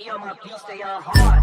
earmuff, stay on hard.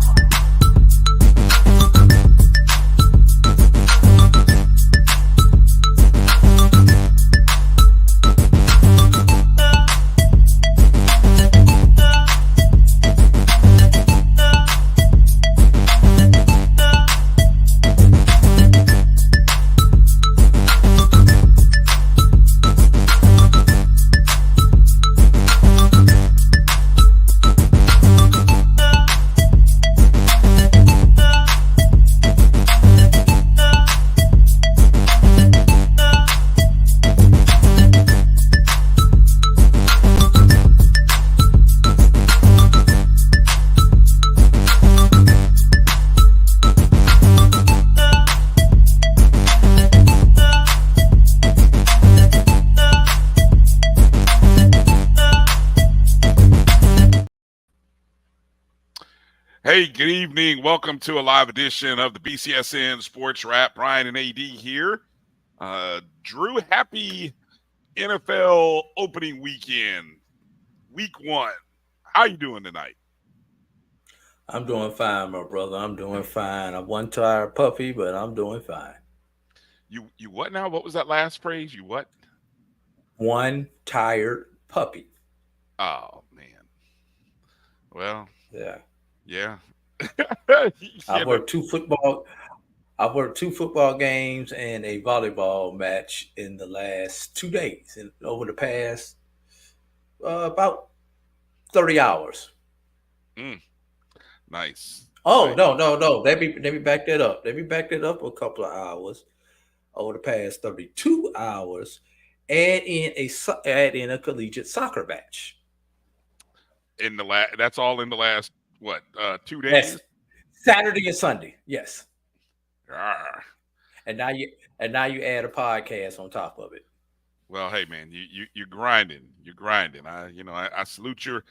Hey, good evening. Welcome to a live edition of the BCSN SportsWrap. Bryan and A.D here. Drew, happy NFL opening weekend, week one. How you doing tonight? I'm doing fine, my brother. I'm doing fine. I'm one tired puppy, but I'm doing fine. You what now? What was that last phrase? You what? One tired puppy. Oh, man. Well, yeah. I worked two football games and a volleyball match in the last 2 days, and over the past about 30 hours. Nice. Oh, nice. No. Let me back that up. Let me back that up a couple of hours. Over the past 32 hours, add in a collegiate soccer match. That's all in the last 2 days? Yes. Saturday and Sunday. Yes. And now you add a podcast on top of it. Well, hey man, you're grinding. You're grinding. I salute your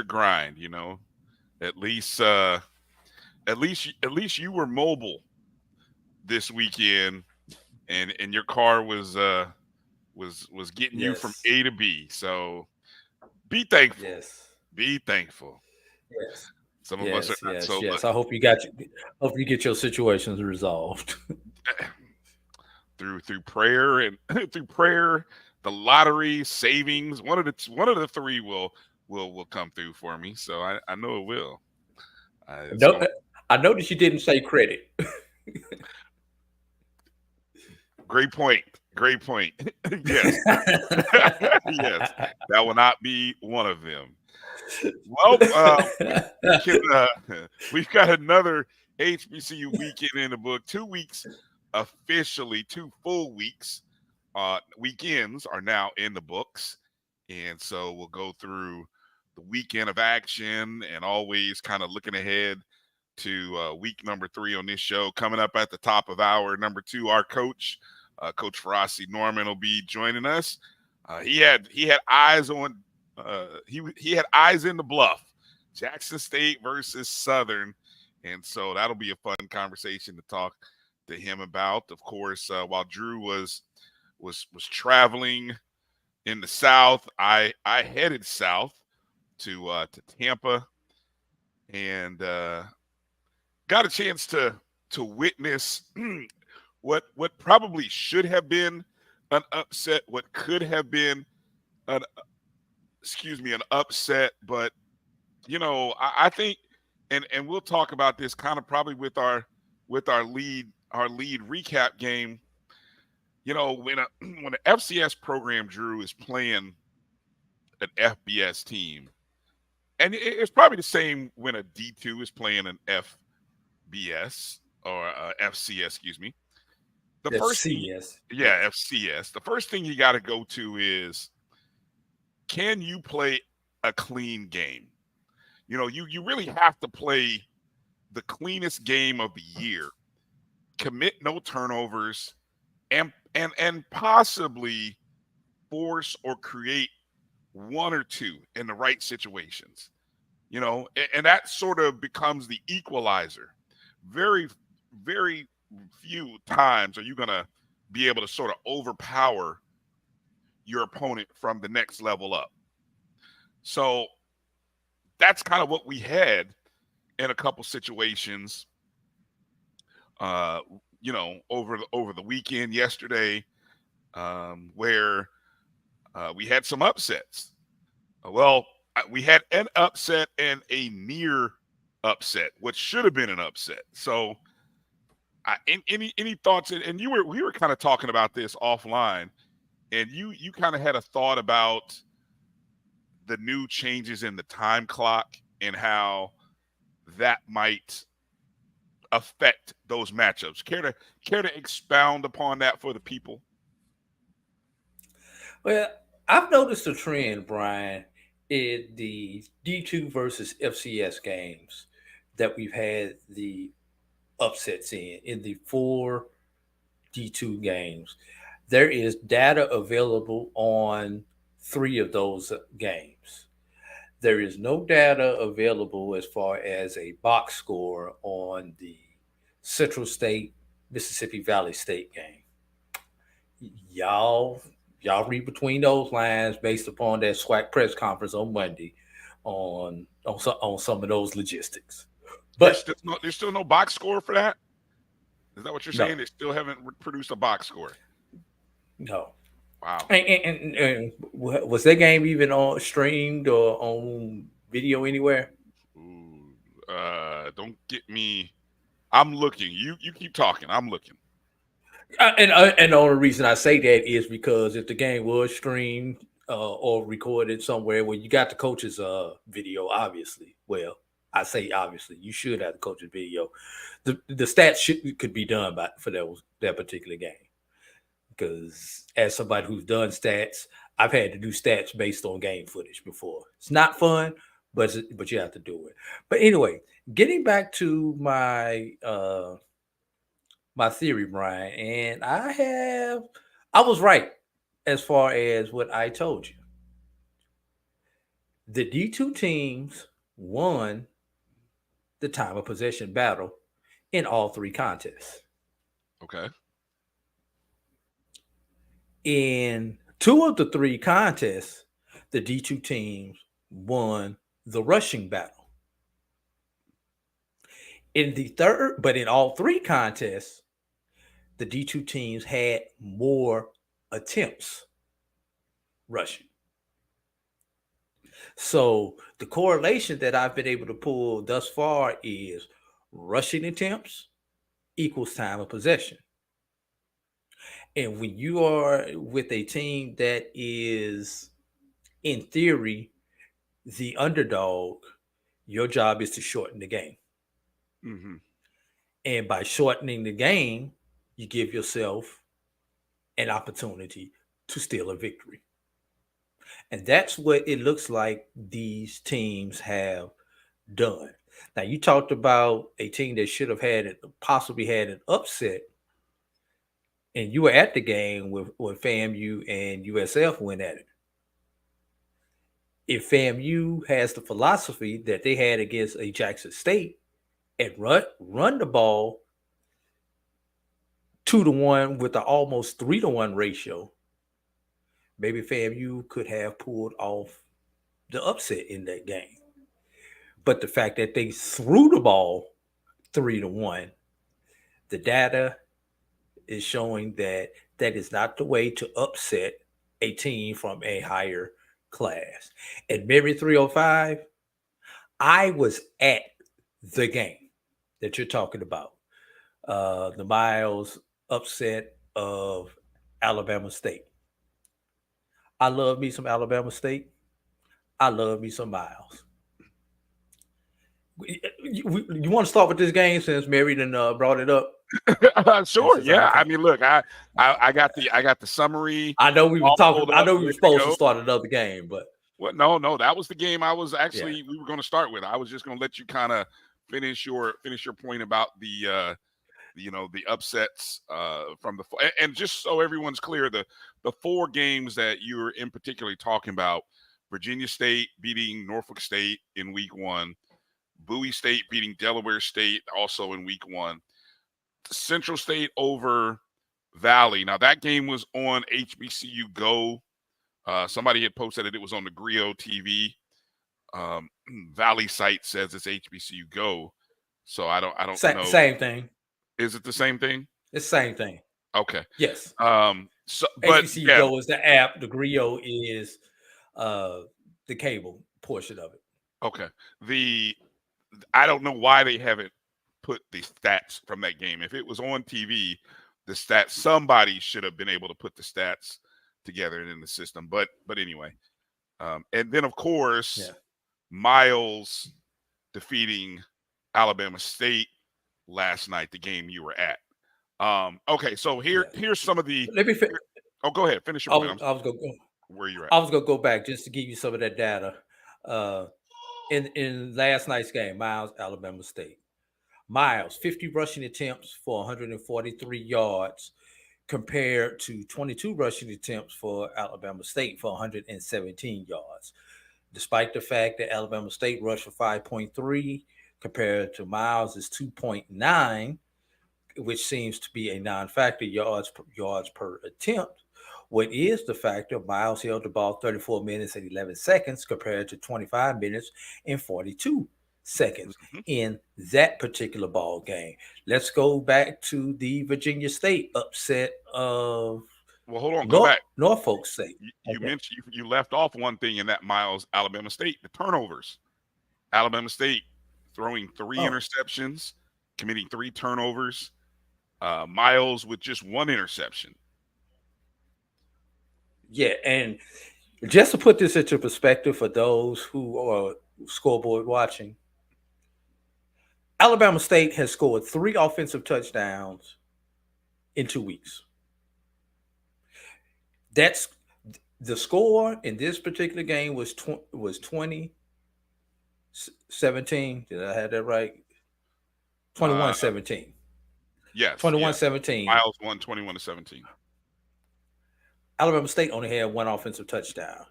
grind. You know, at least you were mobile this weekend, and your car was getting you from A to B. So be thankful. Yes. Be thankful. Yes. Some of us are not so lucky. I hope you get your situations resolved. through prayer and through prayer, the lottery, savings, one of the three will come through for me. So I know it will. I noticed you didn't say credit. Great point. Yes. Yes. That will not be one of them. Well, we've got another HBCU weekend in the book. 2 weeks officially, 2 full weeks. Weekends are now in the books. And so we'll go through the weekend of action and always kind of looking ahead to week number 3 on this show. Coming up at the top of hour number 2, our coach, Coach Farasi Norman, will be joining us. He had eyes on he had eyes in the Bluff, Jackson State versus Southern, and so that'll be a fun conversation to talk to him about. Of course, while Drew was traveling in the South, I headed south to Tampa and got a chance to witness what probably should have been an upset, what could have been an upset, but I think, and we'll talk about this kind of probably with our lead recap game. When an FCS program, Drew, is playing an FBS team, and it's probably the same when a D2 is playing an FBS or FCS, excuse me. FCS. FCS. The first thing you got to go to is, can you play a clean game? You really have to play the cleanest game of the year, commit no turnovers, and possibly force or create 1 or 2 in the right situations. And that sort of becomes the equalizer. Very, very few times are you going to be able to sort of overpower your opponent from the next level up. So that's kind of what we had in a couple situations. Over the weekend yesterday, where we had some upsets. We had an upset and a near upset, which should have been an upset. So, any thoughts? And we were kind of talking about this offline, and you kind of had a thought about the new changes in the time clock and how that might affect those matchups. Care to expound upon that for the people? Well, I've noticed a trend, Brian, in the D2 versus FCS games that we've had the upsets in the 4 D2 games. There is data available on 3 of those games. There is no data available as far as a box score on the Central State, Mississippi Valley State game. Y'all read between those lines based upon that SWAC press conference on Monday on some of those logistics. But there's still no box score for that. Is that what you're saying? No. They still haven't produced a box score. No. Wow. And was that game even on streamed or on video anywhere? Ooh, don't get me. I'm looking. You keep talking. I'm looking. And the only reason I say that is because if the game was streamed or recorded somewhere where you got the coach's video, obviously, well, I say obviously, you should have the coach's video. The stats could be done for that particular game. Because as somebody who's done stats, I've had to do stats based on game footage before. It's not fun, but you have to do it. But anyway, getting back to my theory, Brian, and I was right as far as what I told you. The D2 teams won the time of possession battle in all 3 contests. Okay. In 2 of the 3 contests, the D2 teams won the rushing battle. But in all 3 contests, the D2 teams had more attempts rushing. So the correlation that I've been able to pull thus far is rushing attempts equals time of possession. And when you are with a team that is, in theory, the underdog, your job is to shorten the game. Mm-hmm. And by shortening the game, you give yourself an opportunity to steal a victory. And that's what it looks like these teams have done. Now, you talked about a team that should have possibly had an upset. And you were at the game when FAMU and USF went at it. If FAMU has the philosophy that they had against a Jackson State and run the ball 2-1 with an almost 3-1 ratio, maybe FAMU could have pulled off the upset in that game. But the fact that they threw the ball 3-1, the data is showing that is not the way to upset a team from a higher class. At Mary 305, I was at the game that you're talking about. The Miles upset of Alabama State. I love me some Alabama State. I love me some Miles. You want to start with this game since Mary brought it up? Sure. Yeah. I mean, look, I got the summary. I know we were talking. I know we were supposed to start another game, but no, that was the game I was actually we were going to start with. I was just going to let you kind of finish your point about the the upsets from the, and just so everyone's clear, the 4 games that you're in particularly talking about: Virginia State beating Norfolk State in week 1, Bowie State beating Delaware State also in week 1, Central State over Valley. Now that game was on HBCU Go. Somebody had posted that it was on the Griot TV. Valley site says it's HBCU Go. So I don't know. Same thing. Is it the same thing? It's the same thing. Okay. Yes. So, but HBCU yeah, Go is the app. The Grio is the cable portion of it. okay. I don't know why they haven't put the stats from that game. If it was on TV, the stats, somebody should have been able to put the stats together in the system. But anyway, and then of course, Miles defeating Alabama State last night, the game you were at. Okay, so here's some of the. Let me. Oh, go ahead. Finish your point. I was going to go where you're at. I was going to go back just to give you some of that data. In last night's game, Miles, Alabama State. Miles, 50 rushing attempts for 143 yards compared to 22 rushing attempts for Alabama State for 117 yards. Despite the fact that Alabama State rushed for 5.3 compared to Miles is 2.9, which seems to be a non-factor yards per attempt. What is the factor? Miles held the ball 34 minutes and 11 seconds compared to 25 minutes and 42 seconds in that particular ball game. Let's go back to the Virginia State upset of hold on, go back. Norfolk State. You mentioned you left off one thing in that Miles Alabama State, the turnovers. Alabama State throwing 3 interceptions, committing 3 turnovers. Miles with just 1 interception. Yeah, and just to put this into perspective for those who are scoreboard watching, Alabama State has scored 3 offensive touchdowns in 2 weeks. That's the score in this particular game was 20-17. Did I have that right? 21-17. Yes. 21-17. Miles won 21-17. Alabama State only had 1 offensive touchdown.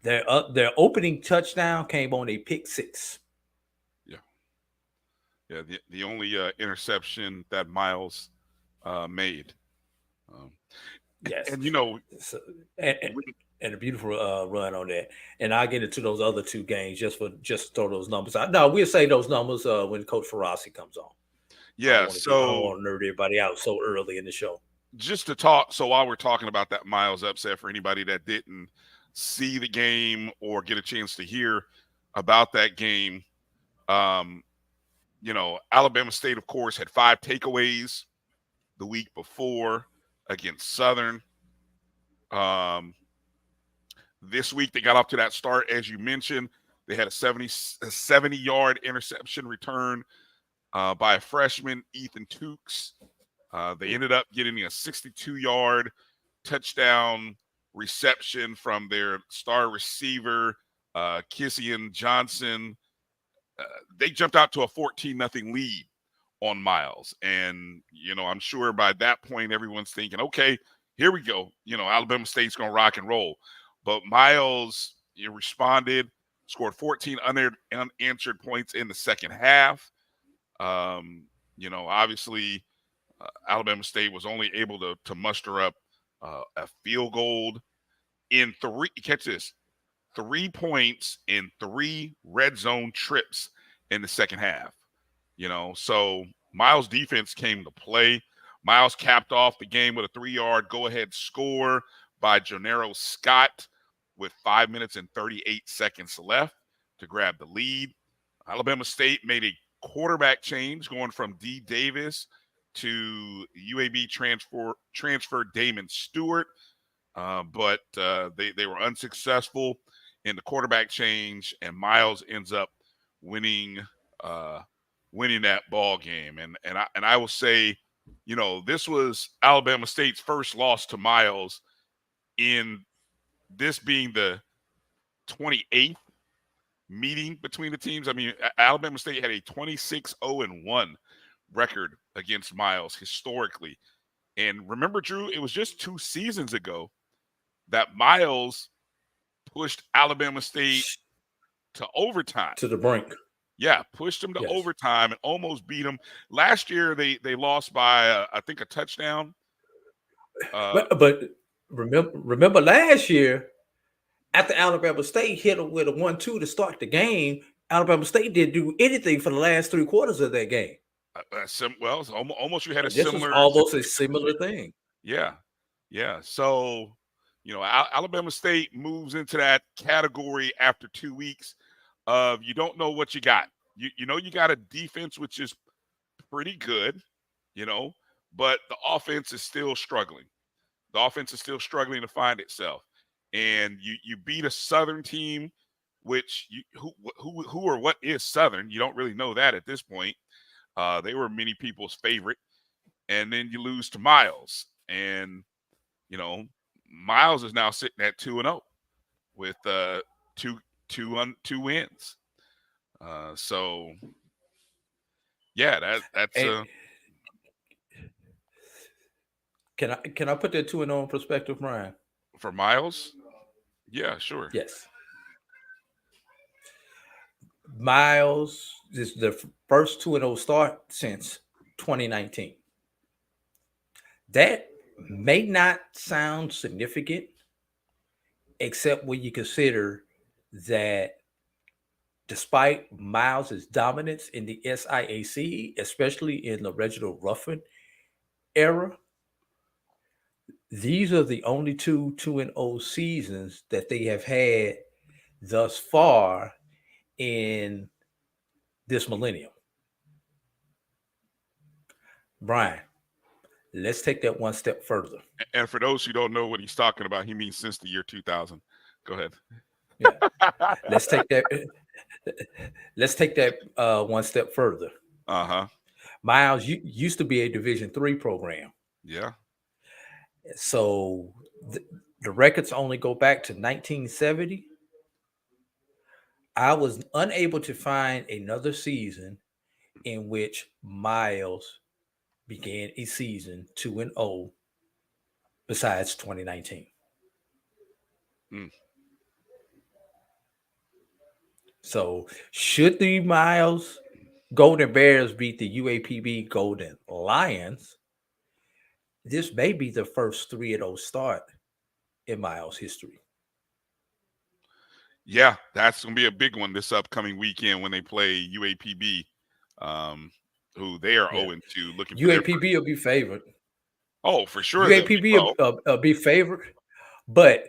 Their opening touchdown came on a pick 6. Yeah, the only interception that Miles made. Yes, and you know, and a beautiful run on that. And I'll get into those other 2 games just throw those numbers out. No, we'll say those numbers when Coach Farasi comes on. Yeah, I don't want to nerd everybody out so early in the show. Just to talk, so while we're talking about that Miles upset, for anybody that didn't see the game or get a chance to hear about that game, you know, Alabama State, of course, had 5 takeaways the week before against Southern. This week they got off to that start, as you mentioned. They had a 70-yard interception return by a freshman, Ethan Tukes. They ended up getting a 62-yard touchdown reception from their star receiver, Kissian Johnson. They jumped out to a 14-0 lead on Miles. And, you know, I'm sure by that point, everyone's thinking, okay, here we go. You know, Alabama State's going to rock and roll. But Miles responded, scored 14 unanswered points in the second half. You know, obviously, Alabama State was only able to muster up a field goal in 3. Catch this. 3 points in 3 red zone trips in the second half. You know, so Miles' defense came to play. Miles capped off the game with a 3-yard go-ahead score by Jonero Scott with 5 minutes and 38 seconds left to grab the lead. Alabama State made a quarterback change, going from D. Davis to UAB transfer Damon Stewart, but they were unsuccessful in the quarterback change, and Miles ends up winning that ball game. And I will say, you know, this was Alabama State's first loss to Miles, in this being the 28th meeting between the teams. I mean, Alabama State had a 26-0-1 record against Miles historically. And remember, Drew, it was just 2 seasons ago that Miles pushed Alabama State to overtime. To the brink. Yeah, pushed them to overtime and almost beat them. Last year, they lost by, I think, a touchdown. But remember last year, after Alabama State hit them with a 1-2 to start the game, Alabama State didn't do anything for the last 3 quarters of that game. Well, it's almost you had a This was similar almost a similar thing. Yeah. Yeah. So, Alabama State moves into that category after 2 weeks of you don't know what you got. You know you got a defense which is pretty good, but the offense is still struggling. The offense is still struggling to find itself. And you beat a Southern team, which who or what is Southern? You don't really know that at this point. They were many people's favorite. And then you lose to Miles. And, Miles is now sitting at 2-0 with two wins. So yeah, that's Hey, can I put that 2-0 in perspective, Brian? for Miles. Yeah, sure. Yes. Miles is the first 2-0 start since 2019. That may not sound significant, except when you consider that despite Miles' dominance in the SIAC, especially in the Reginald Ruffin era, these are the only 2-0 seasons that they have had thus far in this millennium. Brian, let's take that one step further. And for those who don't know what he's talking about, he means since the year 2000. Go ahead. Yeah. Let's take that one step further. Uh-huh. Miles used to be a Division III program. Yeah. So the records only go back to 1970. I was unable to find another season in which Miles began a season 2-0 besides 2019. So should the Miles Golden Bears beat the UAPB Golden Lions, this may be the first 3-0 start in Miles history. Yeah, that's going to be a big one this upcoming weekend when they play UAPB, who they are 0-2. Looking for UAPB will be favored. Oh, for sure. UAPB will be favored, but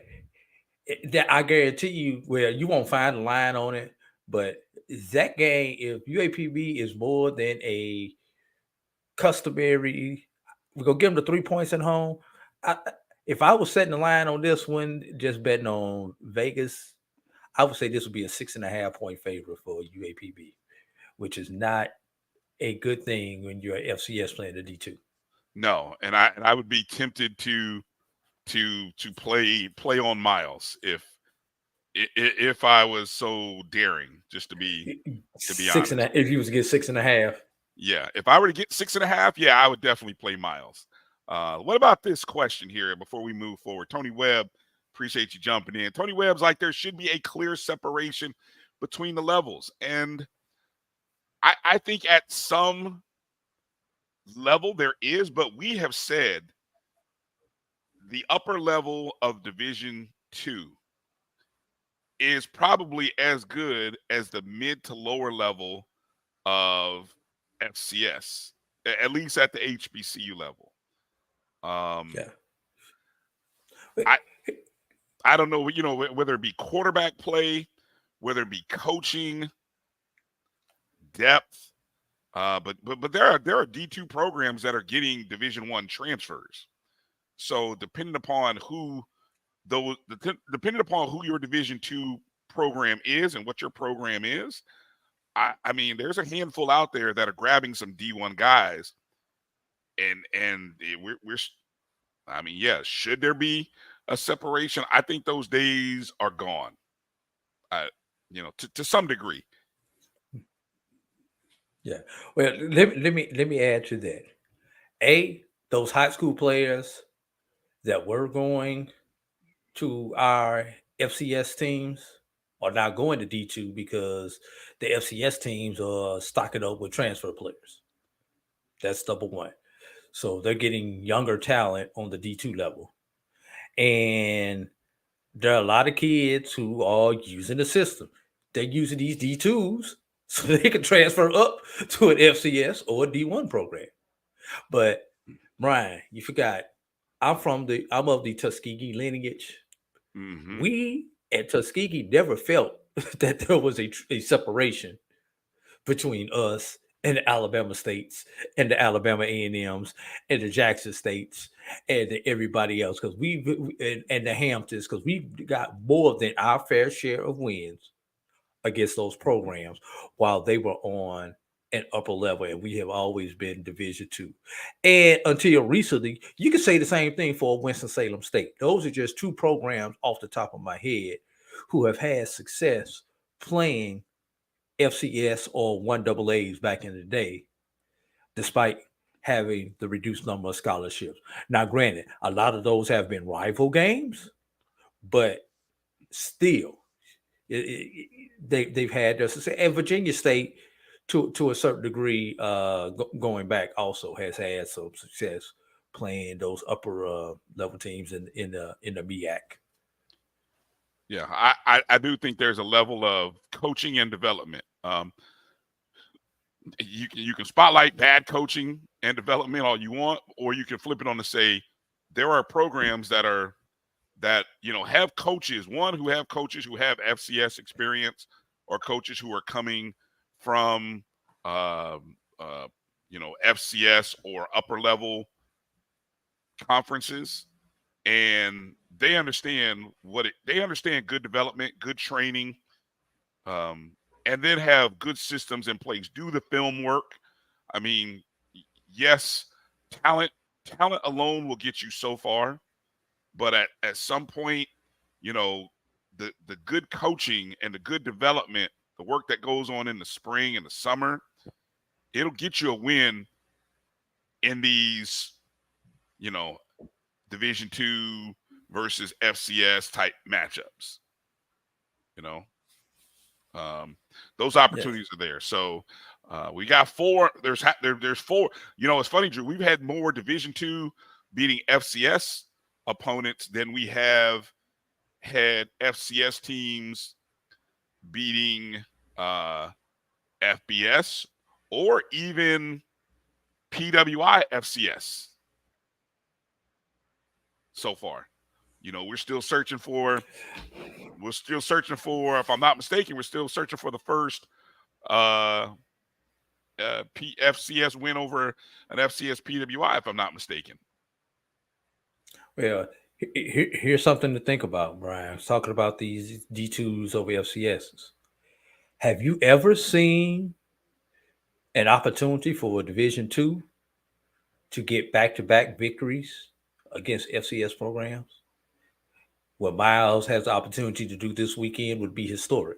that I guarantee you, well, you won't find a line on it, but that game, if UAPB is more than a customary, we're going to give them the 3 points at home. If I was setting the line on this one, just betting on Vegas, I would say this would be a 6.5 point favorite for UAPB, which is not a good thing when you're FCS playing the D2. No, and I would be tempted to play on Miles if I was so daring, just to be honest. If you was to get 6.5. Yeah, if I were to get 6.5, yeah, I would definitely play Miles. What about this question here before we move forward? Tony Webb, appreciate you jumping in. Tony Webb's like, there should be a clear separation between the levels. And I think at some level there is, but we have said the upper level of Division II is probably as good as the mid to lower level of FCS, at least at the HBCU level. Yeah. I don't know, whether it be quarterback play, whether it be coaching, depth, but there are D2 programs that are getting Division I transfers. So depending upon who your Division II program is and what your program is, I mean, there's a handful out there that are grabbing some D1 guys, and should there be a separation? I think those days are gone. To some degree. Yeah. Well, let me add to that. Those high school players that were going to our FCS teams are now going to D2 because the FCS teams are stocking up with transfer players. That's number one. So they're getting younger talent on the D2 level. And there are a lot of kids who are using the system. They're using these D2s so they can transfer up to an FCS or a D1 program. But Bryan, you forgot, I'm of the Tuskegee lineage. Mm-hmm. We at Tuskegee never felt that there was a separation between us and the Alabama states and the Alabama A&Ms and the Jackson states and everybody else, because and the Hamptons, because we've got more than our fair share of wins against those programs while they were on an upper level, and we have always been Division II. And until recently, you could say the same thing for Winston-Salem State. Those are just two programs off the top of my head who have had success playing FCS or 1AAs back in the day, despite having the reduced number of scholarships. Now, granted, a lot of those have been rival games, but still, they've had their success. And Virginia State, to a certain degree, going back, also has had some success playing those upper level teams in the MEAC. Yeah, I do think there's a level of coaching and development. You can spotlight bad coaching and development all you want, or you can flip it on to say there are programs that have coaches, who have coaches who have FCS experience, or coaches who are coming from FCS or upper level conferences, and they understand they understand good development, good training, and then have good systems in place. Do the film work. I mean, yes, talent alone will get you so far, but at some point, the good coaching and the good development, the work that goes on in the spring and the summer, it'll get you a win in these, Division II versus FCS type matchups. Those opportunities are there. So we got four. There's four. It's funny, Drew. We've had more Division II beating FCS opponents than we have had FCS teams beating FBS or even PWI FCS so far. We're still searching for, if I'm not mistaken, we're still searching for the first FCS win over an FCS PWI, if I'm not mistaken. Well, here's something to think about, Bryan. Talking about these D2s over FCSs. Have you ever seen an opportunity for a Division II to get back-to-back victories against FCS programs? What Miles has the opportunity to do this weekend would be historic.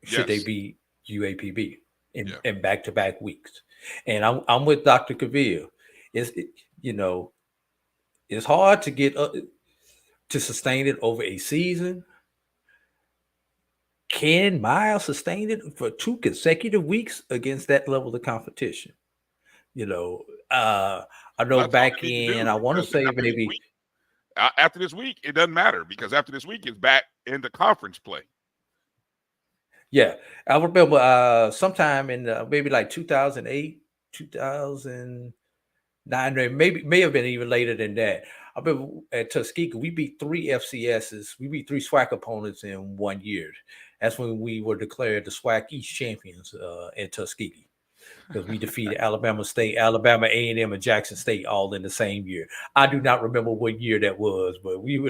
Should they beat UAPB in back-to-back weeks? And I'm with Dr. Cavill. It's hard to get to sustain it over a season. Can Miles sustain it for 2 consecutive weeks against that level of competition? I know back in, I want to say maybe after this week, it doesn't matter, because after this week it's back into conference play. Yeah, I remember sometime in maybe like 2008, 2009, may have been even later than that. I remember at Tuskegee, we beat 3 FCSs. We beat 3 SWAC opponents in 1 year. That's when we were declared the SWAC East champions at Tuskegee, because we defeated Alabama State, Alabama A&M, and Jackson State all in the same year. I do not remember what year that was, but we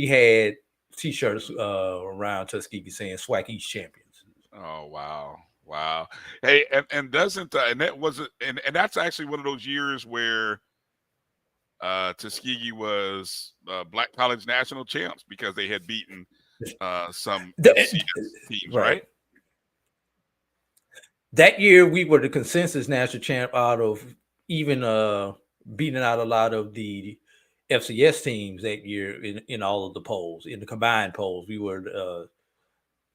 had T-shirts around Tuskegee saying SWAC East champions. Oh, wow. Hey, and doesn't and that wasn't and that's actually one of those years where Tuskegee was Black College national champs, because they had beaten some FCS teams, right? That year we were the consensus national champ out of even beating out a lot of the FCS teams that year in all of the polls. In the combined polls, we were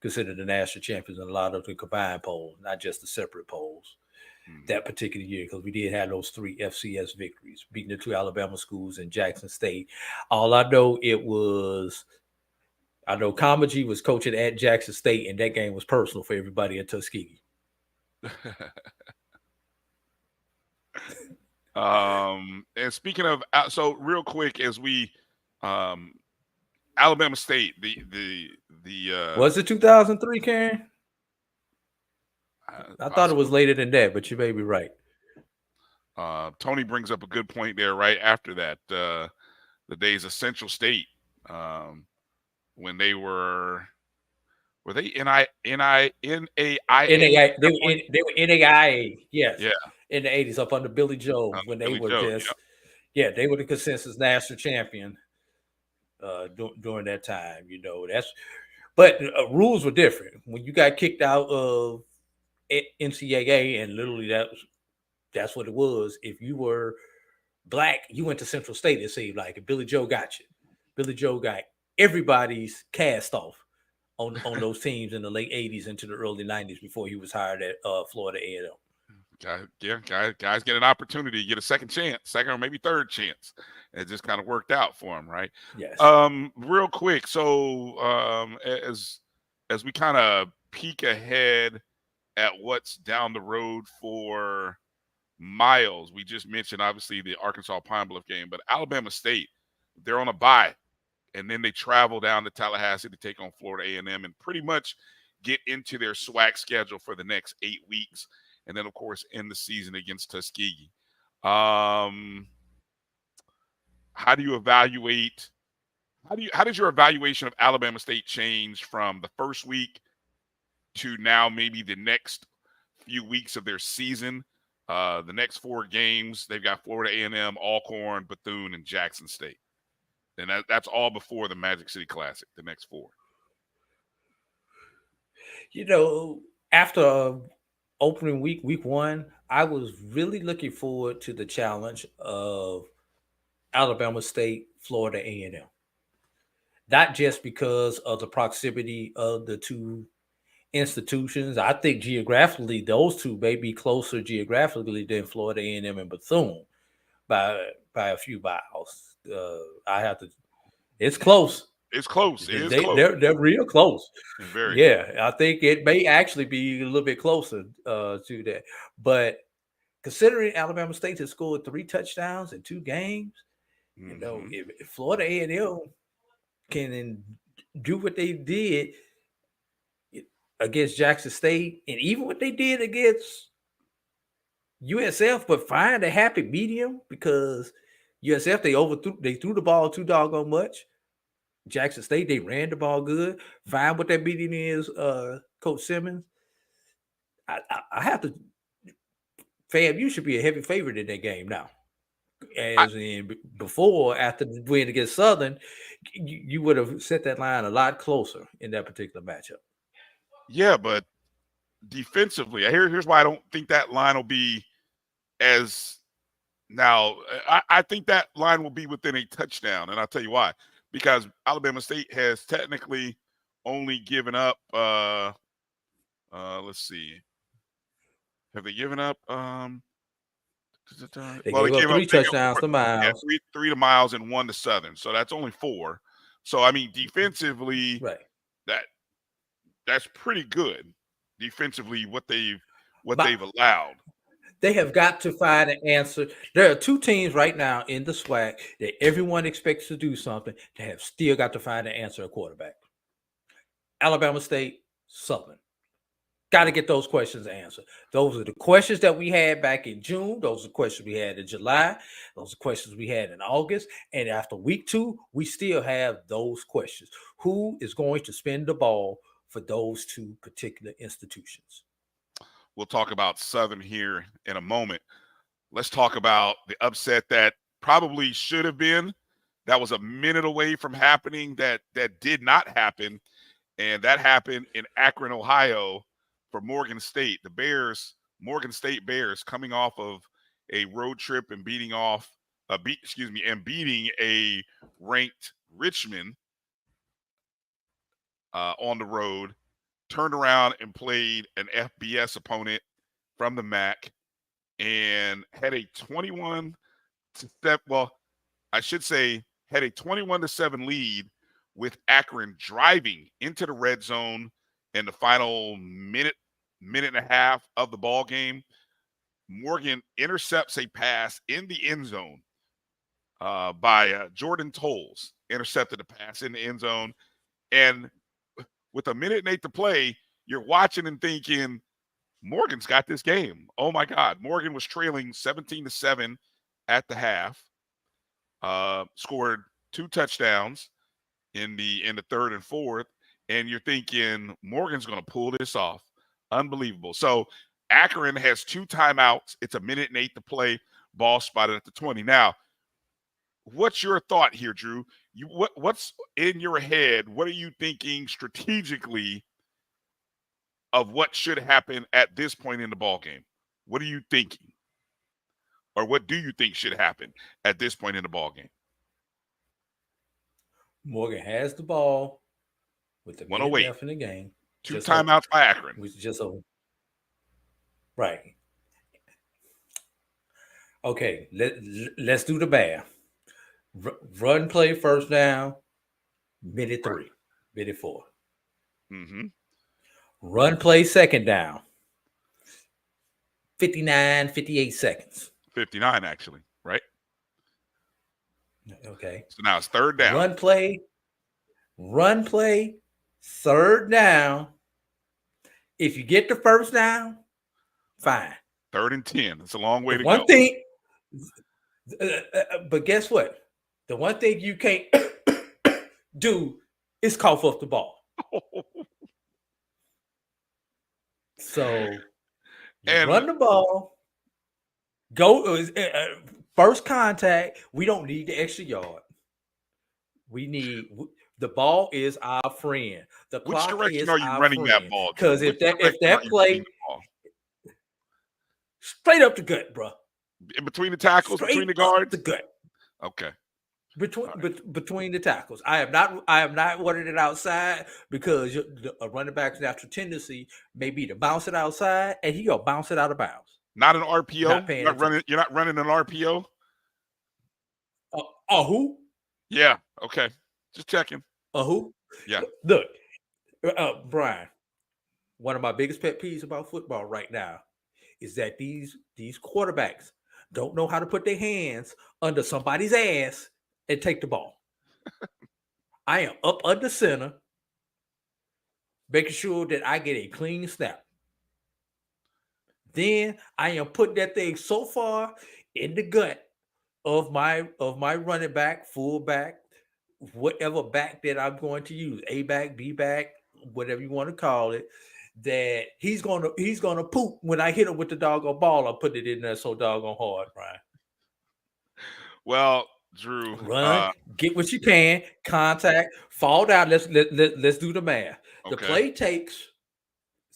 considered the national champions in a lot of the combined polls, not just the separate polls. that particular year, because we did have those 3 FCS victories, beating the 2 Alabama schools and Jackson State. All I know I know Kamaji was coaching at Jackson State, and that game was personal for everybody at Tuskegee. And speaking of, so real quick, as we, Alabama State, the was it 2003, Karen? I thought it was possibly. later than that, but you may be right. Tony brings up a good point there. Right after that, the days of Central State, when they were they NAIA? They were NAIA, yes. Yeah, In the 80s, up under Billy Joe, when they Billy were Joe, just, they were the consensus national champion during that time. But rules were different. When you got kicked out of NCAA, and literally that's what it was. If you were black, you went to Central State. It seemed like, and Billy Joe got you. Billy Joe got everybody's cast off on those teams in the late 80s into the early 90s before he was hired at Florida A&M. Guys get an opportunity, get a second or maybe third chance. It just kind of worked out for him, right? Yes. Real quick, so as we kind of peek ahead at what's down the road for Miles, we just mentioned obviously the Arkansas Pine Bluff game, but Alabama State, they're on a bye, and then they travel down to Tallahassee to take on Florida A&M and pretty much get into their SWAC schedule for the next 8 weeks. And then, of course, end the season against Tuskegee. How do you evaluate? How does your evaluation of Alabama State change from the first week to now maybe the next few weeks of their season? The next 4 games, they've got Florida A&M, Alcorn, Bethune, and Jackson State. And that's all before the Magic City Classic, the next 4. After opening week 1, I was really looking forward to the challenge of Alabama State, Florida A&M. Not just because of the proximity of the 2 institutions. I think geographically, those 2 may be closer geographically than Florida A&M and Bethune by a few miles. It's close. It's close. It is close. They're real close. Very. I think it may actually be a little bit closer to that. But considering Alabama State has scored 3 touchdowns in 2 games, if Florida A&M can do what they did against Jackson State, and even what they did against USF, but find a happy medium, because USF, they threw the ball too doggone much. Jackson State, they ran the ball good. Find what that medium is, Coach Simmons. I have to, fam, you should be a heavy favorite in that game now. Before, after the win against Southern, you would have set that line a lot closer in that particular matchup. Yeah, but defensively, here's why I don't think that line will be as now. I think that line will be within a touchdown, and I'll tell you why. Because Alabama State has technically only given up. Let's see, have they given up? They gave up 3 touchdowns to Miles. Yeah, 3 to Miles and 1 to Southern. So that's only 4. So I mean, defensively, right? That's pretty good. Defensively, what they've allowed. They have got to find an answer. There are 2 teams right now in the SWAC that everyone expects to do something. They have still got to find an answer at quarterback. Alabama State, Southern. Got to get those questions answered. Those are the questions that we had back in June. Those are the questions we had in July. Those are questions we had in August. And after week 2, we still have those questions. Who is going to spin the ball for those 2 particular institutions? We'll talk about Southern here in a moment. Let's talk about the upset that probably should have been. That was a minute away from happening. That did not happen. And that happened in Akron, Ohio, for Morgan State. The Morgan State Bears, coming off of a road trip and beating a ranked Richmond on the road, turned around and played an FBS opponent from the MAC and had a 21 to 7. Well, I should say had a 21-7 lead with Akron driving into the red zone in the final minute and a half of the ball game. Morgan intercepts a pass in the end zone by Jordan Tolles. Intercepted the pass in the end zone. And with a minute and 8 to play, you're watching and thinking, Morgan's got this game. Oh my God. Morgan was trailing 17-7 at the half. Scored 2 touchdowns in the third and fourth. And you're thinking Morgan's going to pull this off. Unbelievable. So Akron has 2 timeouts. It's a minute and 8 to play. Ball spotted at the 20. Now, what's your thought here, Drew? What's in your head? What are you thinking strategically of what should happen at this point in the ball game? What are you thinking? Or what do you think should happen at this point in the ball game? Morgan has the ball with the minute left in the game. 2 timeouts by Akron. Which is just over. Right. Okay, let's do the math. Run play first down, minute 3, minute 4. Mm-hmm. Run play second down, 58 seconds. 59, actually, right? Okay. So now it's third down. Run play, third down. If you get the first down, fine. 3rd and 10. It's a long way to One go. thing, but guess what? The one thing you can't do is cough up the ball. So run the ball, go first contact. We don't need the extra yard. We need the ball is our friend. The Which clock direction is are you our running friend. that ball? Because if that play straight up the gut, bro. In between the tackles, Straight between the guards, the gut. Okay. Between the tackles. I am not wanting it outside because a running back's natural tendency may be to bounce it outside, and he gonna bounce it out of bounds. Not an RPO. You're not running an RPO. Who? Yeah. Okay. Just checking. Who? Yeah. Look, Bryan. One of my biggest pet peeves about football right now is that these quarterbacks don't know how to put their hands under somebody's ass and take the ball. I am up under center, making sure that I get a clean snap. Then I am putting that thing so far in the gut of my running back, fullback, whatever back that I'm going to use, A back, B back, whatever you want to call it, that he's gonna poop when I hit him with the doggone ball. I'll put it in there so doggone hard, Bryan. Well, Drew, run, get what you can, contact, fall down. Let's do the math. Okay. The play takes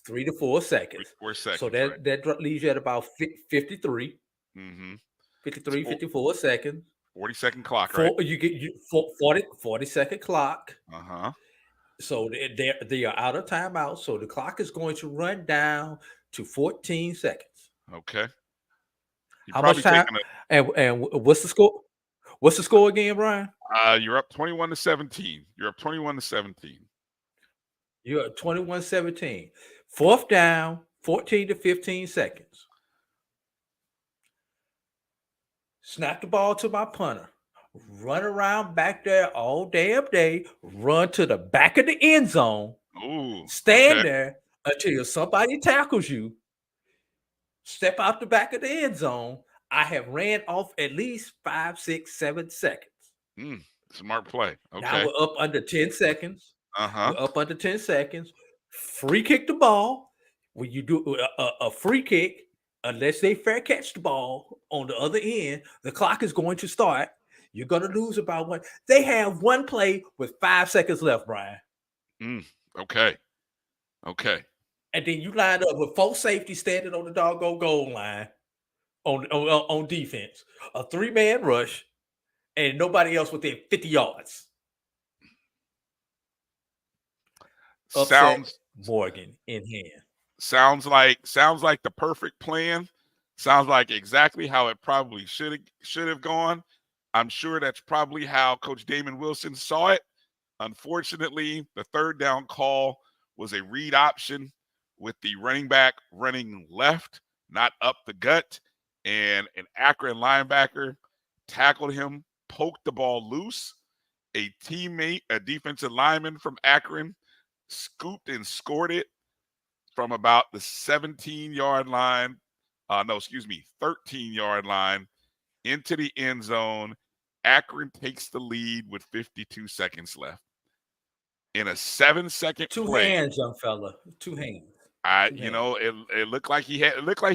3 to 4 seconds. 4 seconds. So that leaves you at about 53. Mm-hmm. 53, 54 seconds. 40-second clock, right? You get 40-second clock. Uh-huh. So they are out of timeout. So the clock is going to run down to 14 seconds. Okay. How much time? And what's the score? What's the score again, Bryan? You're up 21-17. You're up 21-17. You're at 21-17. Fourth down, 14 to 15 seconds. Snap the ball to my punter. Run around back there all damn day. Run to the back of the end zone. Ooh, stand there until somebody tackles you. Step out the back of the end zone. I have ran off at least 5, 6, 7 seconds. Smart play. Okay. Now we're up under 10 seconds. Uh-huh. We're up under 10 seconds. Free kick the ball. When you do a free kick, unless they fair catch the ball on the other end, the clock is going to start. You're going to lose about one. They have one play with 5 seconds left, Bryan. Okay. And then you line up with 4 safeties standing on the doggone goal line on defense. A 3-man rush and nobody else within 50 yards. Upset Morgan in hand. Sounds like the perfect plan. Sounds like exactly how it probably should have gone. I'm sure that's probably how Coach Damon Wilson saw it. Unfortunately, the third down call was a read option with the running back running left, not up the gut, and an Akron linebacker tackled him, poked the ball loose. A teammate, a defensive lineman from Akron, scooped and scored it from about the 17-yard line. 13-yard line into the end zone. Akron takes the lead with 52 seconds left. In a 7-second Two play. hands, young fella. Two hands. It looked like he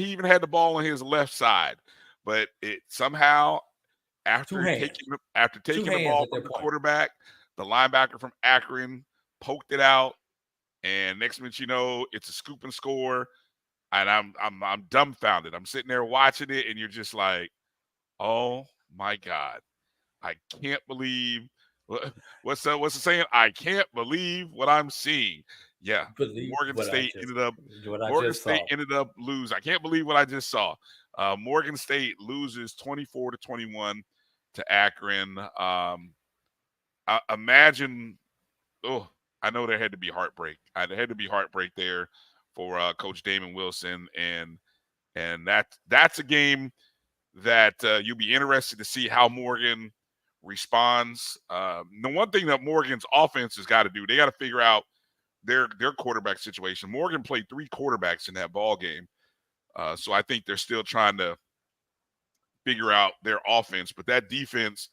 even had the ball on his left side, but it somehow after taking the ball from the quarterback, the linebacker from Akron poked it out, and next minute you know it's a scoop and score, and I'm dumbfounded. I'm sitting there watching it, and you're just like, oh my God, I can't believe what's the saying? I can't believe what I'm seeing. Yeah, Morgan State ended up losing. I can't believe what I just saw. Morgan State loses 24-21 to Akron. Imagine, I know there had to be heartbreak. There had to be heartbreak there for Coach Damon Wilson, and that's a game that you'll be interested to see how Morgan responds. The one thing that Morgan's offense has got to do, they got to figure out their quarterback situation. Morgan played 3 quarterbacks in that ball game, so I think they're still trying to figure out their offense. But that defense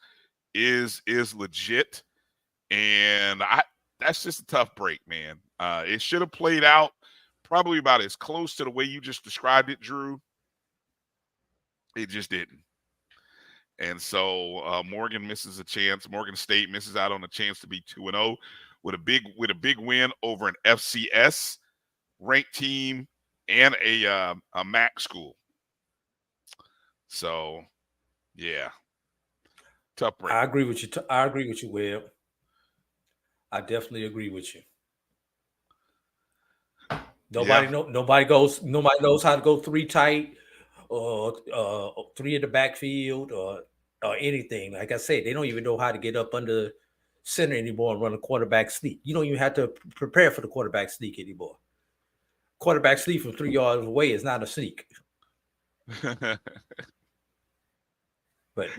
is legit, and that's just a tough break, man. It should have played out probably about as close to the way you just described it, Drew. It just didn't. And so Morgan misses a chance. Morgan State misses out on a chance to be 2-0 with a big win over an FCS ranked team and a MAC school. So, yeah, tough break. I agree with you, Webb. I definitely agree with you. Nobody knows how to go 3 tight or 3 in the backfield or anything. Like I said, they don't even know how to get up under center anymore and run a quarterback sneak. You don't even have to prepare for the quarterback sneak anymore. Quarterback sneak from 3 yards away is not a sneak. But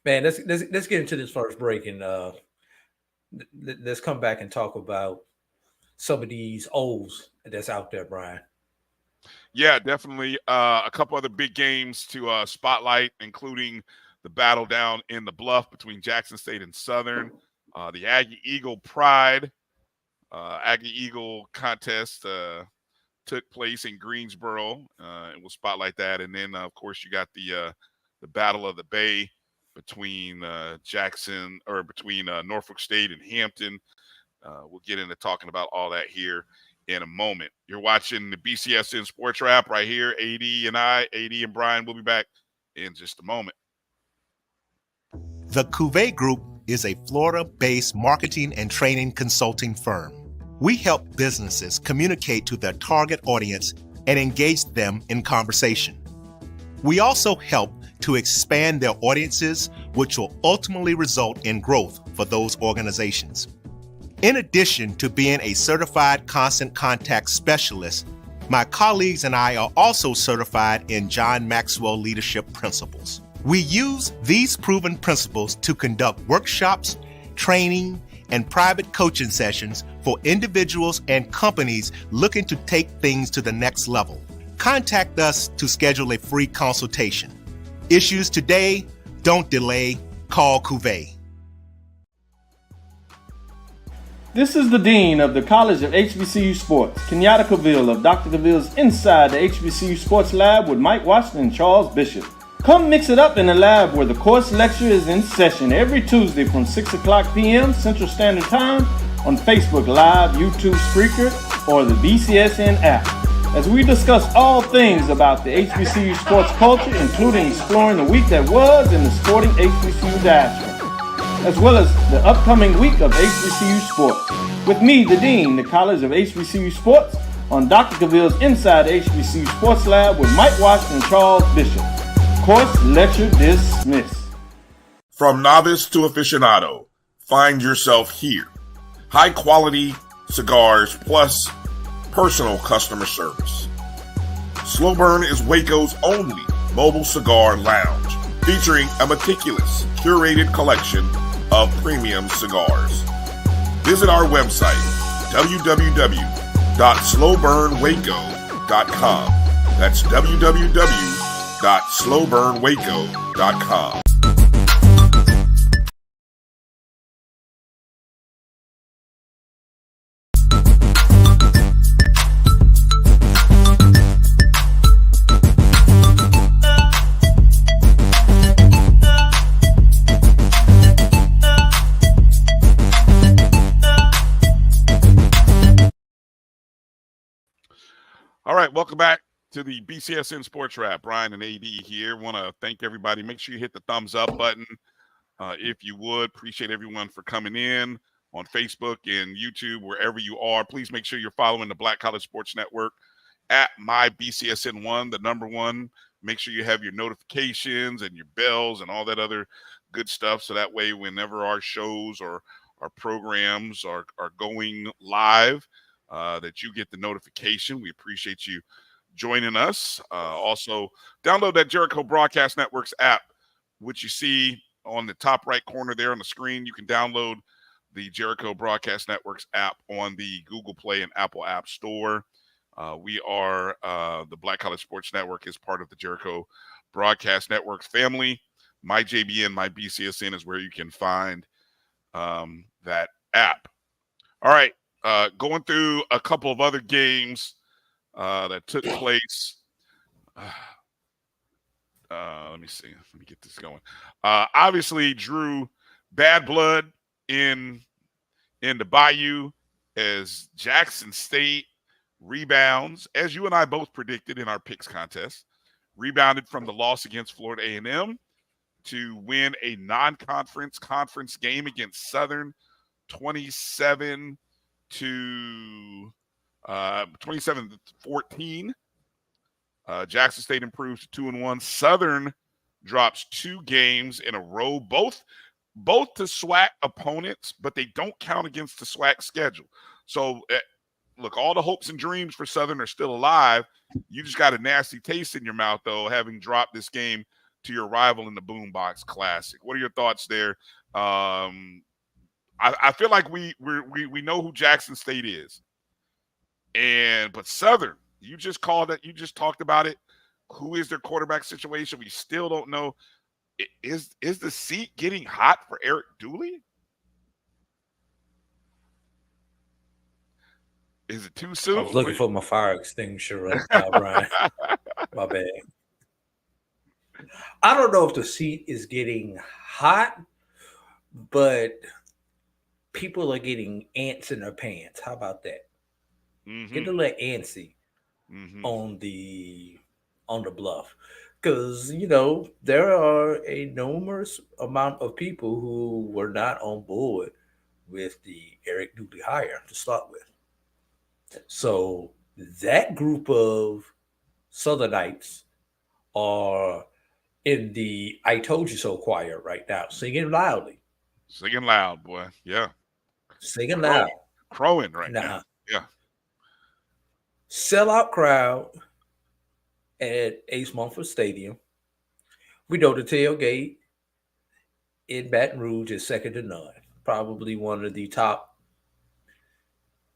man, let's get into this first break and let's come back and talk about some of these O's that's out there, Bryan. Yeah, definitely. A couple other big games to spotlight, including the battle down in the Bluff between Jackson State and Southern. The Aggie Eagle Pride, Aggie Eagle contest took place in Greensboro, and we'll spotlight that. And then, of course, you got the Battle of the Bay between Norfolk State and Hampton. We'll get into talking about all that here in a moment. You're watching the BCSN SportsWrap right here. AD and Bryan will be back in just a moment. The Cuvée Group is a Florida-based marketing and training consulting firm. We help businesses communicate to their target audience and engage them in conversation. We also help to expand their audiences, which will ultimately result in growth for those organizations. In addition to being a certified constant contact specialist, my colleagues and I are also certified in John Maxwell Leadership Principles. We use these proven principles to conduct workshops, training, and private coaching sessions for individuals and companies looking to take things to the next level. Contact us to schedule a free consultation. Issues today, don't delay, call Cuvée. This is the Dean of the College of HBCU Sports, Kenyatta Cavill of Dr. Cavill's Inside the HBCU Sports Lab with Mike Washington and Charles Bishop. Come mix it up in the lab where the course lecture is in session every Tuesday from 6 o'clock p.m. Central Standard Time on Facebook Live, YouTube Spreaker, or the BCSN app, as we discuss all things about the HBCU sports culture, including exploring the week that was in the sporting HBCU diaspora, as well as the upcoming week of HBCU sports. With me, the Dean, the College of HBCU Sports, on Dr. Cavill's Inside the HBCU Sports Lab with Mike Washington and Charles Bishop. Course lecture dismissed. From novice to aficionado, find yourself here. High quality cigars plus personal customer service. Slow Burn is Waco's only mobile cigar lounge, featuring a meticulous, curated collection of premium cigars. Visit our website, www.slowburnwaco.com. That's www.slowburnwaco.com. All right, welcome back to the BCSN SportsWrap. Bryan and A.D. here. Want to thank everybody. Make sure you hit the thumbs up button if you would. Appreciate everyone for coming in on Facebook and YouTube, wherever you are. Please make sure you're following the Black College Sports Network at MyBCSN1, the number one. Make sure you have your notifications and your bells and all that other good stuff, so that way whenever our shows or our programs are going live, that you get the notification. We appreciate you joining us. Also, download that Jericho Broadcast Network's app, which you see on the top right corner there on the screen. You can download the Jericho Broadcast Network's app on the Google Play and Apple App Store. We are the Black College Sports Network is part of the Jericho Broadcast Network family. MyJBN, MyBCSN is where you can find that app. All right. Going through a couple of other games that took place. Let me see. Let me get this going. Obviously, drew bad blood in the Bayou as Jackson State rebounds, as you and I both predicted in our picks contest, rebounded from the loss against Florida A&M to win a non-conference conference game against Southern 27-14. Jackson State improves to 2-1. Southern drops 2 games in a row, both to SWAC opponents, but they don't count against the SWAC schedule. So, look, all the hopes and dreams for Southern are still alive. You just got a nasty taste in your mouth, though, having dropped this game to your rival in the Boombox Classic. What are your thoughts there? I feel like we know who Jackson State is, but Southern, you just called it. You just talked about it. Who is their quarterback situation? We still don't know. Is the seat getting hot for Eric Dooley? Is it too soon? I was looking for my fire extinguisher right now, Brian. My bad. I don't know if the seat is getting hot, but people are getting ants in their pants. How about that? Mm-hmm. Get a little antsy on the bluff, because there are a numerous amount of people who were not on board with the Eric Dooley hire to start with. So that group of Southernites are in the "I told you so" choir right now, singing loudly. Singing loud, boy. Yeah. Singing loud. Crowing right now. Yeah. Sellout crowd at Ace Mumford Stadium. We know the tailgate in Baton Rouge is second to none. Probably one of the top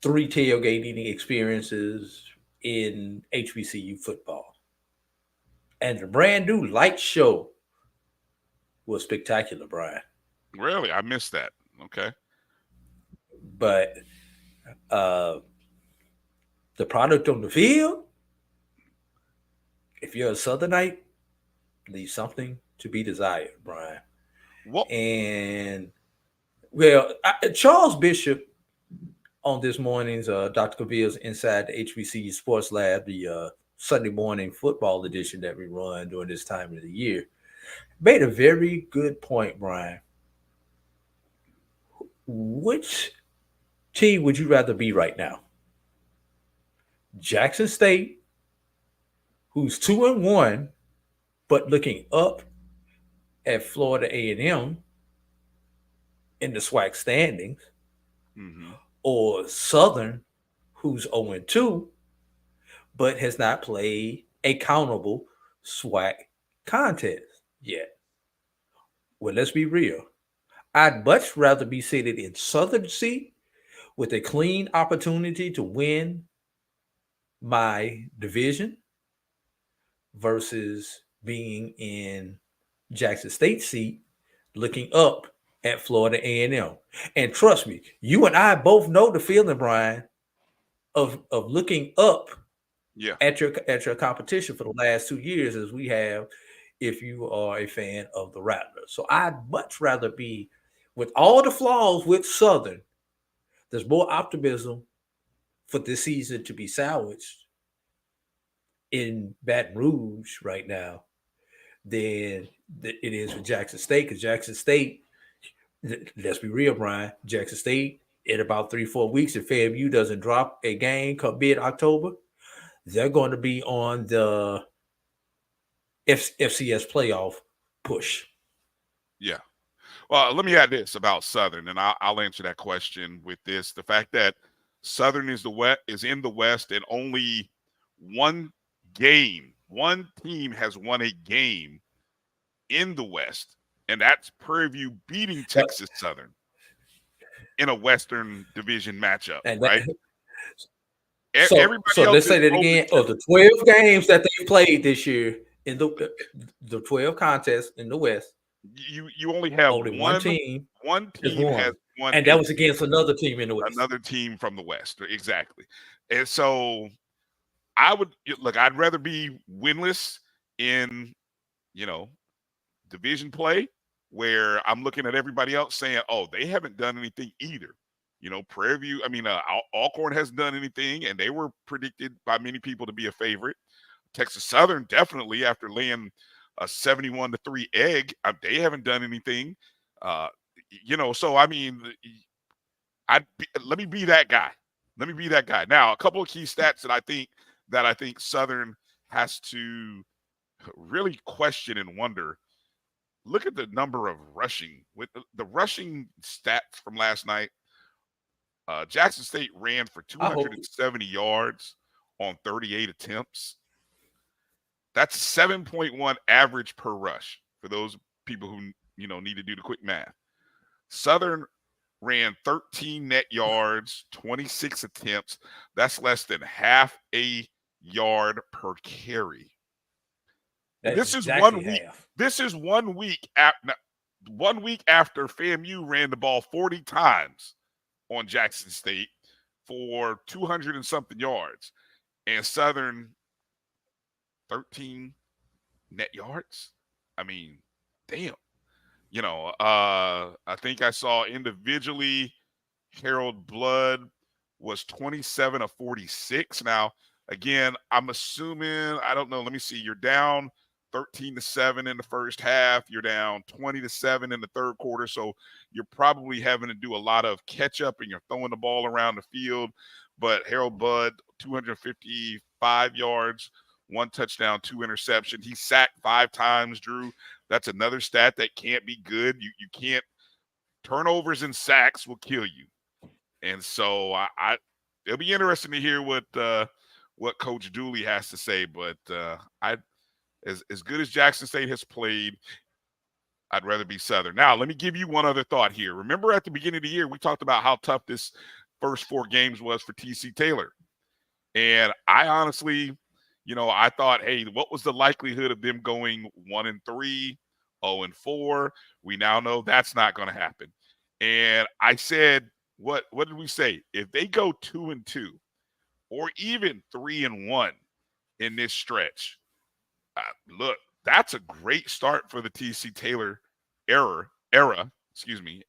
3 tailgating experiences in HBCU football. And the brand new light show was spectacular, Brian. Really? I missed that. Okay. But the product on the field, if you're a Southernite, leaves something to be desired, Brian. What? And, Charles Bishop on this morning's Dr. Cavill's Inside the HBCU Sports Lab, the Sunday morning football edition that we run during this time of the year, made a very good point, Brian. Which team would you rather be right now? Jackson State, who's 2-1, but looking up at Florida A&M in the SWAC standings, Mm-hmm. or Southern, who's 0-2, but has not played a countable SWAC contest yet. Well, let's be real. I'd much rather be seated in Southern seat with a clean opportunity to win my division versus being in Jackson State seat looking up at Florida A&M. And trust me, you and I both know the feeling, Brian, of looking up at your competition for the last 2 years as we have if you are a fan of the Rattlers. So I'd much rather be, with all the flaws with Southern, there's more optimism for this season to be salvaged in Baton Rouge right now than it is with Jackson State. Because Jackson State, let's be real, Brian, Jackson State, in about 3-4 weeks, if FAMU doesn't drop a game come mid-October, they're going to be on the FCS playoff push. Yeah. Well, let me add this about Southern, and I'll answer that question with this: the fact that Southern is in the West, and only one team has won a game in the West, and that's Prairie View beating Texas Southern in a Western Division matchup, right? So let's say that again. Of the 12 games that they played this year in the 12 contests in the West, you only have one team has won, and that was against another team in the West. Another team from the West, exactly. And so I'd rather be winless in, division play, where I'm looking at everybody else saying, oh, they haven't done anything either. Prairie View, Alcorn hasn't done anything, and they were predicted by many people to be a favorite. Texas Southern, definitely, after laying a 71-3 egg, they haven't done anything. So let me be that guy. Let me be that guy. Now, a couple of key stats that I think Southern has to really question and wonder. Look at the number of rushing. With the rushing stats from last night, Jackson State ran for 270 yards on 38 attempts. That's 7.1 average per rush for those people who need to do the quick math. Southern ran 13 net yards, 26 attempts. That's less than half a yard per carry. This is exactly 1 week. Half. This is 1 week after 1 week after FAMU ran the ball 40 times on Jackson State for 200 and something yards, and Southern 13 net yards. Damn. I think I saw individually Harold Blood was 27 of 46. Now, again, I'm assuming, I don't know. Let me see. You're down 13-7 in the first half. You're down 20-7 in the third quarter. So you're probably having to do a lot of catch up, and you're throwing the ball around the field. But Harold Blood, 255 yards, 1 touchdown, 2 interceptions. He sacked 5 times, Drew. That's another stat that can't be good. You can't – turnovers and sacks will kill you. And so it'll be interesting to hear what Coach Dooley has to say. But as good as Jackson State has played, I'd rather be Southern. Now, let me give you one other thought here. Remember at the beginning of the year, we talked about how tough this first 4 games was for TC Taylor. And I honestly – I thought, hey, what was the likelihood of them going 1-3, 0-4? We now know that's not going to happen. And I said, what did we say? If they go 2-2 or even 3-1 in this stretch, look, that's a great start for the TC Taylor era.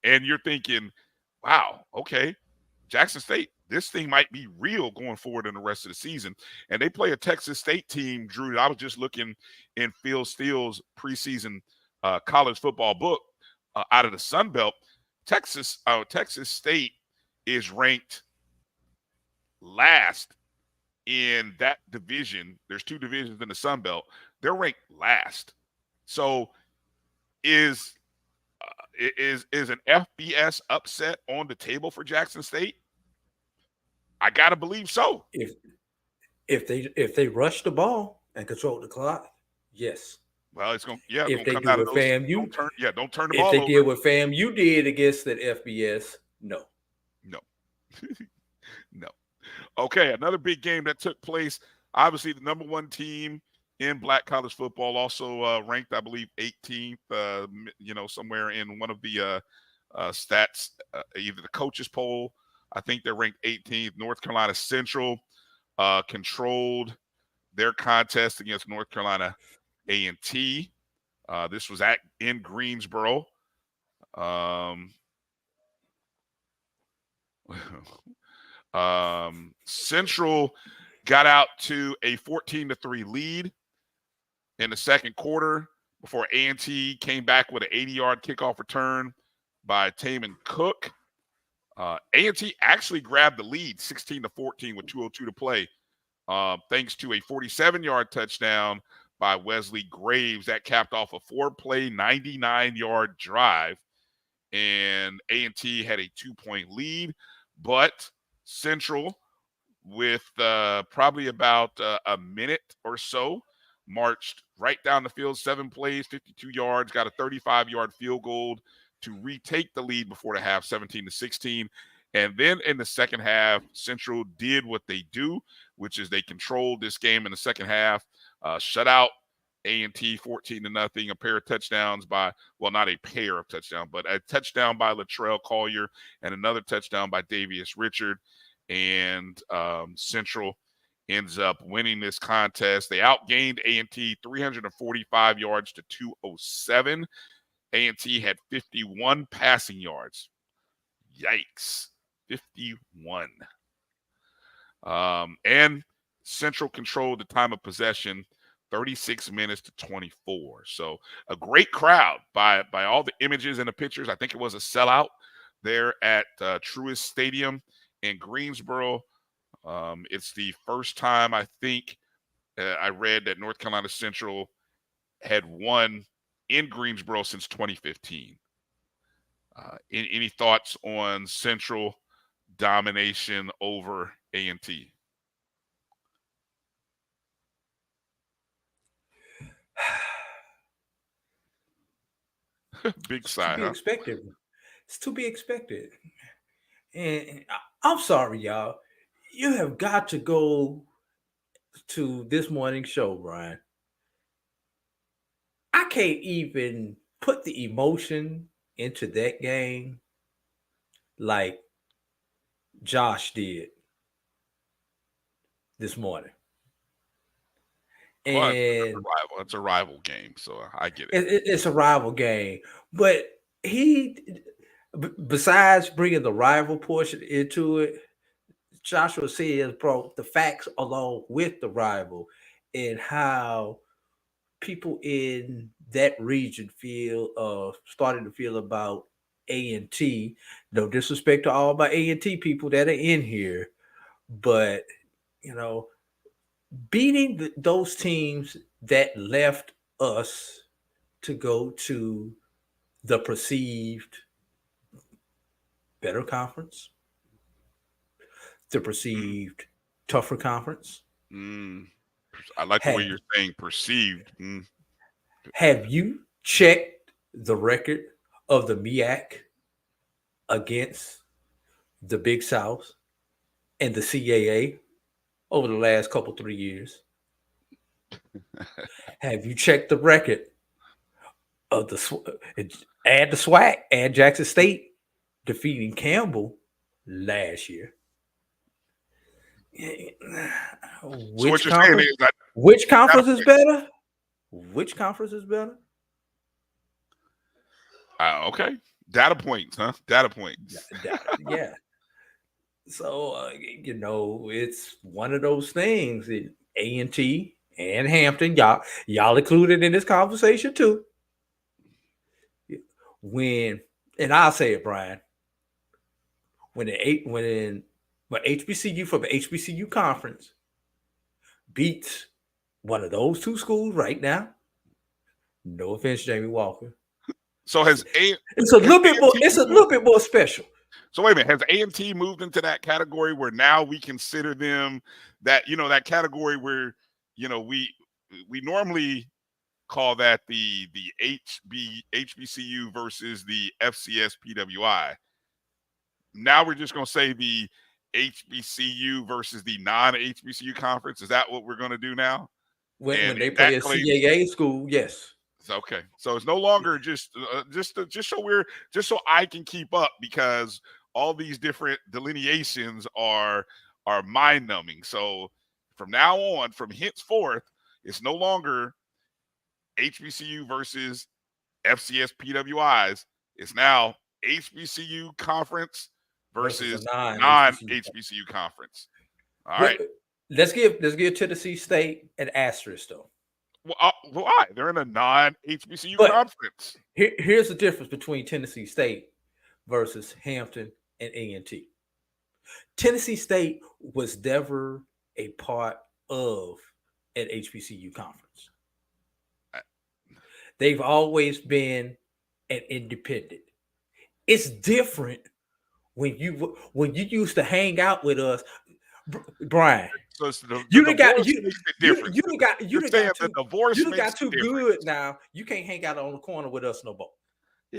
And you're thinking, wow, okay, Jackson State, this thing might be real going forward in the rest of the season. And they play a Texas State team, Drew. I was just looking in Phil Steele's preseason college football book out of the Sun Belt. Texas State is ranked last in that division, there's 2 divisions in the Sun Belt, they're ranked last. So is an FBS upset on the table for Jackson State? I gotta believe so. If they rush the ball and control the clock, yes. Well, it's gonna If they come do out of what those. FAMU, Don't turn the if ball they over. did what FAMU did against the FBS, no. No. Okay, another big game that took place. Obviously, the number 1 team in Black college football, also ranked, I believe, 18th. Somewhere in one of the stats, either the coaches poll. I think they're ranked 18th. North Carolina Central controlled their contest against North Carolina A&T. This was in Greensboro. Central got out to a 14-3 lead in the second quarter before A&T came back with an 80-yard kickoff return by Taman Cook. A&T actually grabbed the lead 16-14 with 2:02 to play, thanks to a 47-yard touchdown by Wesley Graves that capped off a 4-play, 99-yard drive. And A&T had a 2-point lead, but Central, with probably about a minute or so, marched right down the field, 7 plays, 52 yards, got a 35-yard field goal to retake the lead before the half, 17-16. And then in the second half, Central did what they do, which is they controlled this game in the second half, shut out A&T 14-0, a pair of touchdowns by, well, not a pair of touchdowns, but a touchdown by Latrell Collier and another touchdown by Davius Richard. And Central ends up winning this contest. They outgained A&T 345 yards to 207. A&T had 51 passing yards. Yikes. 51. And Central controlled the time of possession 36 minutes to 24. So a great crowd by all the images and the pictures. I think it was a sellout there at Truist Stadium in Greensboro. It's the first time I think I read that North Carolina Central had won in Greensboro since 2015. Any thoughts on Central domination over A&T? Big sigh, huh? Expected. It's to be expected. And I'm sorry, y'all. You have got to go to this morning's show, Brian. I can't even put the emotion into that game like Josh did this morning. Well, And it's a rival game, so I get it. It's a rival game, but besides bringing the rival portion into it, Joshua says brought the facts along with the rival and how people in that region starting to feel about A&T. No disrespect to all my A&T people that are in here, but beating those teams that left us to go to the perceived better conference, the perceived tougher conference. I like the way you're saying perceived. Have you checked the record of the MEAC against the Big South and the CAA over the last 3 years? Have you checked the record of the SWAC and Jackson State defeating Campbell last year? Which conference is better? Which conference is better? Okay. Data points, huh? Data points. Yeah. So, it's one of those things. A&T and Hampton, y'all included in this conversation too. And I'll say it, Brian, when HBCU from the HBCU conference beats one of those two schools right now, no offense, Jamie Walker. So It's a little bit more. It's a little bit more special. So wait a minute, has A&T moved into that category where now we consider them that, that category where, we normally call that the HBCU versus the FCS PWI. Now we're just going to say the HBCU versus the non-HBCU conference. Is that what we're going to do now? When they play a CAA school, yes. Okay, so it's no longer just so I can keep up, because all these different delineations are mind numbing. So from now on, from henceforth, it's no longer HBCU versus FCS PWIs. It's now HBCU conference versus non-HBCU conference. All right. Let's give Tennessee State an asterisk though. Well, why? They're in a non-HBCU conference. Here's the difference between Tennessee State versus Hampton and A&T. Tennessee State was never a part of an HBCU conference. They've always been an independent. It's different when you used to hang out with us, Bryan. So it's the you got too good now. You can't hang out on the corner with us no more.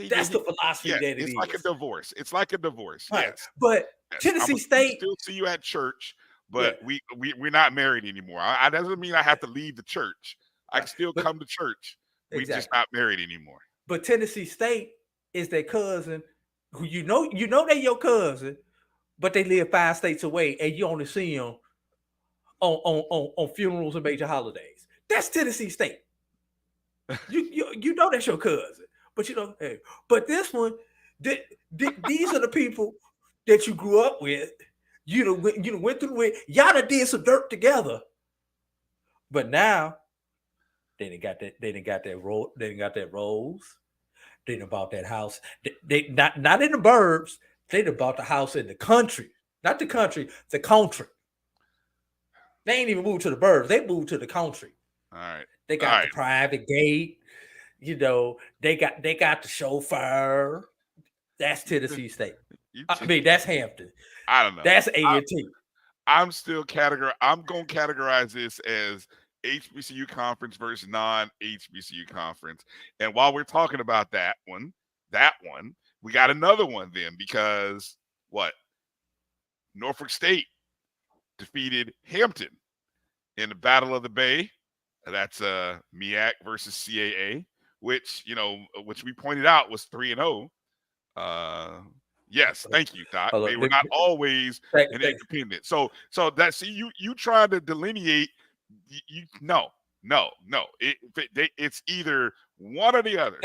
That's the philosophy that it is. It's like a divorce. It's like a divorce. Right. Yes. But Tennessee State still see you at church, but we're not married anymore. I doesn't mean I have to leave the church. I can still come to church. We're just not married anymore. But Tennessee State is their cousin, who you know they're your cousin, but they live 5 states away, and you only see them on funerals and major holidays. That's Tennessee State. You know that's your cousin, but but this one, these are the people that you grew up with. Went through with. Y'all done did some dirt together, but now they didn't got that. They didn't got that roll. They didn't got that rolls. They didn't bought that house. They not in the burbs. They done bought the house in the country, not the country, the country. They ain't even moved to the burbs. They moved to the country. All right. They got the private gate. They got the chauffeur. That's Tennessee State. That's Hampton. I don't know. That's A&T. I'm still I'm going to categorize this as HBCU conference versus non-HBCU conference. And while we're talking about that one, we got another one then, because Norfolk State defeated Hampton in the Battle of the Bay. That's MEAC versus CAA, which we pointed out was 3-0. Yes, thank you, Doc. They were not always an independent. So that's you trying to delineate. No. It's either one or the other.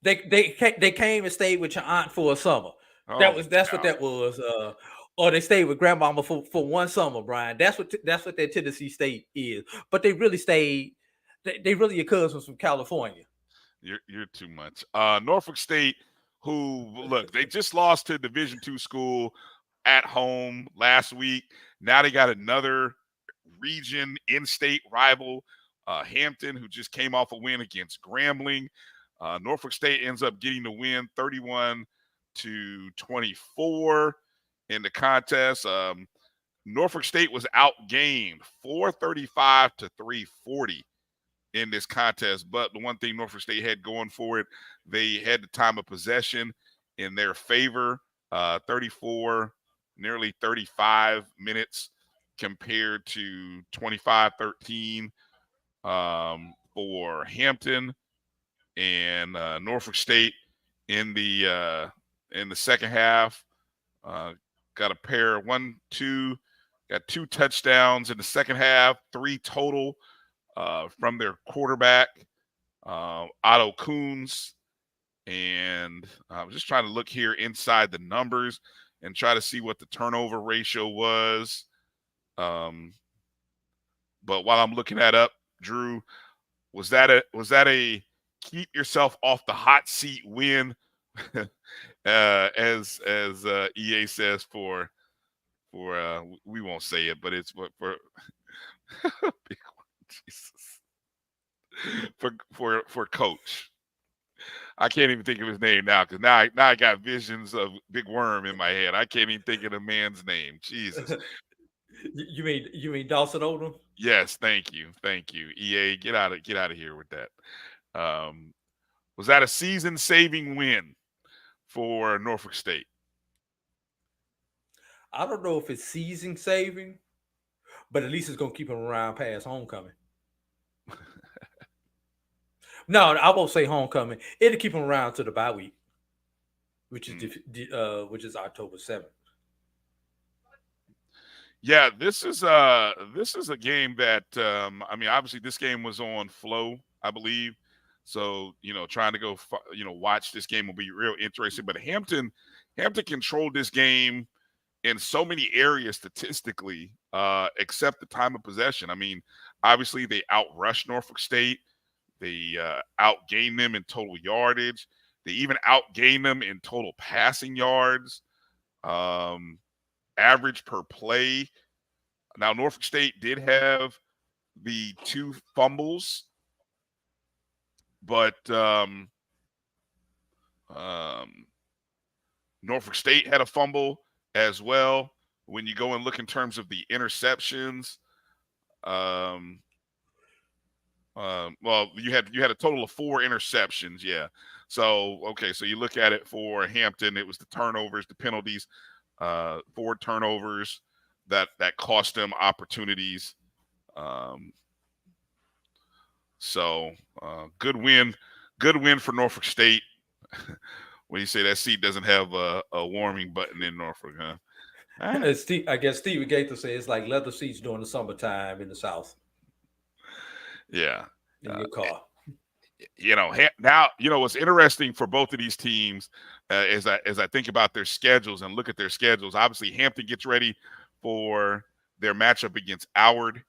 They came and stayed with your aunt for a summer. That's what that was. Or they stayed with grandmama for one summer, Bryan. That's what that Tennessee State is. But they really stayed. They really your cousins from California. You're too much. Norfolk State, they just lost to Division II school at home last week. Now they got another region in-state rival, Hampton, who just came off a win against Grambling. Norfolk State ends up getting the win 31-24 in the contest. Norfolk State was outgained 435-340 in this contest. But the one thing Norfolk State had going for it, they had the time of possession in their favor, 34, nearly 35 minutes compared to 25-13 for Hampton. And Norfolk State in the second half got got 2 touchdowns in the second half, 3 total from their quarterback, Otto Coons. And I'm just trying to look here inside the numbers and try to see what the turnover ratio was. But while I'm looking that up, Drew, was that a keep yourself off the hot seat win, as EA says for we won't say it, but it's for Big Worm, Jesus. For Coach. I can't even think of his name now because now I got visions of Big Worm in my head. I can't even think of the man's name. Jesus. You mean Dawson Odom? Yes, thank you. EA, get out of here with that. Was that a season-saving win for Norfolk State? I don't know if it's season saving, but at least it's gonna keep him around past homecoming. No, I won't say homecoming. It'll keep him around to the bye week, which is October 7th. Yeah, this is a game that I mean, obviously this game was on Flow, I believe. So, trying to go watch this game will be real interesting, but Hampton controlled this game in so many areas statistically, except the time of possession. I mean, obviously they outrushed Norfolk State. They outgained them in total yardage. They even outgained them in total passing yards. Average per play. Now, Norfolk State did have the 2 fumbles, but Norfolk State had a fumble as well. When you go and look in terms of the interceptions, well, you had a total of 4 interceptions, yeah. So, okay, so you look at it for Hampton, it was the turnovers, the penalties, 4 turnovers that cost them opportunities. So, good win for Norfolk State. When you say that seat doesn't have a warming button in Norfolk, huh? I guess Steve Gaither said it's like leather seats during the summertime in the South. Yeah. In your car. Now, what's interesting for both of these teams as I think about their schedules and look at their schedules, obviously Hampton gets ready for their matchup against Howard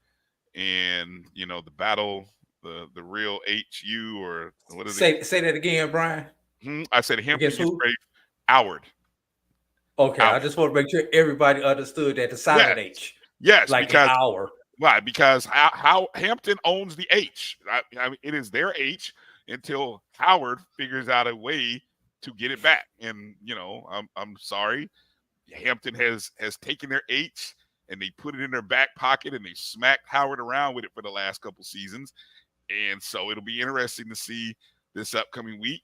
and, the battle, the real HU or what is it? Say that again, Brian. I said Hampton gets ready Howard. Okay, Howard. I just want to make sure everybody understood that the silent H. Yes, like because an hour. Why? Because how Hampton owns the H. I mean, it is their H until Howard figures out a way to get it back. And I'm sorry, Hampton has taken their H and they put it in their back pocket and they smacked Howard around with it for the last couple seasons. And so it'll be interesting to see this upcoming week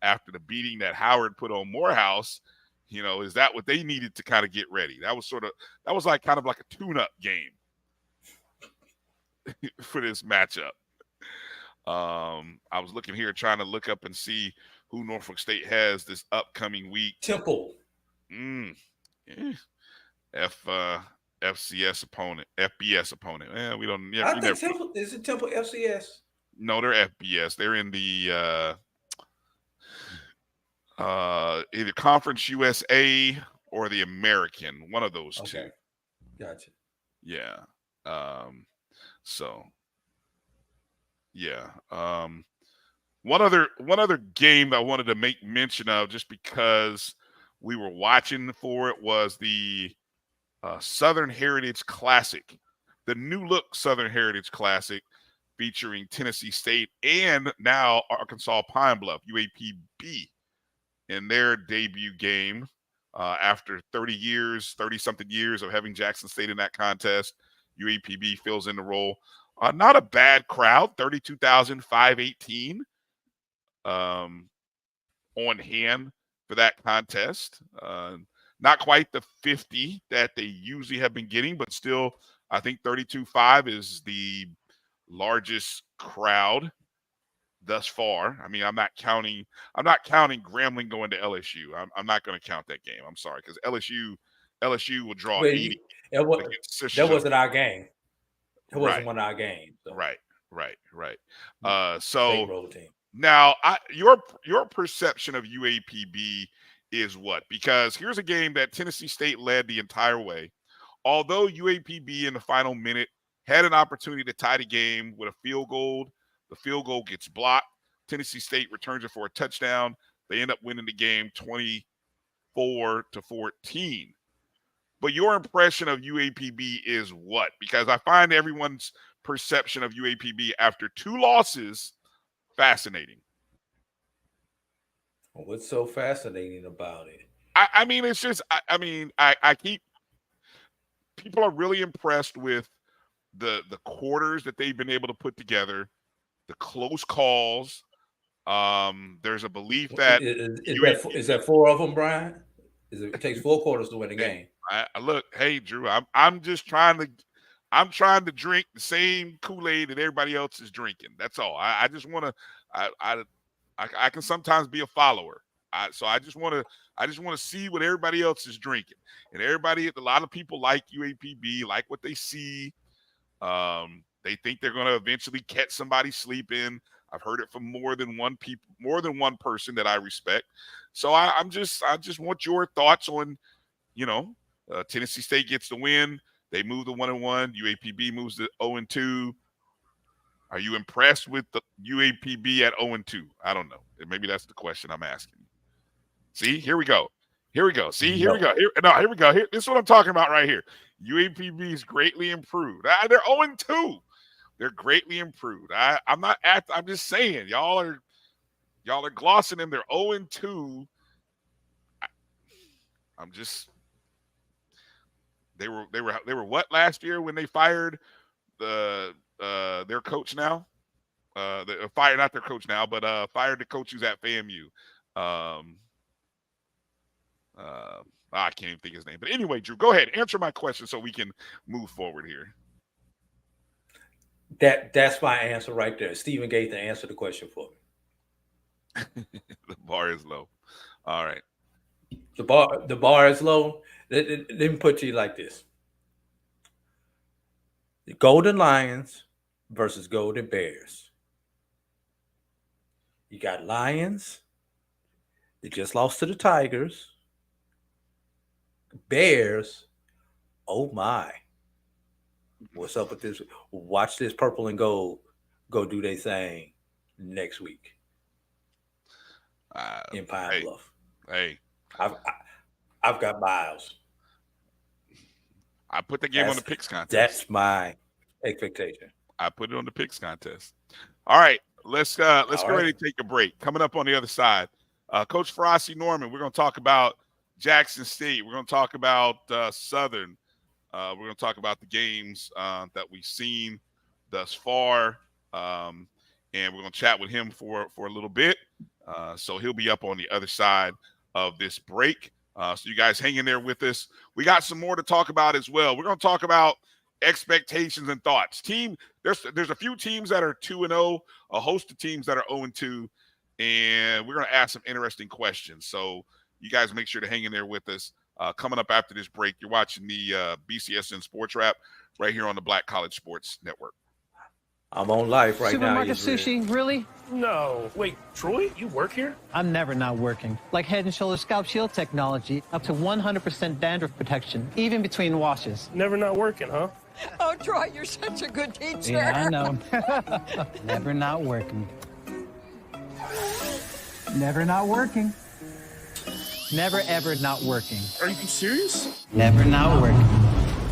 after the beating that Howard put on Morehouse. Is that what they needed to kind of get ready? That was like kind of like a tune-up game for this matchup. I was looking here trying to look up and see who Norfolk State has this upcoming week. Temple. FCS opponent, FBS opponent. We don't. Yeah, I think Temple is it Temple FCS? No, they're FBS. They're in the either Conference USA or the American. One of those two. Gotcha. Yeah. So. Yeah. One other game that I wanted to make mention of, just because we were watching for it, was the Southern Heritage Classic, the new look Southern Heritage Classic, featuring Tennessee State and now Arkansas Pine Bluff, UAPB, in their debut game after 30-something years of having Jackson State in that contest. UAPB fills in the role. Not a bad crowd, 32,518 on hand for that contest. Not quite the 50 that they usually have been getting, but still, I think 32,500 is the largest crowd thus far. I mean, I'm not counting Grambling going to LSU. I'm not going to count that game. I'm sorry, because LSU will draw 80. That wasn't our game. It wasn't one of our games. So. Right. So now, your perception of UAPB is what? Because here's a game that Tennessee State led the entire way. Although UAPB in the final minute had an opportunity to tie the game with a field goal, the field goal gets blocked. Tennessee State returns it for a touchdown. They end up winning the game 24-14. but your impression of UAPB is what? Because I find everyone's perception of UAPB after 2 losses fascinating. What's so fascinating about it? I mean, it's just, I keep, people are really impressed with the quarters that they've been able to put together, the close calls. There's a belief that is that 4 of them, Brian? It takes 4 quarters to win a game. Look, hey Drew, I'm just trying to drink the same Kool-Aid that everybody else is drinking. That's all. I just want to. I can sometimes be a follower. So I just want to see what everybody else is drinking, and a lot of people like UAPB, like what they see. They think they're going to eventually catch somebody sleeping. I've heard it from more than one person that I respect. So I just want your thoughts on, Tennessee State gets the win. They move to 1-1. UAPB moves to 0-2. Are you impressed with the UAPB at 0-2? I don't know. Maybe that's the question I'm asking. See, here we go. See, here we go. Here we go. This is what I'm talking about right here. UAPB is greatly improved. They're 0-2. They're greatly improved. I'm just saying, y'all are glossing them. They're 0-2. They were what last year when they fired their coach now? Fired not their coach now, but fired the coach who's at FAMU. I can't even think his name. But anyway, Drew, go ahead. Answer my question so we can move forward here. That's my answer right there. Stephen Gaither answered the question for me. The bar is low. All right. The bar is low. Let me put it to you like this. The Golden Lions versus Golden Bears. You got Lions. They just lost to the Tigers. Bears. Oh my. What's up with this? Watch this purple and gold go do their thing next week in Pine Bluff. Hey, I've got miles. I put the game on the picks contest. That's my expectation. I put it on the picks contest. All right, let's get ready to take a break. Coming up on the other side, Coach Farasi Norman. We're going to talk about Jackson State. We're going to talk about Southern. We're going to talk about the games that we've seen thus far, and we're going to chat with him for a little bit. So he'll be up on the other side of this break. So you guys hang in there with us. We got some more to talk about as well. We're going to talk about expectations and thoughts. There's a few teams that are 2-0, a host of teams that are 0-2, and we're going to ask some interesting questions. So you guys make sure to hang in there with us. Coming up after this break, you're watching the BCSN SportsWrap right here on the Black College Sports Network. I'm on live right now. Supermarket sushi, really? No. Wait, Troy, you work here? I'm never not working. Like Head & Shoulders Scalp Shield technology, up to 100% dandruff protection, even between washes. Never not working, huh? Oh, Troy, you're such a good teacher. Yeah, I know. Never not working. Never not working. Never, ever not working. Are you serious? Never not working.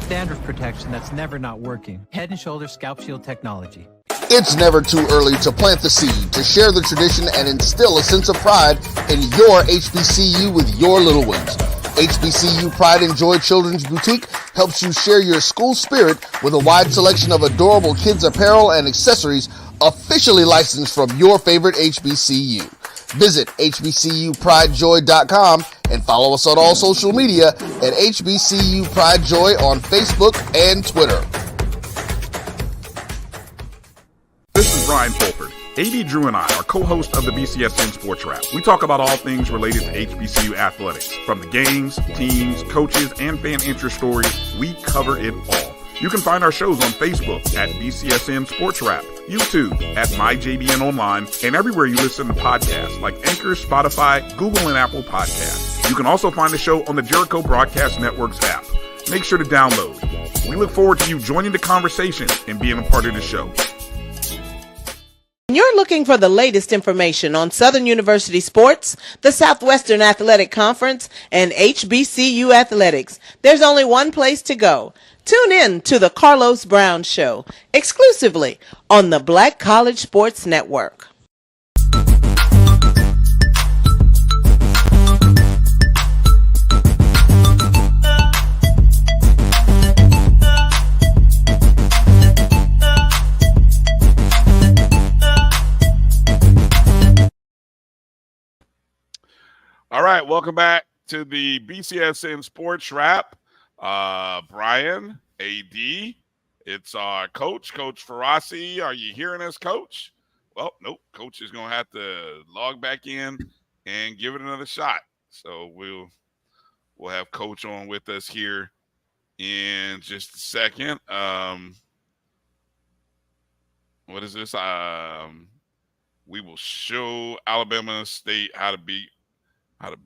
Dandruff protection that's never not working. Head & Shoulders Scalp Shield technology. It's never too early to plant the seed, to share the tradition, and instill a sense of pride in your HBCU with your little ones. HBCU Pride and Joy Children's Boutique helps you share your school spirit with a wide selection of adorable kids apparel and accessories officially licensed from your favorite HBCU. Visit hbcupridejoy.com and follow us on all social media at HBCU Pride Joy on Facebook and Twitter. This is Brian Fulford. A.D. Drew and I are co-hosts of the BCSN SportsWrap. We talk about all things related to HBCU athletics. From the games, teams, coaches, and fan interest stories, we cover it all. You can find our shows on Facebook at BCSN SportsWrap, YouTube at MyJBN Online, and everywhere you listen to podcasts like Anchor, Spotify, Google, and Apple Podcasts. You can also find the show on the Jericho Broadcast Network's app. Make sure to download. We look forward to you joining the conversation and being a part of the show. You're looking for the latest information on Southern University sports, the Southwestern Athletic Conference, and HBCU athletics. There's only one place to go. Tune in to the Carlos Brown Show, exclusively on the Black College Sports Network. All right, welcome back to the BCSN SportsWrap. Bryan, A.D. It's our coach, Coach Farasi. Are you hearing us, Coach? Well, nope. Coach is going to have to log back in and give it another shot. So we'll have Coach on with us here in just a second. What is this? We will show Alabama State how to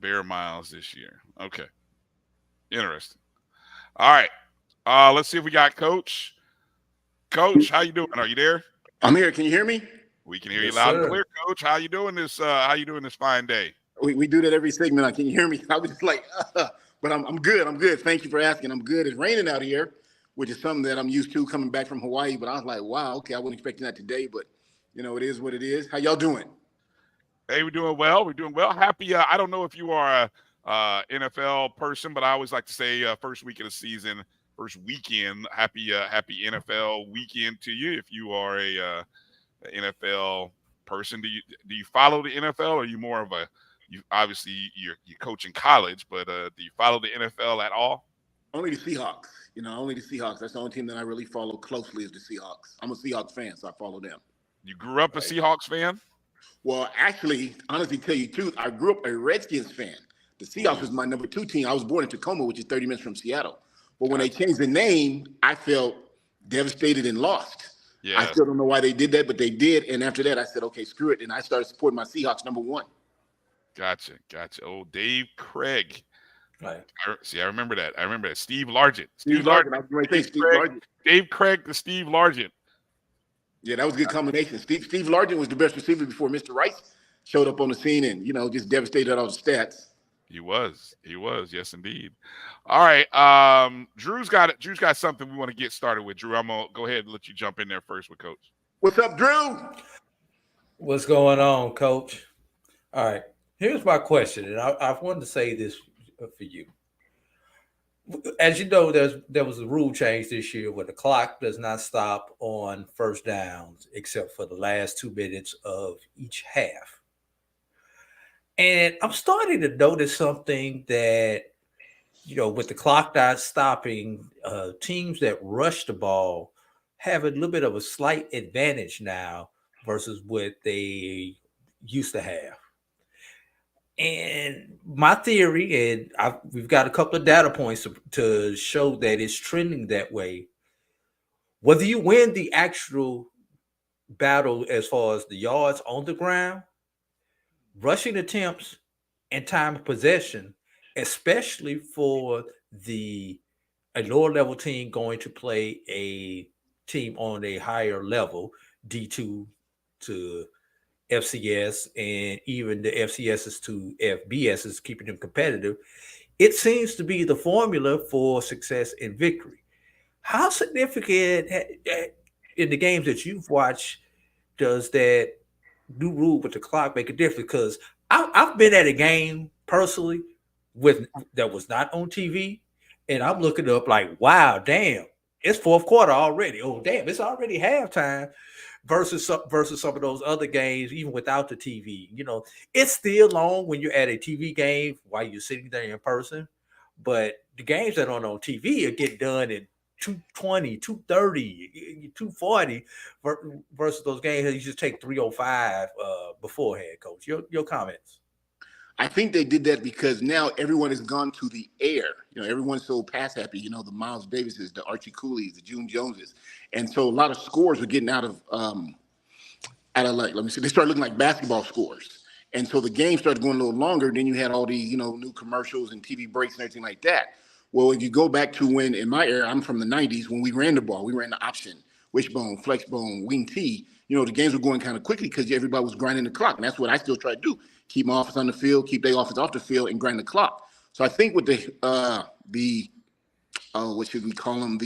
bear miles this year. Okay. Interesting. All right. Let's see if we got Coach. Coach, how you doing? Are you there? I'm here. Can you hear me? We can hear you loud and clear, Coach. How you doing this? How you doing this fine day? We do that every segment. Can you hear me? I was just like, but I'm good. I'm good. Thank you for asking. I'm good. It's raining out here, which is something that I'm used to coming back from Hawaii. But I was like, wow, okay, I wasn't expecting that today. But it is what it is. How y'all doing? Hey, we're doing well. We're doing well. Happy. I don't know if you are a NFL person, but I always like to say first week of the season, first weekend. Happy NFL weekend to you. If you are a NFL person, do you follow the NFL, or are you more of you're coaching college, but do you follow the NFL at all? Only the Seahawks. Only the Seahawks. That's the only team that I really follow closely is the Seahawks. I'm a Seahawks fan, so I follow them. You grew up a Seahawks fan? Well, actually, honestly, tell you the truth, I grew up a Redskins fan. The Seahawks was my number 2 team. I was born in Tacoma, which is 30 minutes from Seattle. But when they changed the name, I felt devastated and lost. Yeah. I still don't know why they did that, but they did. And after that, I said, okay, screw it. And I started supporting my Seahawks number 1. Gotcha. Oh, Dave Craig. Right. I remember that. Steve Largent. Steve Largent. Dave Craig to Steve Largent. Yeah, that was a good combination. Steve Largent was the best receiver before Mr. Rice showed up on the scene and, just devastated all the stats. He was. Yes, indeed. All right. Drew's got something we want to get started with. Drew, I'm going to go ahead and let you jump in there first with Coach. What's up, Drew? What's going on, Coach? All right. Here's my question, and I wanted to say this for you. As you know, there was a rule change this year where the clock does not stop on first downs except for the last 2 minutes of each half. And I'm starting to notice something that, with the clock not stopping, teams that rush the ball have a little bit of a slight advantage now versus what they used to have. And my theory, and we've got a couple of data points to show that it's trending that way. Whether you win the actual battle as far as the yards on the ground, rushing attempts, and time of possession, especially for a lower level team going to play a team on a higher level, D2 to FCS, and even the FCSs to FBSs, keeping them competitive, it seems to be the formula for success and victory. How significant in the games that you've watched does that new rule with the clock make a difference? Because I've been at a game personally that was not on TV, and I'm looking up like, wow, damn, it's fourth quarter already. Oh, damn, it's already halftime. Versus some of those other games, even without the TV. It's still long when you're at a TV game while you're sitting there in person. But the games that are on TV are getting done in 2:20, 2:30, 2:40 versus those games that you just take 3:05 beforehand, Coach. Your comments. I think they did that because now everyone has gone to the air. Everyone's so pass happy. The Miles Davises, the Archie Cooley's, the June Joneses, and so a lot of scores were getting out of they started looking like basketball scores, and so the game started going a little longer. Then you had all these new commercials and TV breaks and everything like that. Well, if you go back to when in my era, I'm from the '90s when we ran the ball, we ran the option, wishbone, flexbone, wing T. the games were going kind of quickly because everybody was grinding the clock. And that's what I still try to do. Keep my offense on the field, keep their offense off the field, and grind the clock. So I think with what should we call them?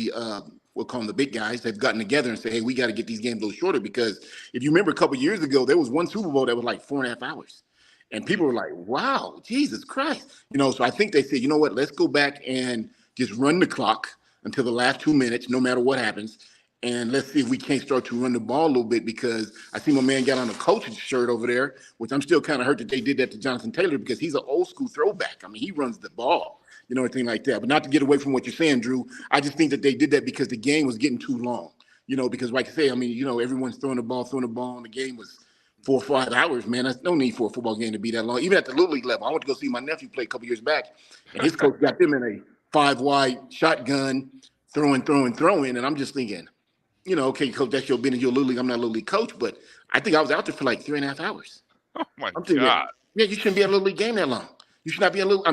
We'll call them the big guys. They've gotten together and said, hey, we got to get these games a little shorter, because if you remember a couple of years ago, there was one Super Bowl that was like 4.5 hours. And people were like, wow, Jesus Christ. So I think they said, you know what, let's go back and just run the clock until the last 2 minutes, no matter what happens. And let's see if we can't start to run the ball a little bit, because I see my man got on a coach's shirt over there, which I'm still kind of hurt that they did that to Jonathan Taylor, because he's an old school throwback. I mean, he runs the ball, anything like that. But not to get away from what you're saying, Drew, I just think that they did that because the game was getting too long, because like I say, I mean, everyone's throwing the ball, and the game was 4 or 5 hours, man. There's no need for a football game to be that long. Even at the Little League level, I went to go see my nephew play a couple years back, and his coach got them in a 5-wide shotgun, throwing. And I'm just thinking, okay, coach, that's your business, your Little League. I'm not a Little League coach, but I think I was out there for like 3.5 hours. Oh my thinking, God. Yeah, you shouldn't be at a Little League game that long. You should not be a Little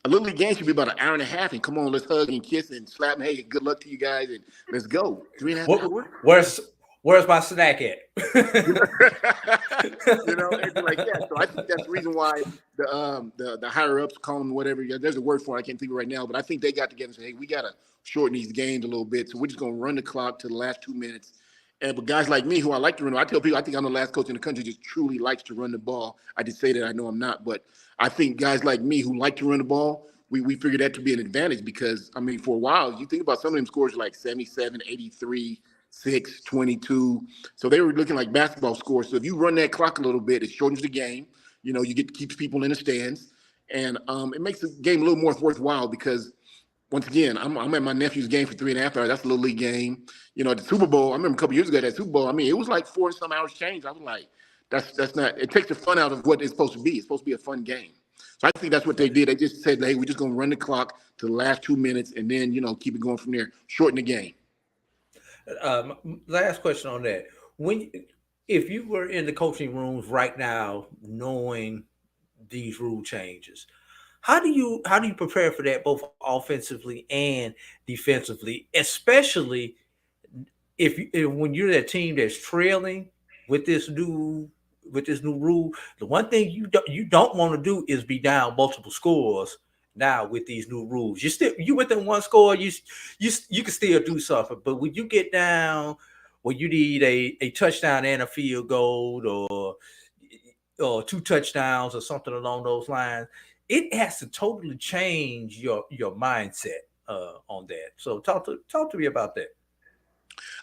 League game should be about an hour and a half, and come on, let's hug and kiss and slap and hey, good luck to you guys, and let's go. 3.5 hours. Where's my snack at? Anything like that. So I think that's the reason why the higher ups call them whatever. There's a word for it, I can't think of it right now, but I think they got together and said, hey, we got to shorten these games a little bit. So we're just going to run the clock to the last 2 minutes. But guys like me, who I like to run, I tell people I think I'm the last coach in the country who just truly likes to run the ball. I just say that, I know I'm not, but I think guys like me who like to run the ball, we figured that to be an advantage, because, I mean, for a while, you think about some of them scores like 77, 83, 6, 22. So they were looking like basketball scores. So if you run that clock a little bit, it shortens the game. You get keeps people in the stands, and it makes the game a little more worthwhile, because once again, I'm at my nephew's game for 3.5 hours. That's a Little League game. At the Super Bowl, I remember a couple years ago at that Super Bowl, I mean, it was like 4 some hours change. I was like, that's not, it takes the fun out of what it's supposed to be. It's supposed to be a fun game. So I think that's what they did. They just said, hey, we're just going to run the clock to the last 2 minutes, and then, keep it going from there, shorten the game. Last question on that. If you were in the coaching rooms right now, knowing these rule changes, how do you prepare for that, both offensively and defensively, especially when you're that team that's trailing with this new rule? The one thing you don't want to do is be down multiple scores. Now with these new rules, you within one score, you can still do something. But when you get down, when you need a touchdown and a field goal, or 2 touchdowns or something along those lines, it has to totally change your mindset on that. So talk to me about that.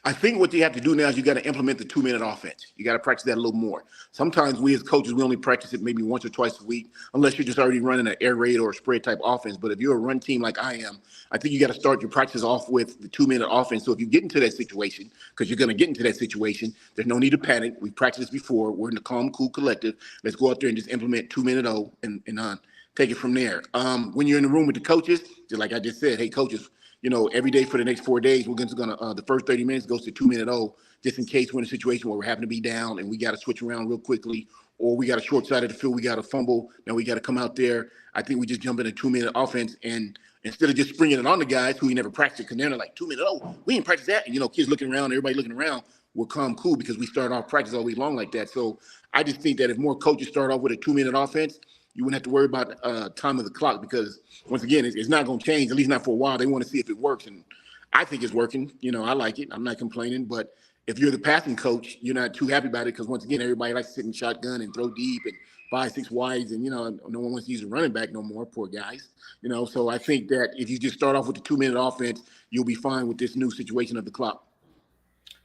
I think what you have to do now is you got to implement the 2-minute offense. You got to practice that a little more. Sometimes we as coaches, we only practice it maybe once or twice a week, unless you're just already running an air raid or a spread type offense. But if you're a run team like I am, I think you got to start your practice off with the 2-minute offense. So if you get into that situation, because you're going to get into that situation, there's no need to panic. We've practiced this before. We're in the calm, cool collective. Let's go out there and just implement 2-minute O and take it from there. When you're in the room with the coaches, just like I just said, hey, coaches, every day for the next 4 days, we're going to the first 30 minutes goes to 2-minute O, just in case we're in a situation where we're having to be down and we got to switch around real quickly, or we got a short side of the field, we got to fumble, now we got to come out there. I think we just jump in a 2-minute offense, and instead of just springing it on the guys who we never practiced, because they're like 2-minute O, we didn't practice that, and kids looking around, everybody looking around, we're calm, cool, because we started off practice all week long like that. So I just think that if more coaches start off with a 2-minute offense, you wouldn't have to worry about time of the clock, because once again, it's not going to change, at least not for a while. They want to see if it works, and I think it's working. I like it. I'm not complaining. But if you're the passing coach, you're not too happy about it, because once again, everybody likes to sit in shotgun and throw deep and 5, 6 wides, and no one wants to use a running back no more. Poor guys. So I think that if you just start off with the 2-minute offense, you'll be fine with this new situation of the clock.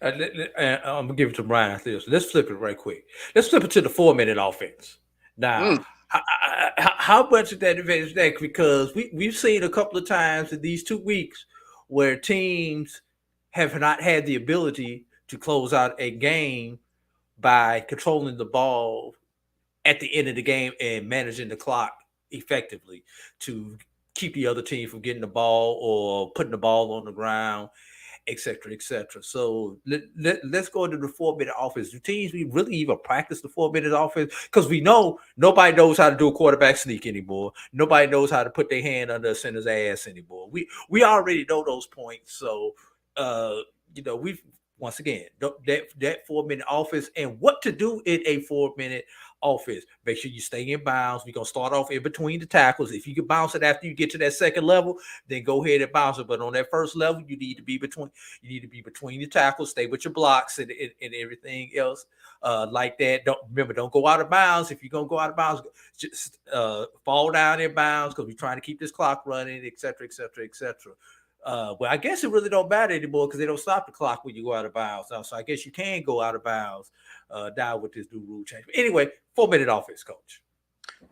I'm gonna give it to Bryan after this. Let's flip it right quick. Let's flip it to the 4-minute offense now. How much of that advantage is that? Because we've seen a couple of times in these 2 weeks where teams have not had the ability to close out a game by controlling the ball at the end of the game and managing the clock effectively to keep the other team from getting the ball or putting the ball on the ground, et cetera, et cetera. So let's go into the 4-minute offense. Do teams really even practice the 4-minute offense? Because we know nobody knows how to do a quarterback sneak anymore. Nobody knows how to put their hand under a center's ass anymore. We already know those points. So, Once again, that 4-minute offense and what to do in a 4-minute offense. Make sure you stay in bounds. We're going to start off in between the tackles. If you can bounce it after you get to that second level, then go ahead and bounce it. But on that first level, you need to be between the tackles, stay with your blocks and everything else like that. Don't go out of bounds. If you're going to go out of bounds, just fall down in bounds because we're trying to keep this clock running, et cetera, et cetera, et cetera. Well, I guess it really don't matter anymore because they don't stop the clock when you go out of bounds. So I guess you can go out of bounds now with this new rule change. But anyway, 4-minute offense, coach.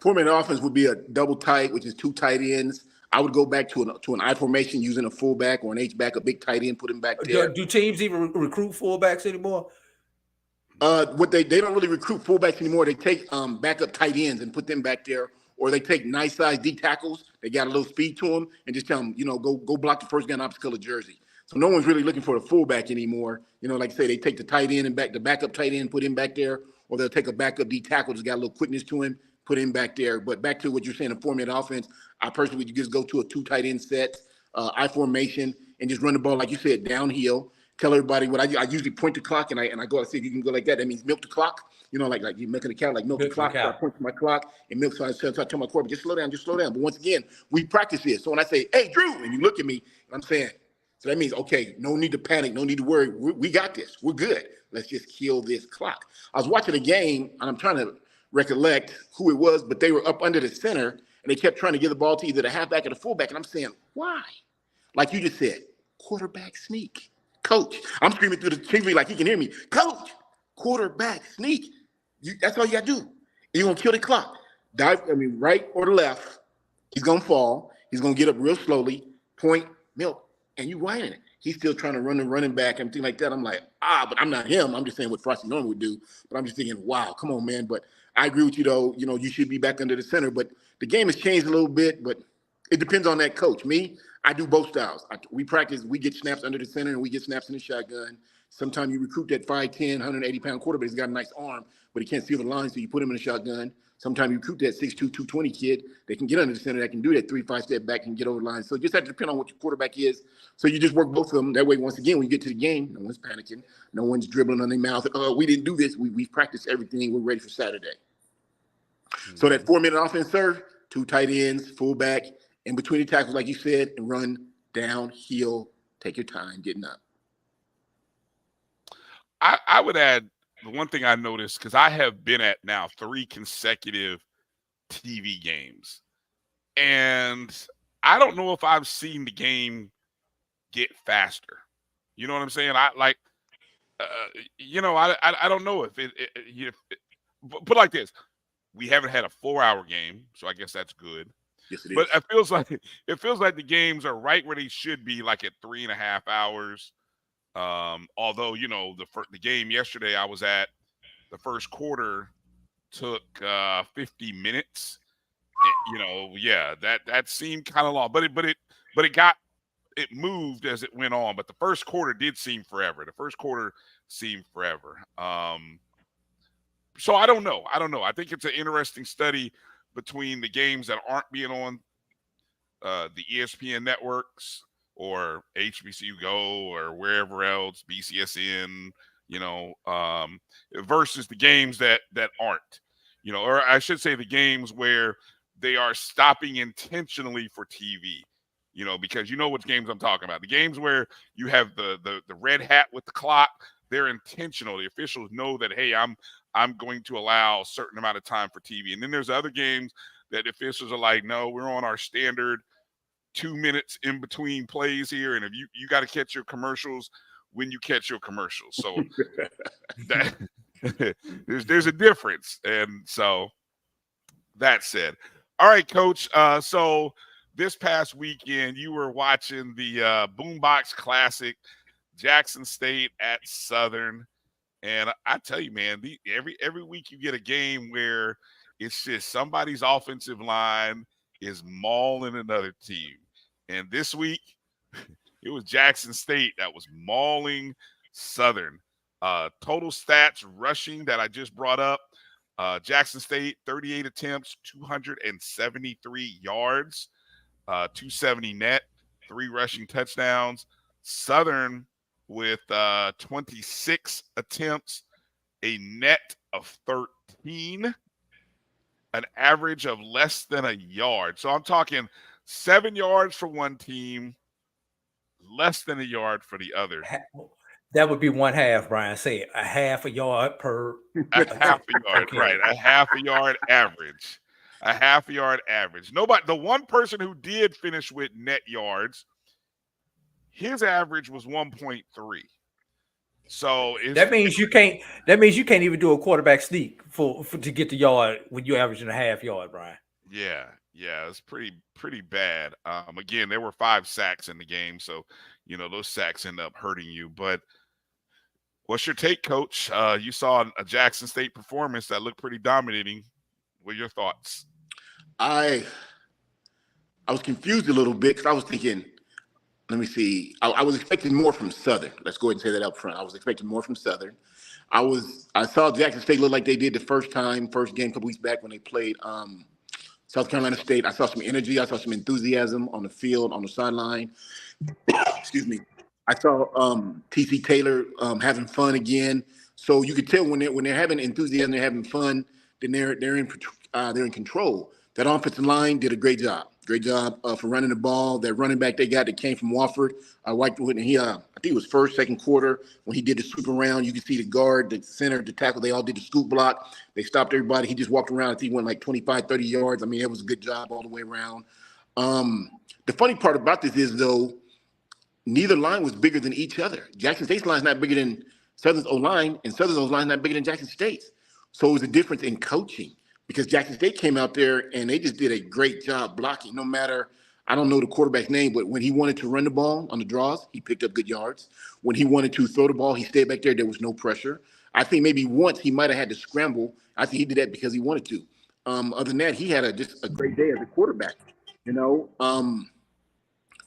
4-minute offense would be a double tight, which is 2 tight ends. I would go back to an I formation using a fullback or an H-back, a big tight end, put him back there. Do teams even recruit fullbacks anymore? They don't really recruit fullbacks anymore. They take backup tight ends and put them back there. Or they take nice size D tackles. They got a little speed to them and just tell them, go block the first guy in opposite color jersey. So no one's really looking for the fullback anymore. Like I say, they take the tight end and the backup tight end, put him back there, or they'll take a backup D tackle that's got a little quickness to him, put him back there. But back to what you're saying, a 4-minute offense, I personally would just go to a 2 tight end set, I formation, and just run the ball like you said, downhill. Tell everybody what I usually point the clock and I go, I say if you can go like that, that means milk the clock. Like you're milking the cow, like milk the clock. So I point to my clock and milk. So I tell my quarterback, just slow down. But once again, we practice this. So when I say, hey, Drew, and you look at me, I'm saying, so that means, okay, no need to panic, no need to worry. We got this. We're good. Let's just kill this clock. I was watching a game, and I'm trying to recollect who it was, but they were up under the center, and they kept trying to give the ball to either the halfback or the fullback. And I'm saying, why? Like you just said, quarterback sneak. Coach, I'm screaming through the TV like he can hear me. Coach, quarterback sneak. That's all you got to do. You're going to kill the clock. Right or the left, he's going to fall. He's going to get up real slowly, point, milk, and you right in it. He's still trying to run the running back and things like that. I'm like, but I'm not him. I'm just saying what Frosty Norman would do. But I'm just thinking, wow, come on, man. But I agree with you, though. You should be back under the center. But the game has changed a little bit, but it depends on that coach. Me, I do both styles. We practice, we get snaps under the center, and we get snaps in the shotgun. Sometimes you recruit that 5'10", 180-pound quarterback. He's got a nice arm, but he can't see the line, so you put him in the shotgun. Sometimes you recruit that 6'2", 220 kid that can get under the center, that can do that 3-5 step back and get over the line. So it just has to depend on what your quarterback is. So you just work both of them. That way, once again, when you get to the game, no one's panicking. No one's dribbling on their mouth. We didn't do this. We've practiced everything. We're ready for Saturday. Mm-hmm. So that 4-minute offense, sir, 2 tight ends, fullback, in between the tackles, like you said, and run downhill. Take your time getting up. I would add the one thing I noticed, because I have been at now 3 consecutive TV games, and I don't know if I've seen the game get faster. You know what I'm saying? I don't know if put like this. We haven't had a 4-hour game, so I guess that's good. Yes, it is. But it feels like the games are right where they should be, like at 3.5 hours. Although the game yesterday I was at, the first quarter took 50 minutes. That seemed kind of long, but it moved as it went on. But the first quarter did seem forever. So I don't know. I think it's an interesting study between the games that aren't being on the ESPN networks or HBCU Go or wherever else, BCSN, versus the games that aren't, or I should say the games where they are stopping intentionally for TV, because what games I'm talking about. The games where you have the red hat with the clock, they're intentional. The officials know that, hey, I'm going to allow a certain amount of time for TV. And then there's other games that officials are like, no, we're on our standard 2 minutes in between plays here, and if you got to catch your commercials when you catch your commercials. So there's a difference. And so that said, all right, Coach. So this past weekend you were watching the Boombox Classic, Jackson State at Southern, and I tell you, man, every week you get a game where it's just somebody's offensive line is mauling another team. And this week, it was Jackson State that was mauling Southern. Total stats rushing that I just brought up. Jackson State, 38 attempts, 273 yards, 270 net, 3 rushing touchdowns. Southern with 26 attempts, a net of 13, an average of less than a yard. So I'm talking 7 yards for one team, less than a yard for the other. That would be one half, Brian. Say a half a yard per. A half a yard, right? A half a yard average. A half a yard average. Nobody. The one person who did finish with net yards, his average was 1.3. So that means you can't. That means you can't even do a quarterback sneak for to get the yard when you're averaging a half yard, Brian. Yeah, it's pretty bad. Again, there were 5 sacks in the game, so those sacks end up hurting you. But what's your take, Coach? You saw a Jackson State performance that looked pretty dominating. What are your thoughts? I was confused a little bit because I was thinking, let me see. I was expecting more from Southern. Let's go ahead and say that up front. I was expecting more from Southern. I saw Jackson State look like they did the first game a couple weeks back when they played South Carolina State. I saw some energy. I saw some enthusiasm on the field, on the sideline. Excuse me. I saw T.C. Taylor having fun again. So you could tell when they're having enthusiasm, they're having fun, then they're in control. That offensive line did a great job. Great job for running the ball. That running back they got that came from Wofford, Whitewood, and I think it was first, second quarter when he did the sweep around. You could see the guard, the center, the tackle. They all did the scoop block. They stopped everybody. He just walked around. I think he went like 25, 30 yards. I mean, it was a good job all the way around. The funny part about this is, though, neither line was bigger than each other. Jackson State's line is not bigger than Southern's O-line, and Southern's O-line is not bigger than Jackson State's. So it was a difference in coaching because Jackson State came out there and they just did a great job blocking. No matter, I don't know the quarterback's name, but when he wanted to run the ball on the draws, he picked up good yards. When he wanted to throw the ball, he stayed back there. There was no pressure. I think maybe once he might have had to scramble. I think he did that because he wanted to. Other than that, he had just a great day as a quarterback.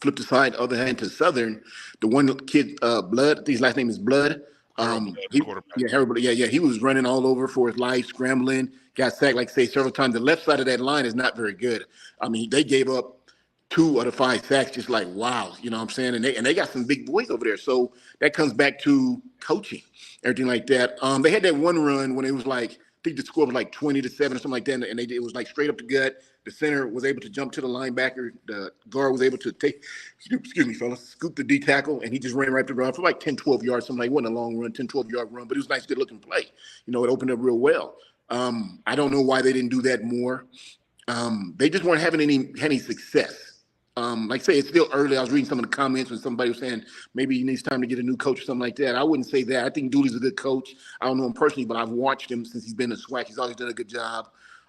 Flip the side, other hand to Southern. The one kid, Blood, I think his last name is Blood. He was running all over for his life, scrambling, got sacked, like I say, several times. The left side of that line is not very good. I mean, they gave up 2 out of 5 sacks, just like, wow, you know what I'm saying? And they got some big boys over there. So that comes back to coaching, everything like that. They had that one run when it was like, I think the score was like 20-7 or something like that, and it was like straight up the gut. The center was able to jump to the linebacker. The guard was able to scoop the D tackle, and he just ran right around for like 10, 12 yards, something like, it wasn't a long run, 10, 12-yard run, but it was a nice, good-looking play. It opened up real well. I don't know why they didn't do that more. They just weren't having any success. Like I say, it's still early. I was reading some of the comments when somebody was saying maybe he needs time to get a new coach or something like that. I wouldn't say that. I think Dooley's a good coach. I don't know him personally, but I've watched him since he's been in SWAC. He's always done a good job.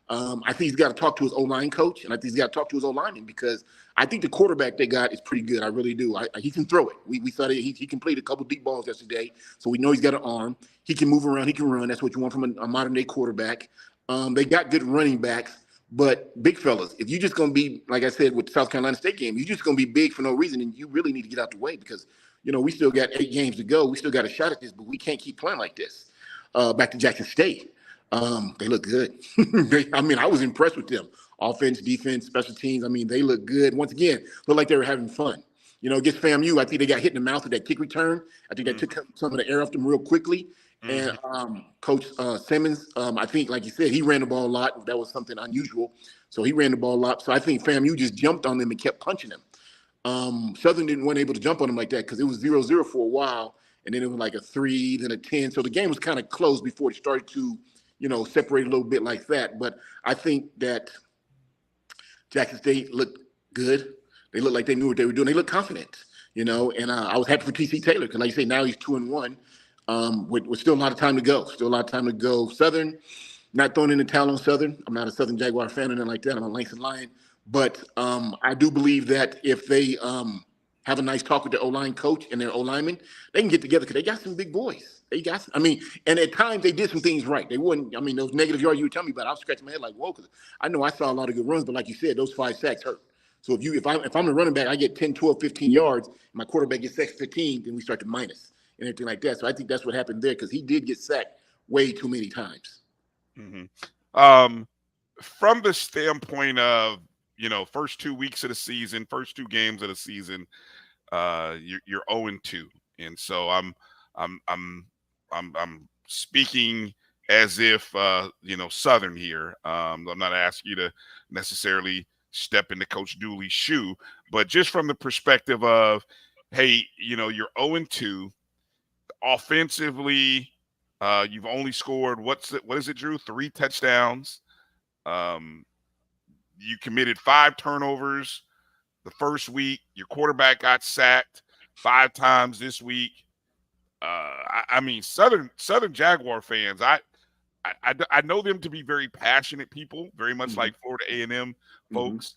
I think he's got to talk to his O-line coach, and I think he's got to talk to his O-lineman because I think the quarterback they got is pretty good. I really do. He can throw it. We saw that he completed a couple deep balls yesterday, so we know he's got an arm. He can move around. He can run. That's what you want from a modern-day quarterback. They got good running backs. But big fellas, if you're just going to be, like I said, with the South Carolina State game, you're just going to be big for no reason, and you really need to get out the way because, we still got 8 games to go. We still got a shot at this, but we can't keep playing like this. Back to Jackson State. They look good. I was impressed with them. Offense, defense, special teams. They look good. Once again, look like they were having fun. Against FAMU, I think they got hit in the mouth with that kick return. I think they took some of the air off them real quickly. And Coach Simmons, I think, like you said, he ran the ball a lot. That was something unusual. So he ran the ball a lot. So I think FAMU just jumped on them and kept punching them. Southern weren't able to jump on them like that because it was 0-0 for a while. And then it was like a 3, then a 10. So the game was kind of close before it started to, separate a little bit like that. But I think that Jackson State looked good. They looked like they knew what they were doing. They looked confident, and I was happy for T.C. Taylor because, like you say, now he's 2-1. With still a lot of time to go. Southern, not throwing in the towel on Southern. I'm not a Southern Jaguar fan or anything like that. I'm a Langston Lion. But I do believe that if they have a nice talk with their O-line coach and their O-lineman, they can get together because they got some big boys. And at times they did some things right. They wouldn't, those negative yards you were telling me about, I was scratching my head like, whoa, because I know I saw a lot of good runs, but like you said, those 5 sacks hurt. So if I'm a running back, I get 10, 12, 15 yards, and my quarterback gets sacked 15, then we start to minus and everything like that. So I think that's what happened there because he did get sacked way too many times. Mm-hmm. From the standpoint of, first 2 weeks of the season, first 2 games of the season, you're 0-2. And so I'm speaking as if Southern here. I'm not asking you to necessarily step into Coach Dooley's shoe, but just from the perspective of, hey, you're 0-2 offensively. You've only scored what is it, Drew? 3 touchdowns. You committed 5 turnovers the first week. Your quarterback got sacked 5 times this week. I mean, Southern Jaguar fans, I know them to be very passionate people, very much like Florida A&M folks.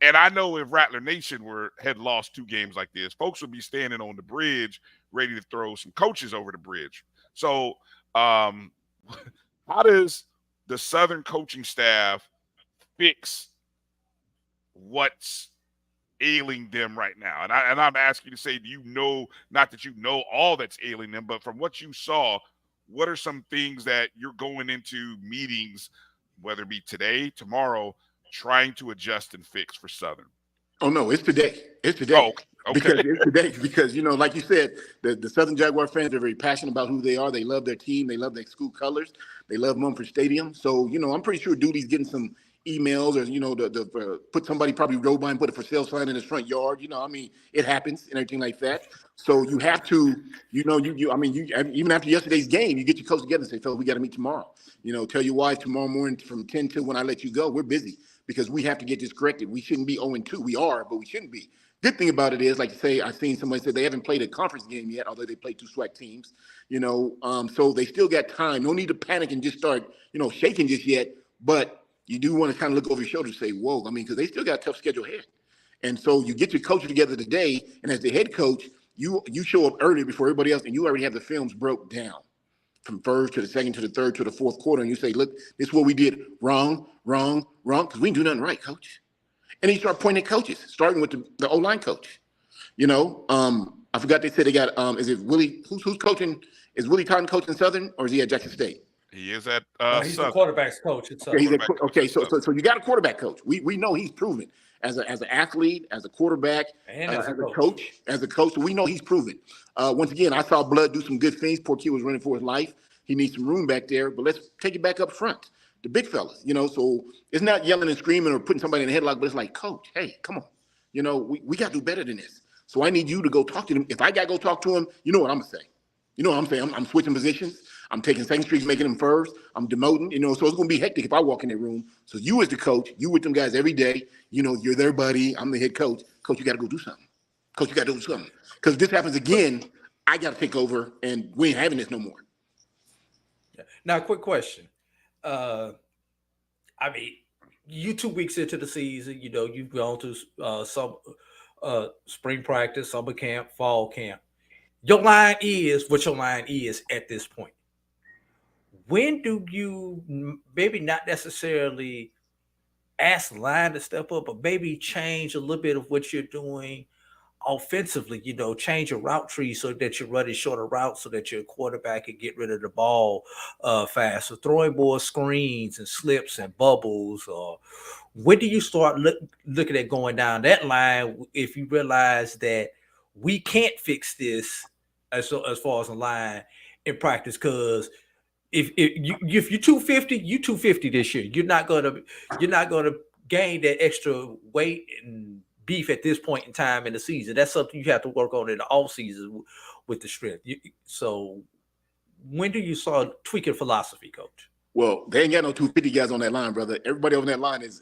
And I know if Rattler Nation had lost 2 games like this, folks would be standing on the bridge ready to throw some coaches over the bridge. So how does the Southern coaching staff fix what's ailing them right now? And I'm asking you to say, do you know, not that you know all that's ailing them, but from what you saw, what are some things that you're going into meetings, whether it be today, tomorrow, trying to adjust and fix for Southern? Oh, no, it's today. It's today. Oh, okay. Because it's today. Because, like you said, the Southern Jaguar fans are very passionate about who they are. They love their team. They love their school colors. They love Mumford Stadium. So, I'm pretty sure Dooley's getting some emails or, put somebody probably drove by and put a for sale sign in his front yard. It happens and everything like that. So you have to, even after yesterday's game, you get your coach together and say, fellas, we got to meet tomorrow. Tell your wife tomorrow morning from 10 till when I let you go, we're busy because we have to get this corrected. We shouldn't be 0-2. We are, but we shouldn't be. Good thing about it is, like you say, I've seen somebody say they haven't played a conference game yet, although they played 2 SWAC teams, so they still got time. No need to panic and just start, shaking just yet, but you do want to kind of look over your shoulder and say, whoa, because they still got a tough schedule ahead. And so you get your coach together today, and as the head coach, you show up early before everybody else, and you already have the films broke down from first to the second to the third to the fourth quarter, and you say, look, this is what we did wrong, because we didn't do nothing right, coach. And then you start pointing at coaches, starting with the O-line coach. I forgot they said they got, is it Willie, who's coaching? Is Willie Totten coaching Southern, or is he at Jackson State? He is at he's Southern. the quarterback's coach. So you got a quarterback coach. We know he's proven as an athlete, as a quarterback, and as a coach. So we know he's proven. Once again, I saw Blood do some good things. Poor kid was running for his life. He needs some room back there, but let's take it back up front. The big fellas, so it's not yelling and screaming or putting somebody in the headlock, but it's like, coach, hey, come on. We got to do better than this. So I need you to go talk to them. If I got to go talk to him, you know what I'm going to say. You know what I'm saying? I'm switching positions. I'm taking second streets, making them first. I'm demoting, so it's going to be hectic if I walk in that room. So you as the coach, you with them guys every day, you're their buddy. I'm the head coach. Coach, you got to go do something. Coach, you got to do something. Because if this happens again, I got to take over, and we ain't having this no more. Now, quick question. You 2 weeks into the season, you've gone to some spring practice, summer camp, fall camp. Your line is what your line is at this point. When do you maybe not necessarily ask the line to step up, but maybe change a little bit of what you're doing offensively, change your route tree so that you're running shorter routes so that your quarterback can get rid of the ball faster, throwing more screens and slips and bubbles? Or when do you start looking at going down that line if you realize that we can't fix this as far as the line in practice? Because if you're 250, you 250 this year. You're not gonna gain that extra weight and beef at this point in time in the season. That's something you have to work on in the off season with the strength. So when do you start tweaking philosophy, Coach? Well, they ain't got no 250 guys on that line, brother. Everybody on that line is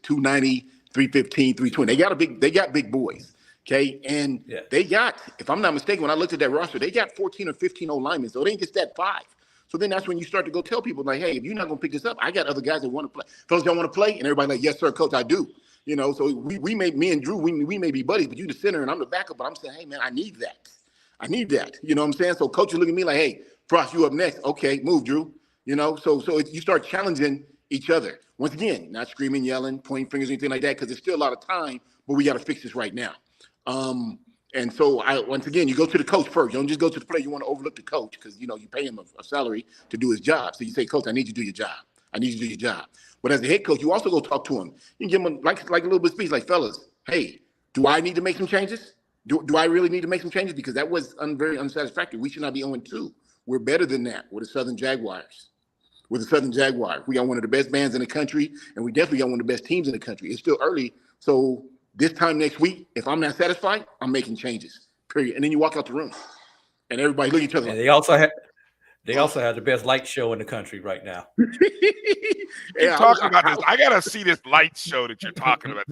290, 315, 320. They got big boys. Okay. And they got, if I'm not mistaken, when I looked at that roster, they got 14 or 15 old linemen. So it ain't just that 5. So then that's when you start to go tell people like, hey, if you're not going to pick this up, I got other guys that want to play. Fellas don't want to play. And everybody like, yes, sir, coach, I do. So me and Drew, we may be buddies, but you the center and I'm the backup. But I'm saying, hey, man, I need that. You know what I'm saying? So coach is looking at me like, hey, Frost, you up next. Okay, move, Drew. So you start challenging each other. Once again, not screaming, yelling, pointing fingers, anything like that, because there's still a lot of time, but we got to fix this right now. And so once again, you go to the coach first. You don't just go to the player. You want to overlook the coach because, you pay him a salary to do his job. So you say, coach, I need you to do your job. I need you to do your job. But as a head coach, you also go talk to him. You give him like a little bit of speech like, fellas, hey, do I need to make some changes? Do I really need to make some changes? Because that was very unsatisfactory. We should not be 0-2. We're better than that. We're the Southern Jaguars. We're the Southern Jaguars. We got one of the best bands in the country, and we definitely got one of the best teams in the country. It's still early. So this time next week, if I'm not satisfied, I'm making changes, period. And then you walk out the room, and everybody look at each other. And like, they also have the best light show in the country right now. You're talking about this. I gotta see this light show that you're talking about.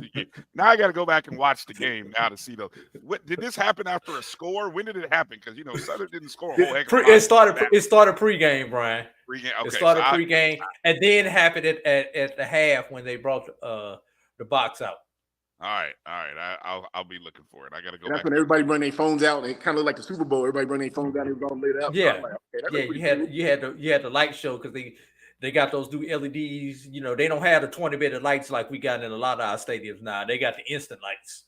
Now I gotta go back and watch the game now to see those. What did this happen after a score? When did it happen? Because Southern didn't score a whole heck of a lot. It started pregame, Brian. Pregame. Okay, it started pregame, and then it happened at the half when they brought the box out. All right. I'll be looking for it. I gotta go. That's back when everybody bring their phones out. It kind of looked like the Super Bowl. Everybody bring their phones out. It was all lit up. Yeah, like, okay, you had the light show because they got those new LEDs. They don't have the 20-minute lights like we got in a lot of our stadiums now. They got the instant lights.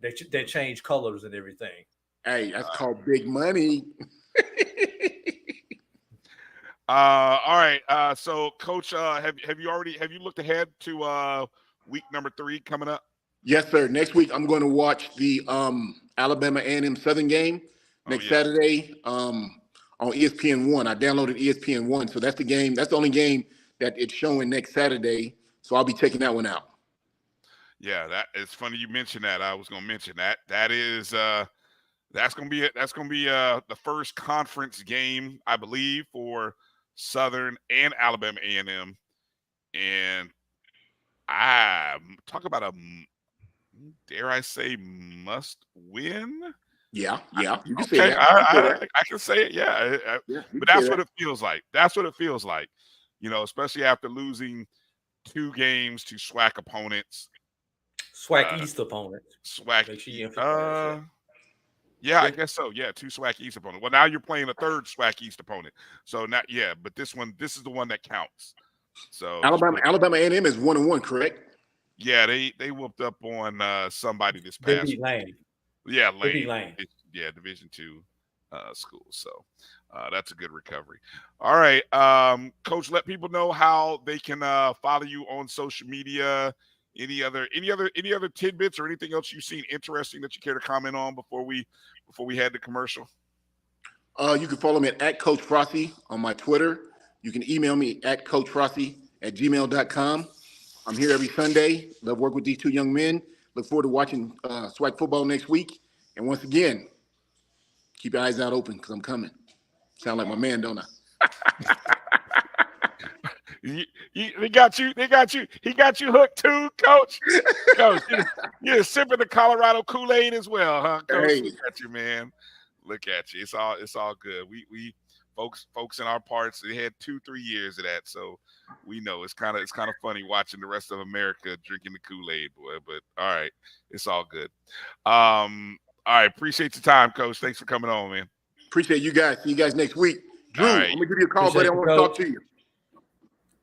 They change colors and everything. Hey, that's called big money. All right. So, Coach, have you looked ahead to week number 3 coming up? Yes, sir. Next week, I'm going to watch the Alabama A&M Southern game next Saturday on ESPN1. I downloaded ESPN1, so that's the game. That's the only game that it's showing next Saturday. So I'll be checking that one out. Yeah, it's funny you mentioned that. I was going to mention that. That's going to be the first conference game, I believe, for Southern and Alabama A&M, and I talk about a, dare I say, must win. Yeah, you can say that. I can say it. Yeah, but that's what it feels like. That's what it feels like. Especially after losing 2 games to SWAC opponents. SWAC East opponents. SWAC. Yeah, I guess so. Yeah, 2 SWAC East opponents. Well, now you're playing a 3rd SWAC East opponent. So but this is the one that counts. So Alabama A&M is 1-1, correct? Yeah, they whooped up on somebody this past. They beat Lane. Yeah, Lane. Lane. Yeah, Division II school. So that's a good recovery. All right, Coach, let people know how they can follow you on social media. Any other tidbits or anything else you've seen interesting that you care to comment on before we head to commercial? You can follow me at Coach Frosty on my Twitter. You can email me at coachfrosty@gmail.com. I'm here every Sunday. Love working with these 2 young men. Look forward to watching SWAC football next week. And once again, keep your eyes out open because I'm coming. Sound like my man, don't I? They got you. He got you hooked too, Coach. Coach, you're sipping the Colorado Kool-Aid as well, huh, Coach? Hey. Look at you, man. Look at you. It's all good. We folks in our parts, they had 2-3 years of that, so we know it's kind of funny watching the rest of America drinking the Kool-Aid, boy. But all right, it's all good. All right, appreciate your time, Coach. Thanks for coming on, man. Appreciate you guys. See you guys next week. Drew, right. I'm gonna give you a call, buddy. I want to talk to you.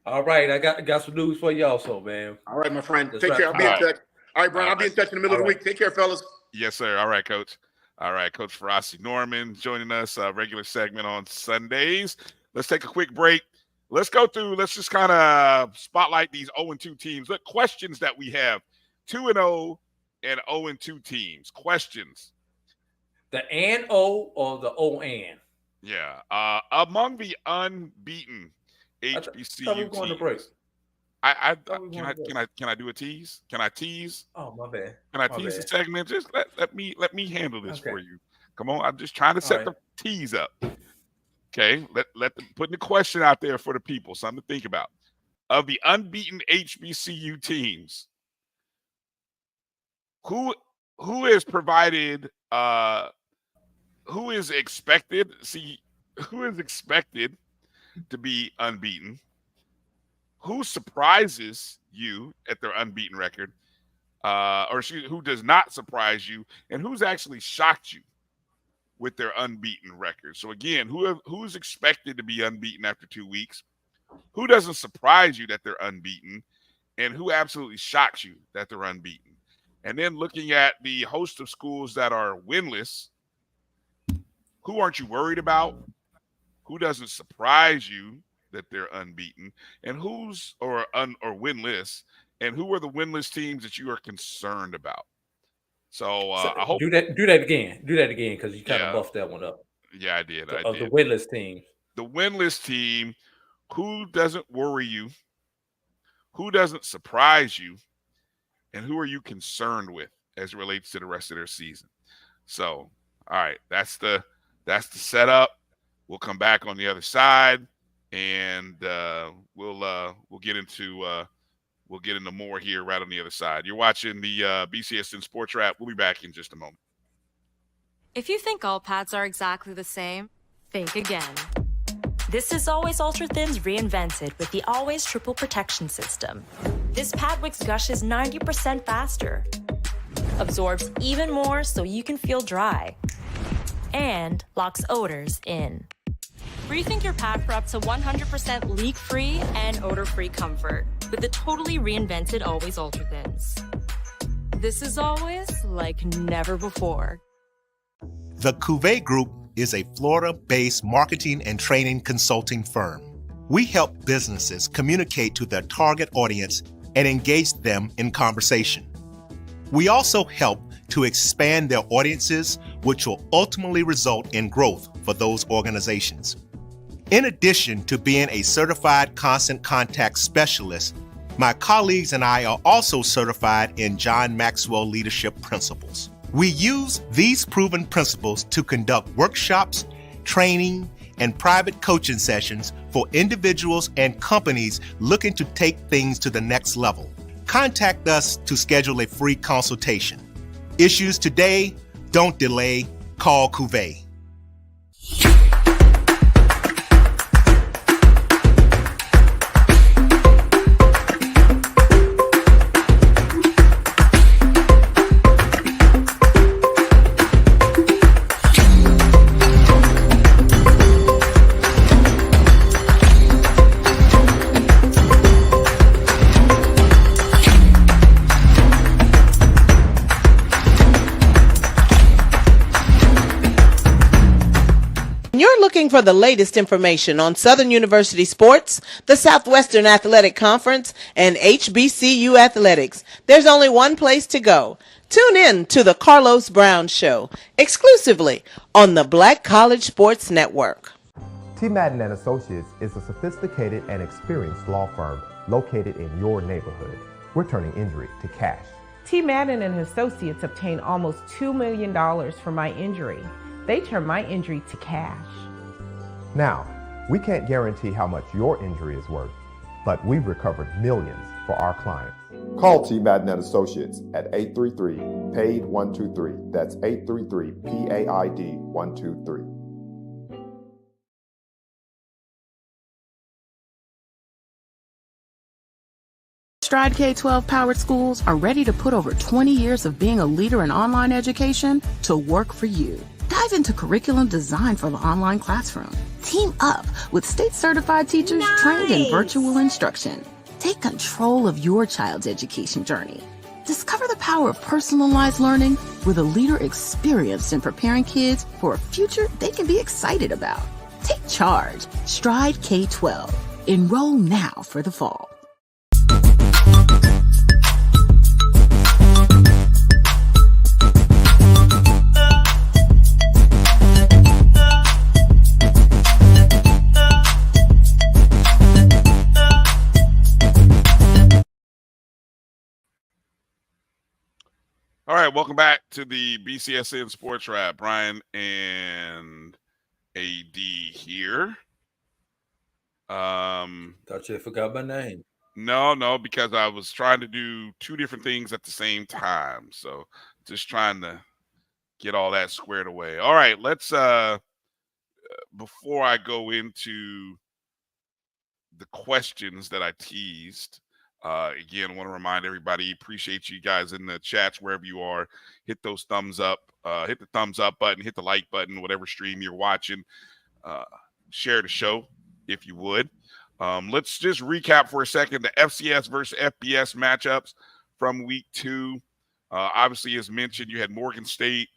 All right, I got some news for you also, man. All right, my friend. Take care. I'll be in touch. All right, Brian. I'll be in touch in the middle of the week. Take care, fellas. Yes, sir. All right, Coach. All right, Coach Farasi Norman joining us, regular segment on Sundays. Let's take a quick break. Let's just kind of spotlight these 0-2 teams. Look, questions that we have. 2-0 and 0-2 teams. Questions. The N-O or the O-N? Yeah. Among the unbeaten HBCU teams. Can I do a tease? Can I tease? Oh, my bad. Can I tease the segment? Just let me handle this for you. Come on, I'm just trying to set the tease up. Okay, putting the question out there for the people, something to think about. Of the unbeaten HBCU teams, who is provided? Who is expected? Who is expected to be unbeaten? Who surprises you at their unbeaten record, who does not surprise you, and who's actually shocked you with their unbeaten record? So again, who's expected to be unbeaten after 2 weeks? Who doesn't surprise you that they're unbeaten, and who absolutely shocks you that they're unbeaten? And then looking at the host of schools that are winless, who aren't you worried about? Who doesn't surprise you that they're unbeaten, and or winless, and who are the winless teams that you are concerned about? So I hope do that again. Do that again because you kind of buffed that one up. Yeah, I did. I Of did. the winless team. The winless team, who doesn't worry you, who doesn't surprise you, and who are you concerned with as it relates to the rest of their season? So, all right, that's the setup. We'll come back on the other side, and we'll get into more here right on the other side. You're watching the BCSN Sports Wrap. We'll be back in just a moment. If you think all pads are exactly the same, think again. This is Always Ultra Thins reinvented with the Always Triple Protection System. This pad wicks gushes 90% faster, absorbs even more so you can feel dry, and locks odors in. Rethink your pad for up to 100% leak-free and odor-free comfort with the totally reinvented Always Ultra Thins. This is always like never before. The Cuvée Group is a Florida-based marketing and training consulting firm. We help businesses communicate to their target audience and engage them in conversation. We also help to expand their audiences, which will ultimately result in growth for those organizations. In addition to being a certified constant contact specialist, my colleagues and I are also certified in John Maxwell Leadership Principles. We use these proven principles to conduct workshops, training, and private coaching sessions for individuals and companies looking to take things to the next level. Contact us to schedule a free consultation. Issues today, don't delay, call Cuvée. Looking for the latest information on Southern University sports, the Southwestern Athletic Conference, and HBCU athletics, there's only one place to go. Tune in to the Carlos Brown Show, exclusively on the Black College Sports Network. T. Madden and Associates is a sophisticated and experienced law firm located in your neighborhood. We're turning injury to cash. T. Madden and Associates obtained almost $2 million for my injury. They turned my injury to cash. Now, we can't guarantee how much your injury is worth, but we've recovered millions for our clients. Call T. Madden and Associates at 833-PAID-123. That's 833-PAID-123. Stride K-12 powered schools are ready to put over 20 years of being a leader in online education to work for you. Dive into curriculum design for the online classroom. Team up with state-certified teachers trained in virtual instruction. Take control of your child's education journey. Discover the power of personalized learning with a leader experienced in preparing kids for a future they can be excited about. Take charge. Stride K-12. Enroll now for the fall. All right, welcome back to the BCSN Sports Wrap. Bryan and A.D. here. Thought you forgot my name. No, because I was trying to do two different things at the same time. So just trying to get all that squared away. All right, let's before I go into the questions that I teased, again, I want to remind everybody, appreciate you guys in the chats wherever you are. Hit those thumbs up, hit the thumbs up button, hit the like button, whatever stream you're watching. Share the show if you would. Let's just recap for a second the FCS versus FBS matchups from week 2. Obviously, as mentioned, you had Morgan State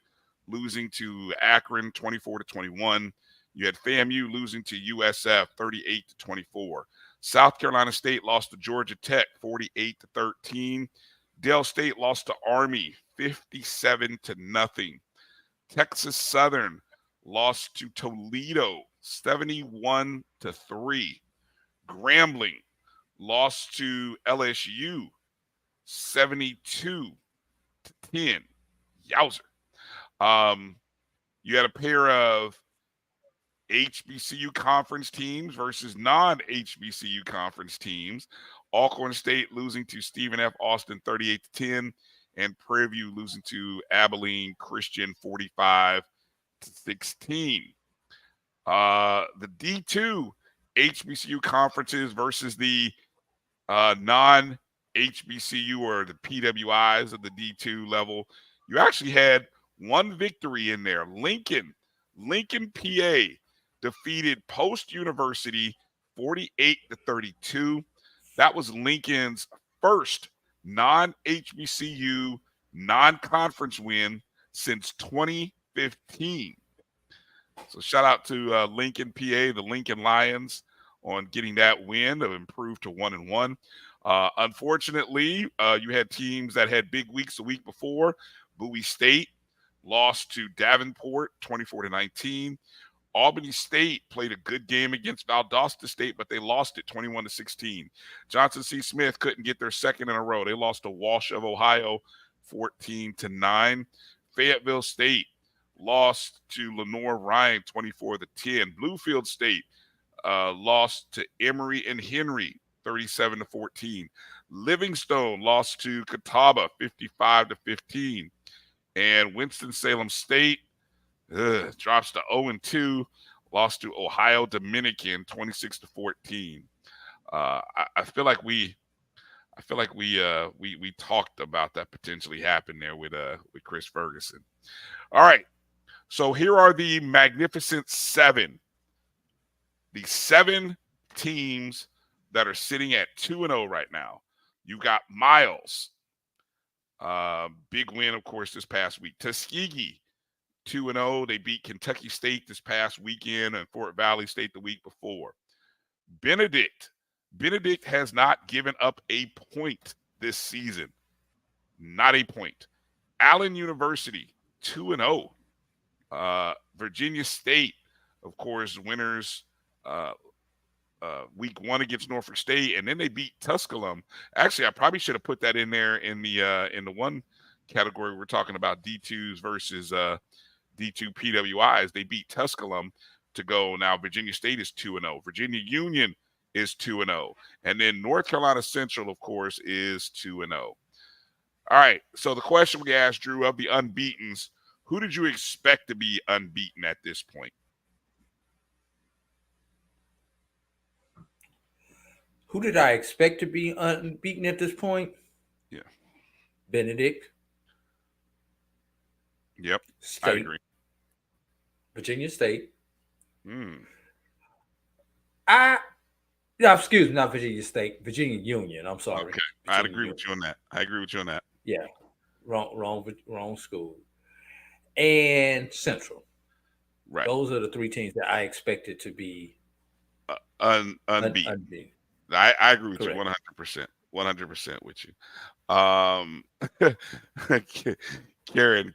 losing to Akron 24-21. You had FAMU losing to USF 38-24. South Carolina State lost to Georgia Tech 48-13. Dale State lost to Army 57-0. Texas Southern lost to Toledo 71-3. Grambling lost to LSU 72-10. Yowzer. You had a pair of HBCU conference teams versus non-HBCU conference teams. Alcorn State losing to Stephen F. Austin 38-10, and Prairie View losing to Abilene Christian 45-16. The D2 HBCU conferences versus the non-HBCU or the PWIs of the D2 level. You actually had one victory in there. Lincoln, PA defeated Post University 48-32. That was Lincoln's first non-HBCU non-conference win since 2015. So shout out to Lincoln, PA, the Lincoln Lions, on getting that win to improve to 1-1. Unfortunately, you had teams that had big weeks the week before. Bowie State lost to Davenport 24-19. Albany State played a good game against Valdosta State, but they lost it 21-16. Johnson C. Smith couldn't get their second in a row. They lost to Walsh of Ohio 14-9. Fayetteville State lost to Lenore Ryan 24-10. Bluefield State lost to Emory and Henry 37-14. Livingstone lost to Catawba 55-15. And Winston-Salem State drops to 0-2, lost to Ohio Dominican 26-14. I feel like we talked about that potentially happening there with Chris Ferguson. All right, so here are the Magnificent Seven. The 7 teams that are sitting at 2-0 right now. You got Miles, big win, of course, this past week. Tuskegee, 2-0. They beat Kentucky State this past weekend and Fort Valley State the week before. Benedict has not given up a point this season. Not a point. Allen University, 2-0. Virginia State, of course, winners week 1 against Norfolk State, and then they beat Tusculum. Actually, I probably should have put that in there in the one category we're talking about, D2s versus D2 PWIs. They beat Tusculum to go. Now Virginia State is 2-0. Virginia Union is 2-0. And then North Carolina Central, of course, is 2-0. All right, so the question we asked, Drew, of the unbeatens, who did you expect to be unbeaten at this point? Who did I expect to be unbeaten at this point? Yeah. Benedict. Yep, State. I agree. Virginia State. Excuse me, not Virginia State. Virginia Union. I'm sorry. Okay, I'd agree with you on that. Yeah, wrong school. And Central. Right. Those are the 3 teams that I expected to be unbeaten. I agree with Correct. you 100% with you. Karen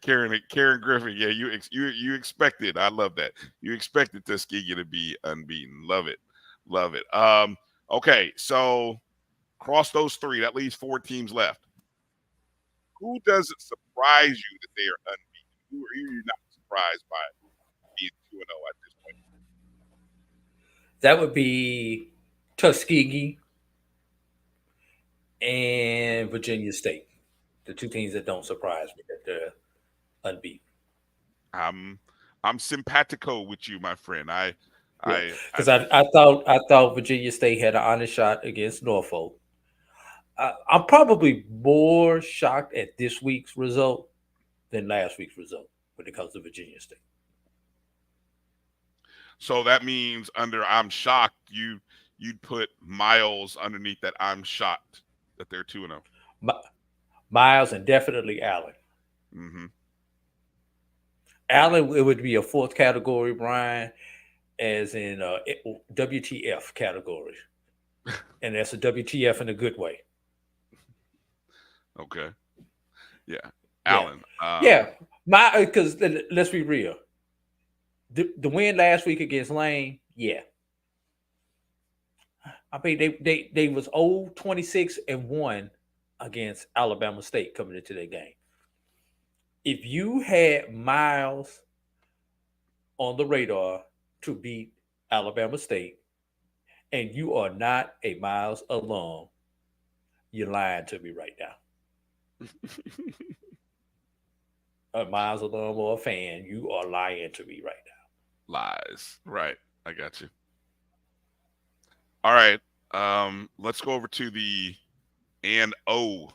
Griffin, yeah, you expected. I love that. You expected Tuskegee to be unbeaten. Love it. Okay, so across those 3, that leaves 4 teams left. Who doesn't surprise you that they are unbeaten? Who are you not surprised by being 2-0 at this point? That would be Tuskegee and Virginia State. The 2 teams that don't surprise me that they're unbeaten. I'm simpatico with you, my friend. Because I thought Virginia State had an honest shot against Norfolk. I'm probably more shocked at this week's result than last week's result when it comes to Virginia State. So that means under I'm shocked, you'd put Miles underneath that I'm shocked that they're 2-0. Miles and definitely Allen. Mm-hmm. Allen, it would be a 4th category, Brian, as in WTF category. And that's a WTF in a good way. Okay. Yeah. Alan. Because let's be real. The win last week against Lane, yeah. I mean, they was 0-26-1 against Alabama State coming into that game. If you had Miles on the radar to beat Alabama State, and you are not a Miles alum, you're lying to me right now. A Miles alum or a fan, you are lying to me right now. Lies. Right. I got you. All right. Let's go over to the O.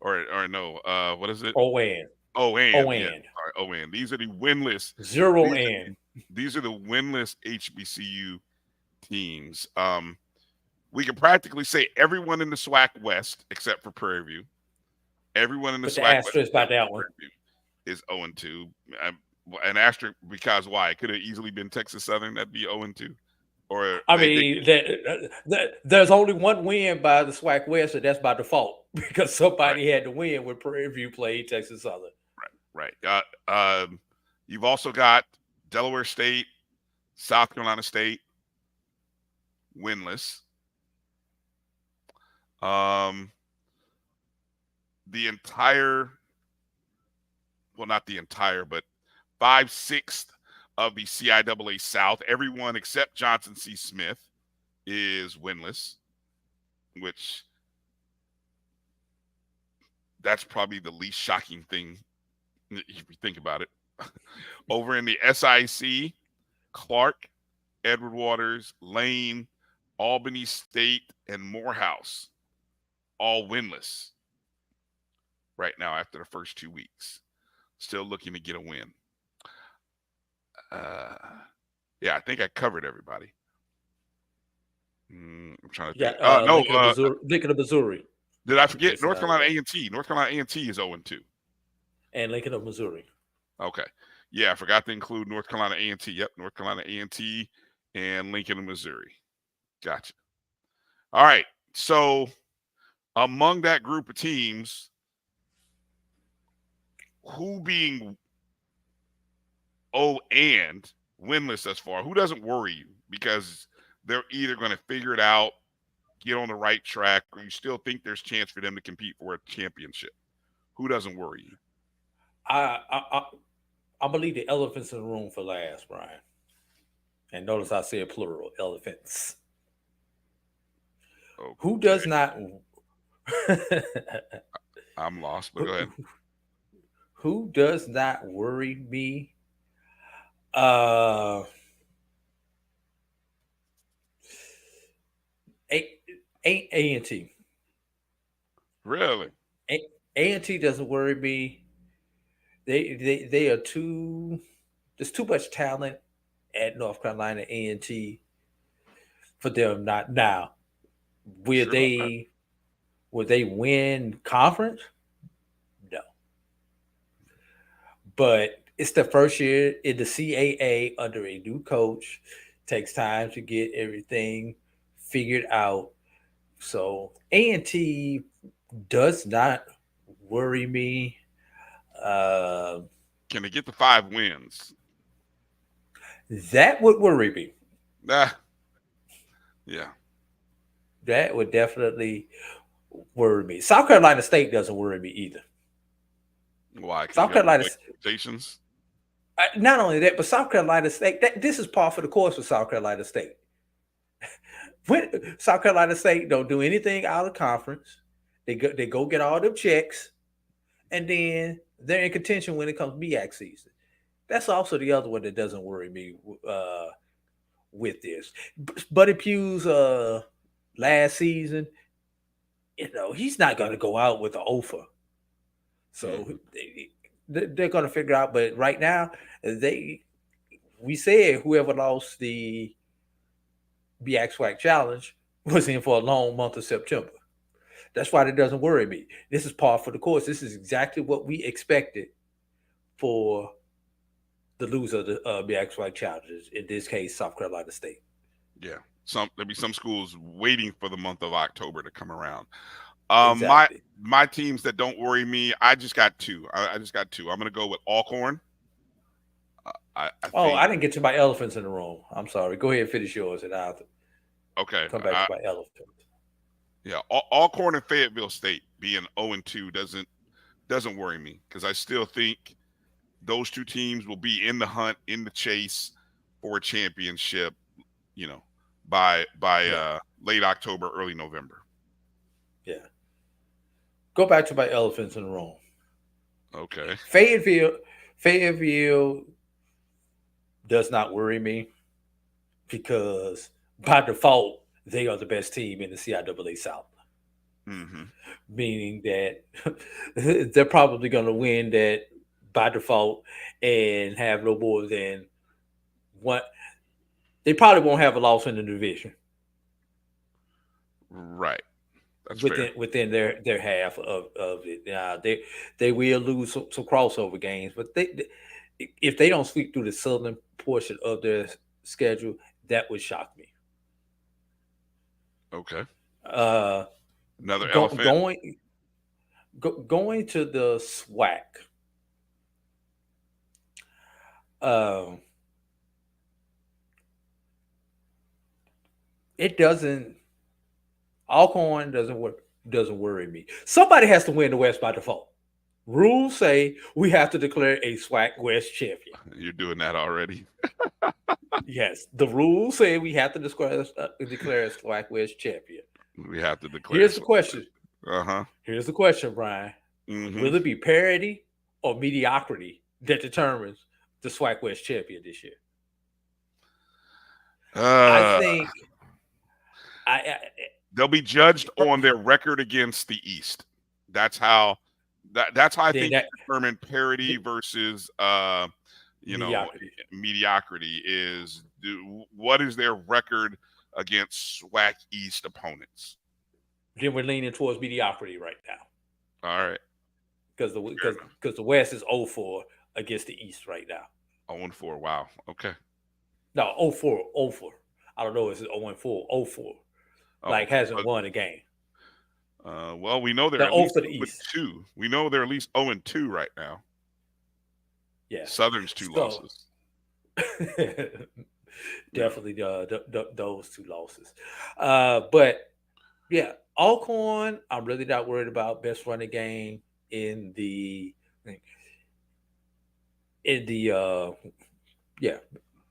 Or no. What is it? O-N. O-N. O-N. Yeah. All right, O-N. These are the winless. Zero-N. These are the winless HBCU teams. We can practically say everyone in the SWAC West except for Prairie View. Everyone in the SWAC West about that one is 0-2. An asterisk because why? It could have easily been Texas Southern. That'd be 0-2. Or I mean, there's only one win by the SWAC West, and that's by default because somebody had to win when Prairie View played Texas Southern. Right. You've also got Delaware State, South Carolina State, winless. The entire, well, not the entire, but 5/6 of the CIAA South, everyone except Johnson C. Smith is winless, which that's probably the least shocking thing if you think about it. Over in the SIC, Clark, Edward Waters, Lane, Albany State, and Morehouse, all winless right now after the first 2 weeks. Still looking to get a win. Yeah, I think I covered everybody. I'm trying to think. Lincoln of Missouri. Did I forget North Carolina A&T? North Carolina A&T is 0-2. And Lincoln of Missouri. Okay. Yeah, I forgot to include North Carolina A&T. Yep, North Carolina A&T and Lincoln of Missouri. Gotcha. All right. So among that group of teams, who being and winless thus far, who doesn't worry you? Because they're either going to figure it out, get on the right track, or you still think there's chance for them to compete for a championship. Who doesn't worry you? I'm going to leave the elephants in the room for last, Brian. And notice I said plural, elephants. Okay. Who does not... I'm lost, but go ahead. Who does not worry me? A&T. Really? A&T doesn't worry me. They are too. There's too much talent at North Carolina A&T for them not now. Will they win conference? No. But it's the first year in the CAA under a new coach. Takes time to get everything figured out. So A&T does not worry me. Can they get the 5 wins? That would worry me. Yeah. That would definitely worry me. South Carolina State doesn't worry me either. Why? South Carolina expectations. Not only that, but South Carolina State. This is par for the course for South Carolina State. When South Carolina State don't do anything out of conference, they go get all them checks, and then they're in contention when it comes to MEAC season. That's also the other one that doesn't worry me with this. Buddy Pugh's last season, he's not going to go out with an offer. So they're going to figure out. But right now, we said whoever lost the BX SWAC Challenge was in for a long month of September. That's why it doesn't worry me. This is par for the course. This is exactly what we expected for the loser of the BX SWAC Challenges, in this case, South Carolina State. Yeah. There'll be some schools waiting for the month of October to come around. Exactly. My teams that don't worry me, I just got two. I just got two. I'm going to go with Alcorn. I I didn't get to my elephants in the room. I'm sorry. Go ahead and finish yours, and I'll come back to my elephant. Yeah, Alcorn and Fayetteville State being 0-2 doesn't worry me, because I still think those two teams will be in the hunt, in the chase for a championship, by late October, early November. Yeah. Go back to my elephants in the room. Okay. Fayetteville does not worry me, because by default they are the best team in the CIAA South. Mm-hmm. Meaning that they're probably going to win that by default and have no more than one. They probably won't have a loss in the division. Right. That's within their half of it. They will lose some crossover games, but if they don't sweep through the southern portion of their schedule, that would shock me. Okay. Another elephant. Going to the SWAC. It doesn't. Alcorn doesn't worry me. Somebody has to win the West by default. Rules say we have to declare a SWAC West champion. You're doing that already. Yes, the rules say we have to declare a SWAC West champion. We have to declare. Here's the question. Uh-huh. Here's the question, Brian. Mm-hmm. Will it be parity or mediocrity that determines the SWAC West champion this year? I think they'll be judged on their record against the East. That's how I think determine parity versus mediocrity is. What is their record against SWAC East opponents? Then we're leaning towards mediocrity right now. All right. Because the West is 0-4 against the East right now. 0-4. Wow. Okay. No, 0-4. I don't know. Is it 0-4? 0-4. Hasn't won a game. Well, we know they're at least 0-2. We know they're at least 0-2 right now. Yeah. Southern's two losses. Definitely those two losses. But yeah, Alcorn, I'm really not worried about. Best running game in the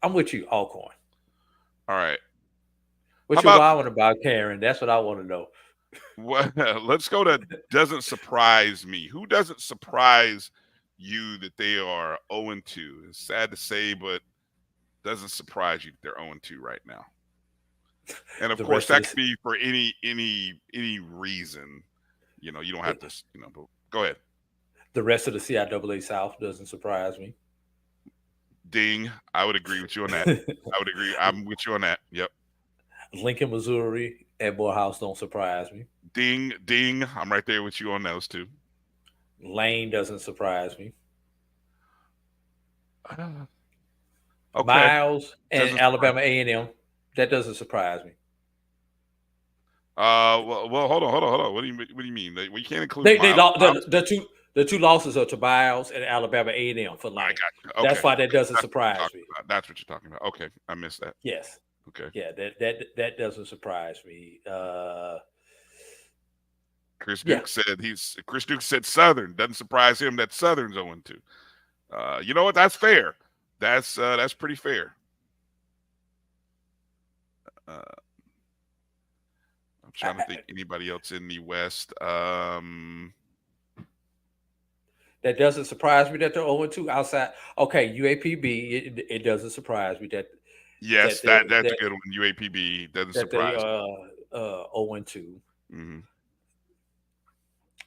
I'm with you, Alcorn. All right. What you want about Karen? That's what I want to know. Well, let's go to doesn't surprise me. Who doesn't surprise you that they are 0-2? It's sad to say, but doesn't surprise you that they're 0-2 right now. And of course, that could be for any reason. You don't have to. But go ahead. The rest of the CIAA South doesn't surprise me. Ding. I would agree with you on that. I would agree. I'm with you on that. Yep. Lincoln, Missouri, and Morehouse don't surprise me. Ding, ding. I'm right there with you on those two. Lane doesn't surprise me. Okay. Miles and Alabama A&M, that doesn't surprise me. Well, hold on. What do you mean? We can't include Miles. The two losses are to Miles and Alabama A&M for Lane. Okay. That's why that doesn't surprise me. That's what you're talking about. Okay, I missed that. Yes. Okay. Yeah, that doesn't surprise me. Chris Duke said Southern. Doesn't surprise him that Southern's 0-2. You know what? That's fair. That's pretty fair. I'm trying to think anybody else in the West. That doesn't surprise me that they're 0-2 outside. Okay, UAPB, it doesn't surprise me that. Yes, that's a good one. UAPB doesn't surprise me. 0-2. Mm-hmm.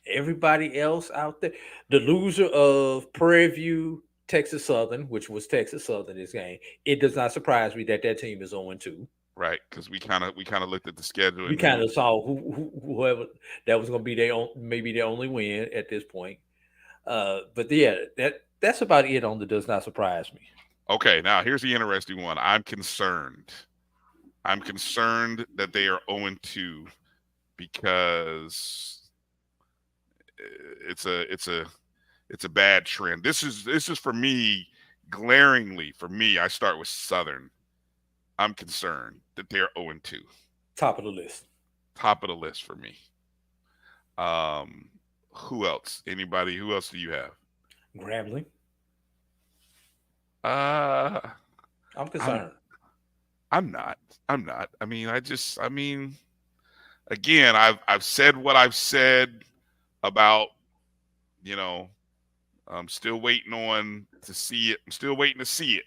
Everybody else out there, the loser of Prairie View, Texas Southern, which was Texas Southern this game, it does not surprise me that team is 0-2. Right, because we kind of looked at the schedule. We kind of saw whoever that was going to be maybe their only win at this point. But yeah, that's about it on the does not surprise me. Okay, now here's the interesting one. I'm concerned that they are 0-2 because it's a bad trend. This is for me, glaringly for me. I start with Southern. I'm concerned that they're 0-2. Top of the list. Top of the list for me. Who else? Anybody? Who else do you have? Grambling. I'm concerned. I'm not. I mean, again, I've said what I've said about, I'm still waiting to see it. I'm still waiting to see it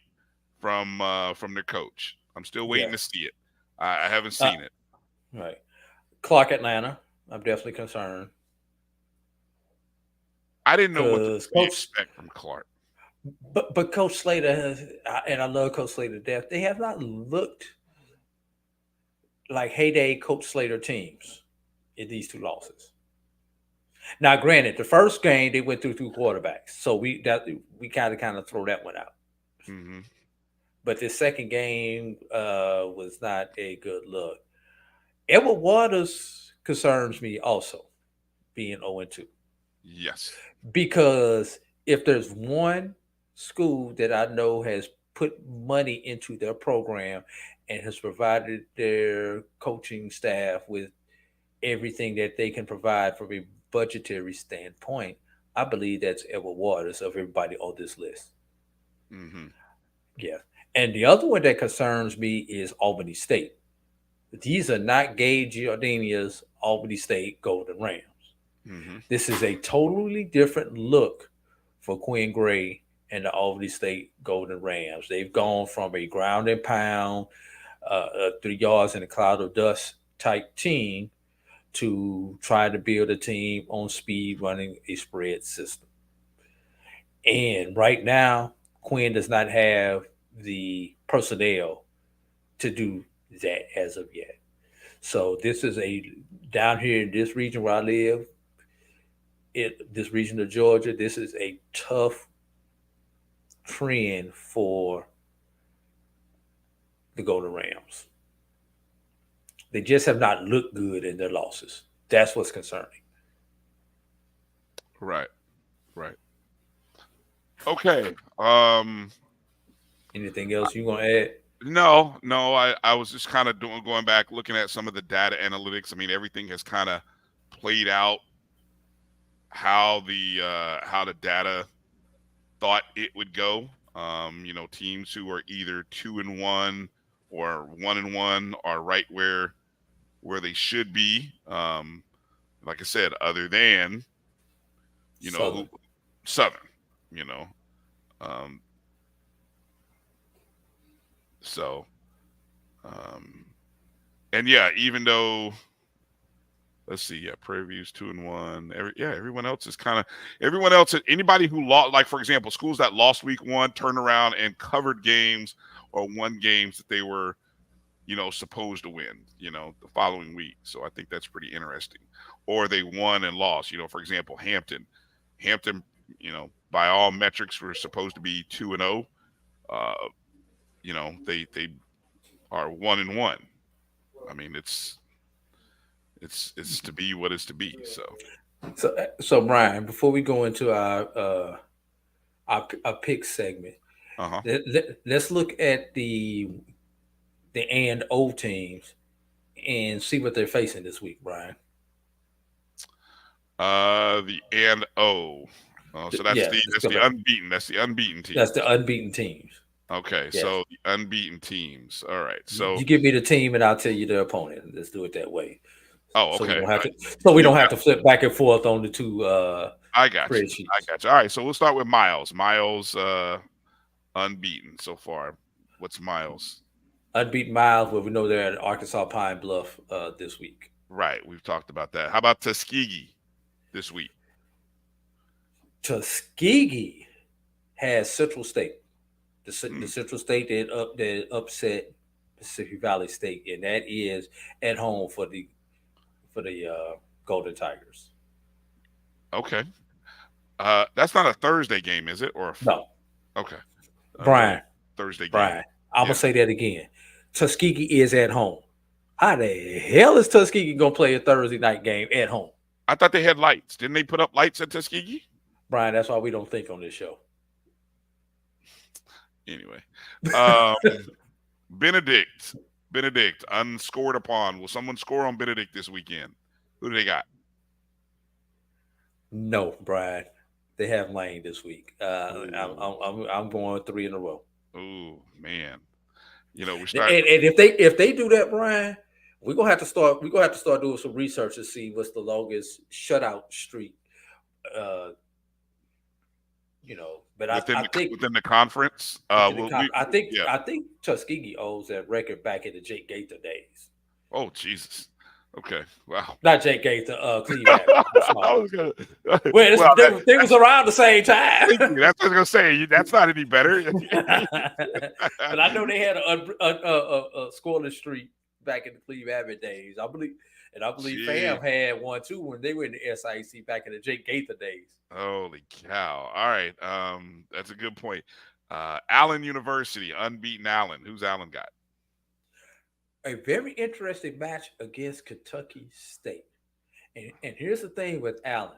from their coach. I'm still waiting to see it. I haven't seen it. Right. Clark Atlanta. I'm definitely concerned. I didn't know what to expect from Clark. But Coach Slater and I love Coach Slater to death. They have not looked like heyday Coach Slater teams in these two losses. Now, granted, the first game they went through two quarterbacks, so we kind of throw that one out. Mm-hmm. But the second game was not a good look. Edward Waters concerns me also, being 0-2. Yes, because if there's one school that I know has put money into their program and has provided their coaching staff with everything that they can provide from a budgetary standpoint, I believe that's Edward Waters of everybody on this list. Mm-hmm. Yeah. And the other one that concerns me is Albany State. These are not Gage Giardinia's Albany State Golden Rams. Mm-hmm. This is a totally different look for Quinn Gray and the Albany State Golden Rams. They've gone from a ground and pound, 3 yards in a cloud of dust type team to try to build a team on speed running a spread system. And right now, Quinn does not have the personnel to do that as of yet. So this is down here in this region where I live, this region of Georgia, this is a tough trend for the Golden Rams. They just have not looked good in their losses. That's what's concerning. Right. Okay. Anything else you want to add? No. I was just kind of going back, looking at some of the data analytics. I mean, everything has kind of played out how the data thought it would go. Teams who are either 2-1 or 1-1 are right where they should be. Like I said, other than Southern. And yeah, even though, let's see, Prairie View's 2-1. Everyone else, anybody who lost, like for example, schools that lost week 1 turned around and covered games or won games that they were, supposed to win, the following week. So I think that's pretty interesting. Or they won and lost, for example, Hampton, by all metrics were supposed to be 2-0. They are 1-1. I mean, it's to be what it's to be. So Bryan, before we go into our pick segment, let's look at the and O teams and see what they're facing this week, Bryan. The and O. So that's the unbeaten. That's the unbeaten team. That's the unbeaten teams. Okay, yes. So the unbeaten teams. All right. So you give me the team and I'll tell you the opponent. Let's do it that way. Oh, okay. So we don't have to flip back and forth on the two I got you. All right. So we'll start with Miles. Miles unbeaten so far. What's Miles? Unbeaten Miles, where we know they're at Arkansas Pine Bluff this week. Right. We've talked about that. How about Tuskegee this week? Tuskegee has Central State. The Central State that upset Pacific Valley State, and that is at home for the Golden Tigers. Okay. That's not a Thursday game, is it? No. Okay. Bryan. Thursday game. Bryan, I'm going to say that again. Tuskegee is at home. How the hell is Tuskegee going to play a Thursday night game at home? I thought they had lights. Didn't they put up lights at Tuskegee? Brian, that's why we don't think on this show. Anyway, Benedict, unscored upon. Will someone score on Benedict this weekend? Who do they got? No, Brian. They have Lane this week. I'm going 3 in a row. Oh man, we And start. if they do that, Brian, we're gonna have to start doing some research to see what's the longest shutout streak. But I think within the conference, I think Tuskegee owes that record back in the Jake Gaither days. Oh Jesus. Okay. Wow. Not Jake Gaither, Cleve Abbott. They was around the same time. That's what I was gonna say. That's not any better. But I know they had a scoreless streak back in the Cleve Abbott days. I believe Fam had one too when they were in the SIC back in the Jake Gaither days. Holy cow! All right, that's a good point. Allen University, unbeaten Allen. Who's Allen got? A very interesting match against Kentucky State. And here's the thing with Allen.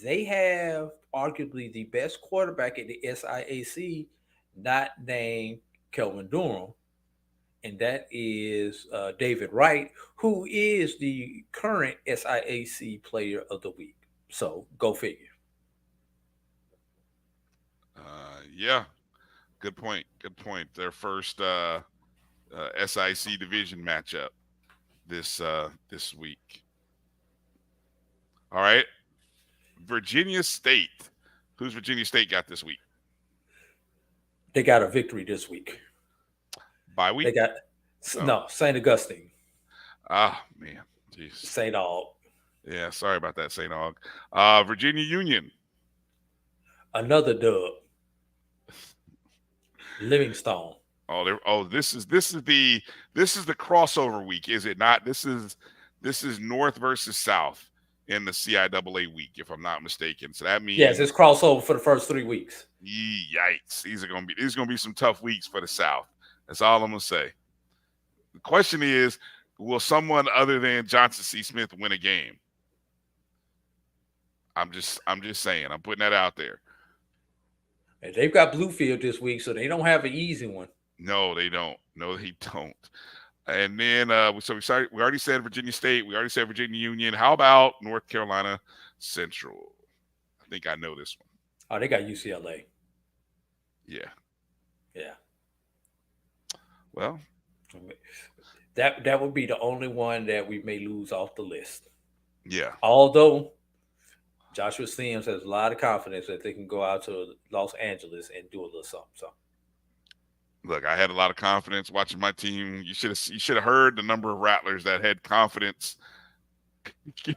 They have arguably the best quarterback in the SIAC, not named Kelvin Durham, and that is David Wright, who is the current SIAC Player of the Week. So go figure. Yeah, good point. Good point. Their first SIC division matchup this week. All right, Virginia State. Who's Virginia State got this week? They got a victory this week. Bye week? They got St. Augustine. Ah, man. Jeez. St. Aug. Yeah, sorry about that, St. Aug. Virginia Union. Another dub. Livingstone. This is the crossover week, is it not? This is North versus South in the CIAA week, if I'm not mistaken. So that means yes, it's crossover for the first 3 weeks. Yikes! These are gonna be some tough weeks for the South. That's all I'm gonna say. The question is, will someone other than Johnson C. Smith win a game? I'm just saying. I'm putting that out there. And they've got Bluefield this week, so they don't have an easy one. No, they don't. No, they don't. And then, we already said Virginia State. We already said Virginia Union. How about North Carolina Central? I think I know this one. Oh, they got UCLA. Yeah. Yeah. Well, that would be the only one that we may lose off the list. Yeah. Although Joshua Sims has a lot of confidence that they can go out to Los Angeles and do a little something. So. Look, I had a lot of confidence watching my team. You should have heard the number of Rattlers that had confidence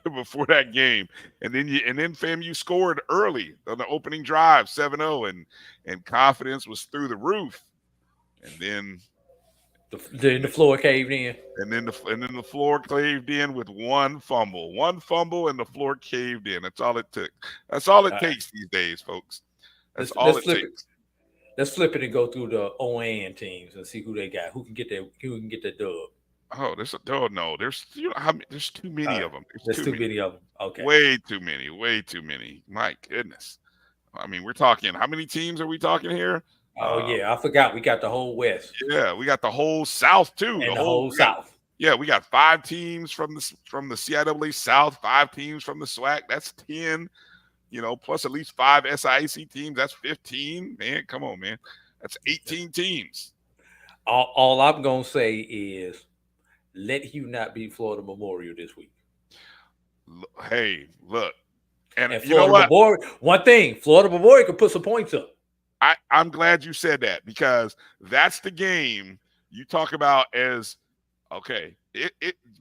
before that game, and then FAMU scored early on the opening drive, 7-0, and confidence was through the roof, and then the floor caved in, and then the floor caved in with one fumble, and the floor caved in. That's all it took. That's all it takes these days, folks. That's all it takes. Let's flip it and go through the OAN teams and see who they got. Who can get that dub? Oh, there's too many of them. There's too many of them. Okay. Way too many. My goodness. I mean, we're talking, how many teams are we talking here? Oh, yeah. I forgot. We got the whole West. Yeah, we got the whole South, too. And the whole South. Yeah, we got 5 teams from the CIAA South, 5 teams from the SWAC. That's 10. Plus at least 5 SIAC teams. That's 15. Man, come on, man. That's 18 teams. All I'm going to say is let Hugh not beat Florida Memorial this week. Hey, look. And Florida you know what? Memorial, one thing, Florida Memorial can put some points up. I'm glad you said that, because that's the game you talk about as, okay, it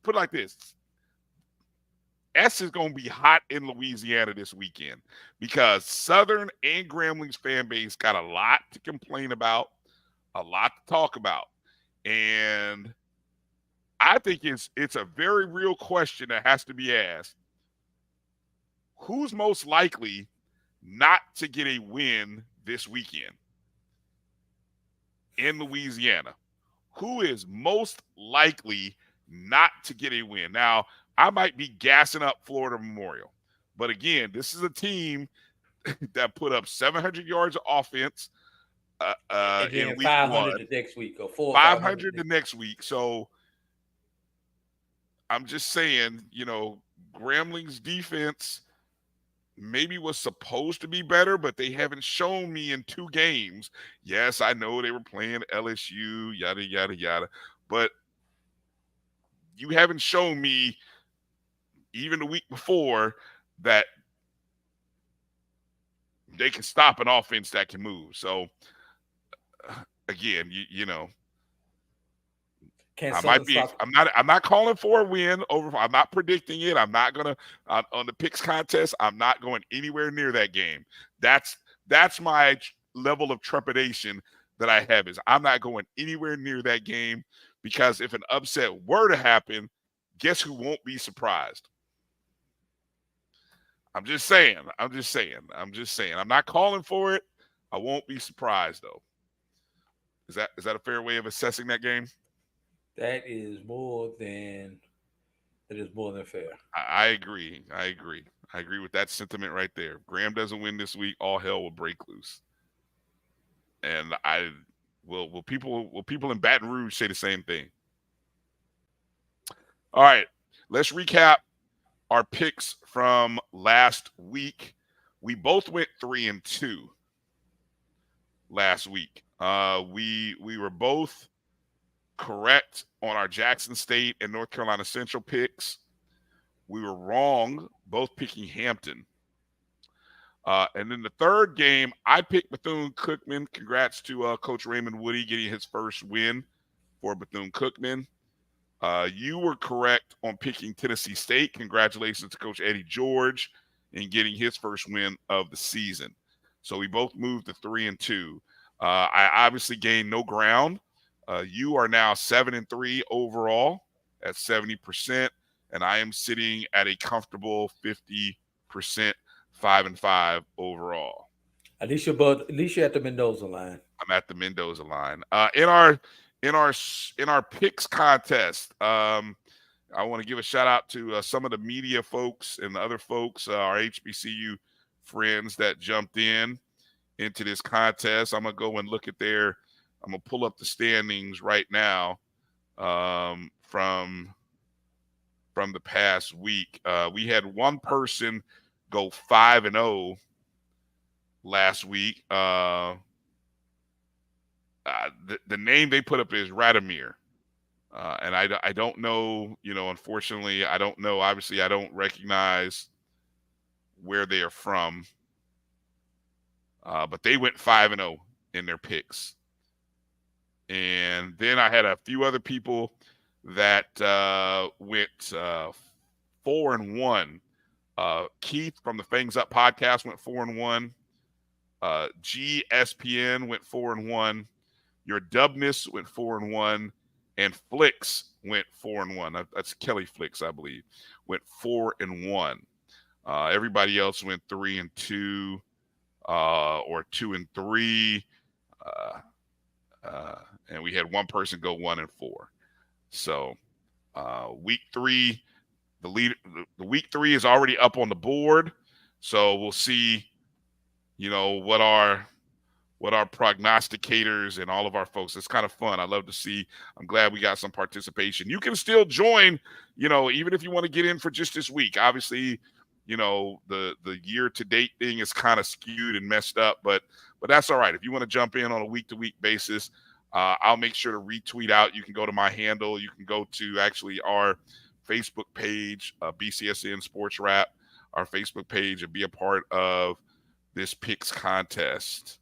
put it like this. S is going to be hot in Louisiana this weekend because Southern and Grambling's fan base got a lot to complain about, a lot to talk about. And I think it's a very real question that has to be asked. Who's most likely not to get a win this weekend in Louisiana? Who is most likely not to get a win? Now, I might be gassing up Florida Memorial. But again, this is a team that put up 700 yards of offense Again, in week 500 1. the next week, or 400 500 the next week. So I'm just saying, Grambling's defense maybe was supposed to be better, but they haven't shown me in 2 games. Yes, I know they were playing LSU, yada, yada, yada. But you haven't shown me even the week before that they can stop an offense that can move. So again, I'm not calling for a win over. I'm not predicting it. I'm not gonna on the picks contest. I'm not going anywhere near that game. That's my level of trepidation that I have, is I'm not going anywhere near that game, because if an upset were to happen, guess who won't be surprised? I'm just saying. I'm not calling for it. I won't be surprised though. Is that a fair way of assessing that game? That is more than fair. I agree. I agree with that sentiment right there. If Graham doesn't win this week, all hell will break loose. And will people in Baton Rouge say the same thing? All right, let's recap our picks from last week. We both went 3-2 last week. We were both correct on our Jackson State and North Carolina Central picks. We were wrong, both picking Hampton. And then the third game, I picked Bethune-Cookman. Congrats to Coach Raymond Woody getting his first win for Bethune-Cookman. You were correct on picking Tennessee State. Congratulations to Coach Eddie George in getting his first win of the season. So we both moved to 3-2. I obviously gained no ground. You are now 7-3 overall at 70%, and I am sitting at a comfortable 50%, 5-5 overall. At least you're at the Mendoza line. I'm at the Mendoza line. In our picks contest, I want to give a shout out to some of the media folks and the other folks, our HBCU friends that jumped into this contest. I'm gonna go and look at I'm gonna pull up the standings right now from the past week. We had one person go 5-0 last week. The name they put up is Radomir. And I don't know, unfortunately, I don't know. Obviously, I don't recognize where they are from. But they went 5-0 in their picks. And then I had a few other people that went 4-1. Keith from the Fangs Up podcast went 4-1. GSPN went 4-1. Your Dubness went 4-1. And Flicks went 4-1. That's Kelly Flicks, I believe, went 4-1. Everybody else went 3-2 or 2-3. And we had one person go 1-4. So week 3, the week 3 is already up on the board. So we'll see, what our prognosticators and all of our folks. It's kind of fun. I love to see. I'm glad we got some participation. You can still join, even if you want to get in for just this week. Obviously, the year to date thing is kind of skewed and messed up, but that's all right. If you want to jump in on a week to week basis, I'll make sure to retweet out. You can go to my handle. You can go to actually our Facebook page, BCSN SportsWrap, our Facebook page, and be a part of this picks contest.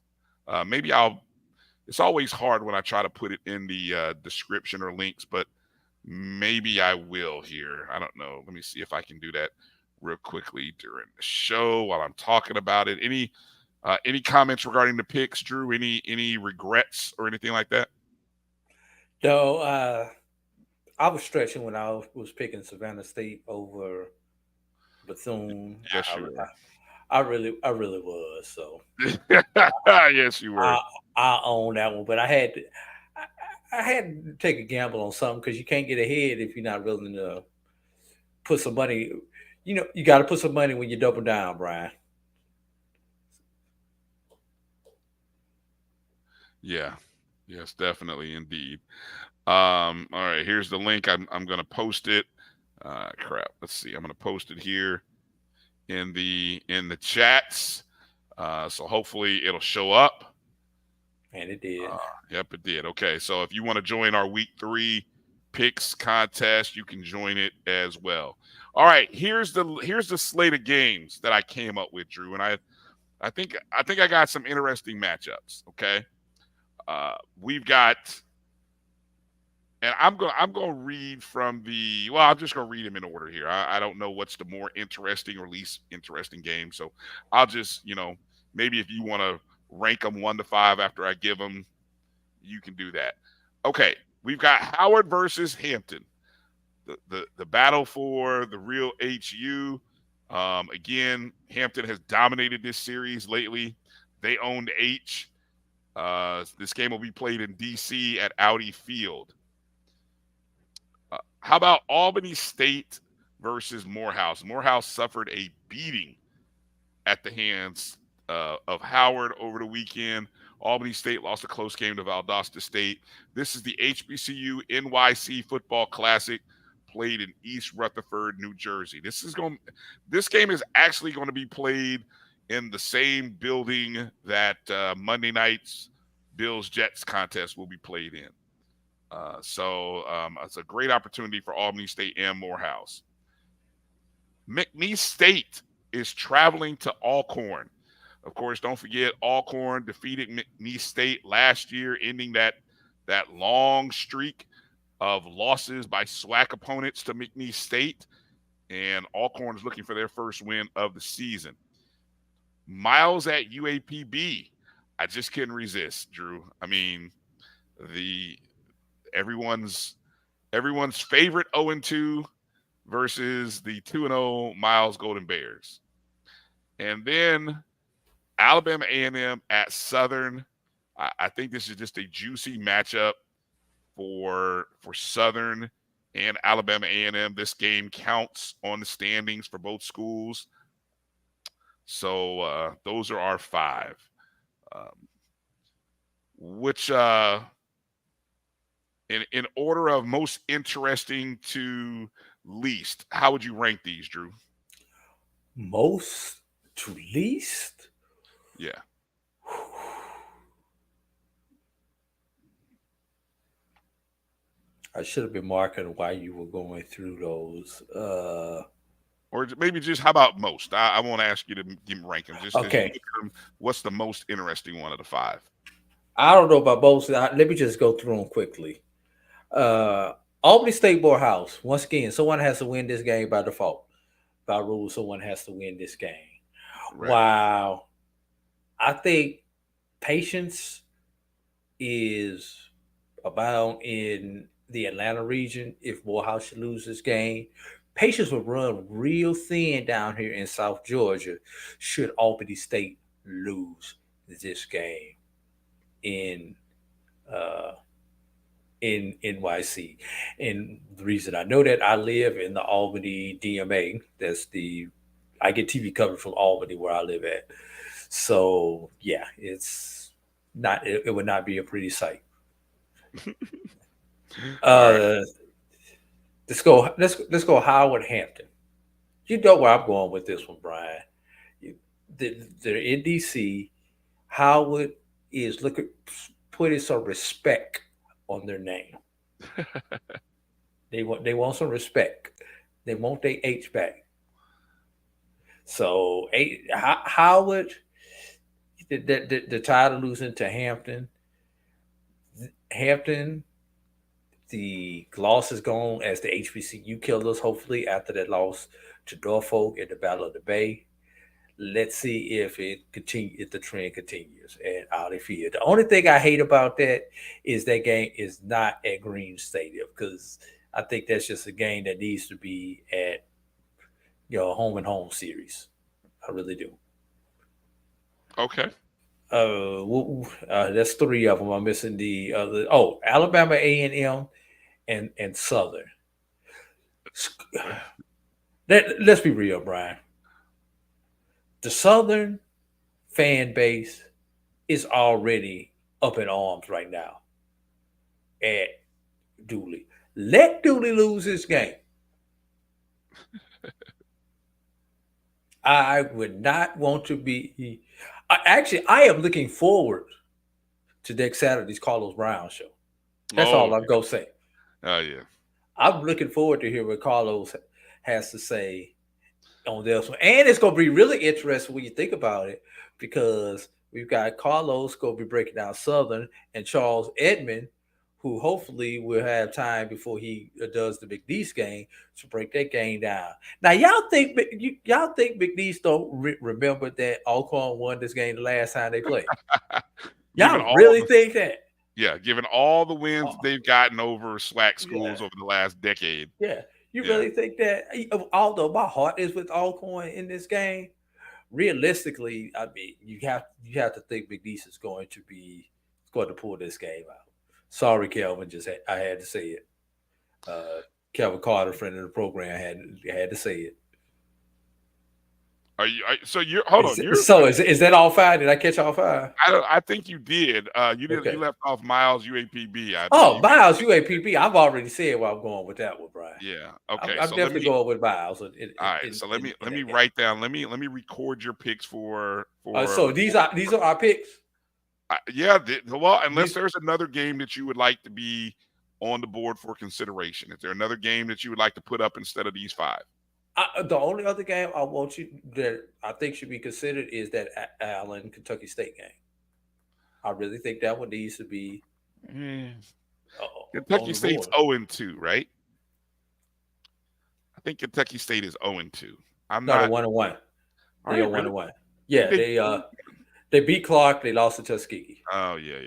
It's always hard when I try to put it in the description or links, but maybe I will here. I don't know. Let me see if I can do that real quickly during the show while I'm talking about it. Any comments regarding the picks, Drew? Any regrets or anything like that? No, I was stretching when I was picking Savannah State over Bethune. Yes, you were. I really was. So yes, you were. I own that one, but I had to take a gamble on something, because you can't get ahead if you're not willing to put some money. You got to put some money when you double down, Brian. Yeah. Yes, definitely, indeed. All right, here's the link. I'm going to post it. Crap. Let's see. I'm going to post it here in the chats. So hopefully it'll show up. And it did. Yep, it did. Okay, so if you want to join our week 3 picks contest, you can join it as well. All right, here's the slate of games that I came up with, Drew, and I think I got some interesting matchups. Okay, we've got, and I'm gonna read from the. Well, I'm just gonna read them in order here. I don't know what's the more interesting or least interesting game, so I'll just maybe if you want to rank them 1 to 5 after I give them, you can do that. Okay, we've got Howard versus Hampton. The battle for the real HU. Again, Hampton has dominated this series lately. They own H. This game will be played in DC at Audi Field. How about Albany State versus Morehouse? Morehouse suffered a beating at the hands of Howard over the weekend. Albany State lost a close game to Valdosta State. This is the HBCU NYC Football Classic, played in East Rutherford, New Jersey. This game is actually going to be played in the same building that Monday night's Bills-Jets contest will be played in. So it's a great opportunity for Albany State and Morehouse. McNeese State is traveling to Alcorn. Of course, don't forget Alcorn defeated McNeese State last year, ending that long streak of losses by SWAC opponents to McNeese State. And Alcorn is looking for their first win of the season. Miles at UAPB. I just couldn't resist, Drew. I mean, everyone's favorite 0-2 versus the 2-0 Miles Golden Bears. And then Alabama A&M at Southern. I think this is just a juicy matchup for Southern and Alabama A&M. This game counts on the standings for both schools. So those are our 5. Which in order of most interesting to least, how would you rank these, Drew? Most to least? Yeah. I should have been marking while you were going through those. Or maybe just how about most? I won't ask you to give me ranking. Just okay. What's the most interesting one of the 5? I don't know about most. Let me just go through them quickly. Albany State Morehouse. Once again, someone has to win this game by default. By rule, someone has to win this game. Right. Wow. I think patience is abound in the Atlanta region. If Morehouse should lose this game, patience will run real thin down here in South Georgia should Albany State lose this game in NYC. And the reason I know that, I live in the Albany DMA. I get TV coverage from Albany where I live at. So yeah, it would not be a pretty sight. Let's go Howard Hampton. You know where I'm going with this one, Brian. They're in DC. Howard is putting some respect on their name. They want some respect. They want their H back. So Howard, the tired of losing to Hampton. The loss is gone as the HBCU killers, hopefully, after that loss to Norfolk in the Battle of the Bay. Let's see if the trend continues at Audi Field. The only thing I hate about that is that game is not at Green Stadium, because I think that's just a game that needs to be at home and home series. I really do. Okay. That's 3 of them. I'm missing the other. Oh, Alabama A&M and Southern. Let's be real, Brian. The Southern fan base is already up in arms right now at Dooley. Let Dooley lose this game. I would not want to be. Actually, I am looking forward to next Saturday's Carlos Brown show. That's all I'm going to say. Oh, yeah. I'm looking forward to hear what Carlos has to say on this one. And it's going to be really interesting when you think about it, because we've got Carlos going to be breaking down Southern and Charles Edmond, who hopefully will have time before he does the McNeese game to break that game down. Now, y'all think McNeese don't remember that Alcorn won this game the last time they played? Y'all really think that? Yeah, given all the wins they've gotten over SWAC schools over the last decade. Yeah. You really think that? Although my heart is with Alcorn in this game, realistically, I mean, you have to think McNeese is going to pull this game out. Sorry, Kelvin. I had to say it. Kelvin Carter, friend of the program, had to say it. Hold on. So is that all five? Did I catch all five? I think you did. You did. Okay. You left off Miles UAPB. Miles UAPB. I've already said where I'm going with that one, Brian. Yeah. Okay. I'm definitely going with Miles. All right. So let me write down. Let me record your picks for. So these are our picks. Yeah. Well, unless there's another game that you would like to be on the board for consideration. Is there another game that you would like to put up instead of these five? The only other game I want you that I think should be considered is that Allen Kentucky State game. I really think that one needs to be. Kentucky State's 0-2, right? I think Kentucky State is 0-2. I'm not 1-1. They are 1-1. Yeah, they beat Clark. They lost to Tuskegee. Oh yeah.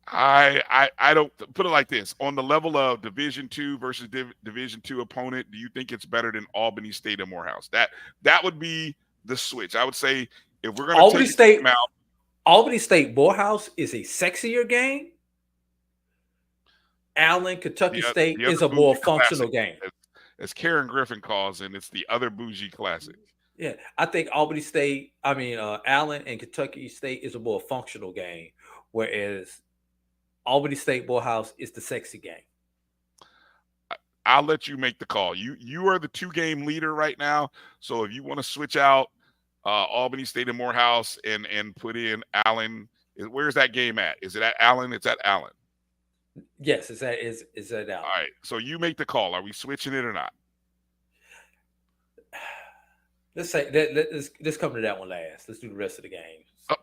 I don't put it like this. On the level of Division II versus Division II opponent, do you think it's better than Albany State and Morehouse? That would be the switch. I would say if we're going to take them out, Albany State Morehouse is a sexier game. Allen Kentucky State is a more functional game. As Karen Griffin calls it, it's the other bougie classic. Yeah, I think Allen and Kentucky State is a more functional game, whereas Albany State Morehouse is the sexy game. I'll let you make the call. You are the 2-game leader right now. So if you want to switch out Albany State and Morehouse and put in Allen, where's that game at? Is it at Allen? It's at Allen. Yes, it's at Allen. All right. So you make the call. Are we switching it or not? Let's let's come to that one last. Let's do the rest of the games. Oh,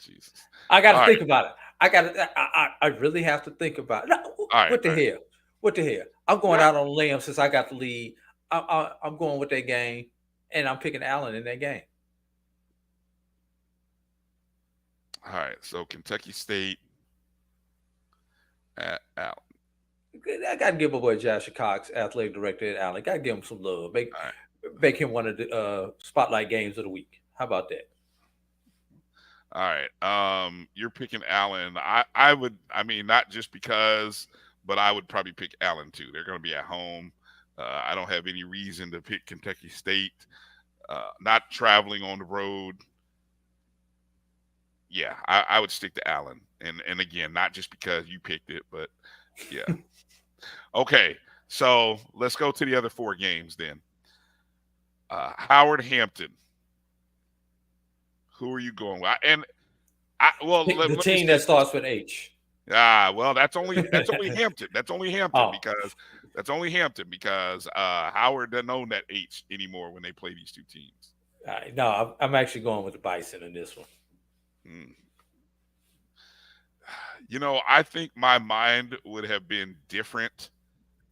Jesus. I got to think about it. I really have to think about it. No, what the hell? What the hell? I'm going out on a limb since I got the lead. I'm going with that game, and I'm picking Allen in that game. All right. So Kentucky State at Allen. I got to give my boy Josh Cox, athletic director at Allen. Got to give him some love. Make him one of the spotlight games of the week. How about that? All right. You're picking Allen. I would, not just because, but I would probably pick Allen too. They're going to be at home. I don't have any reason to pick Kentucky State. Not traveling on the road. Yeah, I would stick to Allen. And again, not just because you picked it, but yeah. Okay. So let's go to the other 4 games then. Howard Hampton. Who are you going with? The team that starts with H. Well, that's only Hampton. That's only Hampton because Howard doesn't own that H anymore when they play these 2 teams. No, I'm actually going with the Bison in this one. I think my mind would have been different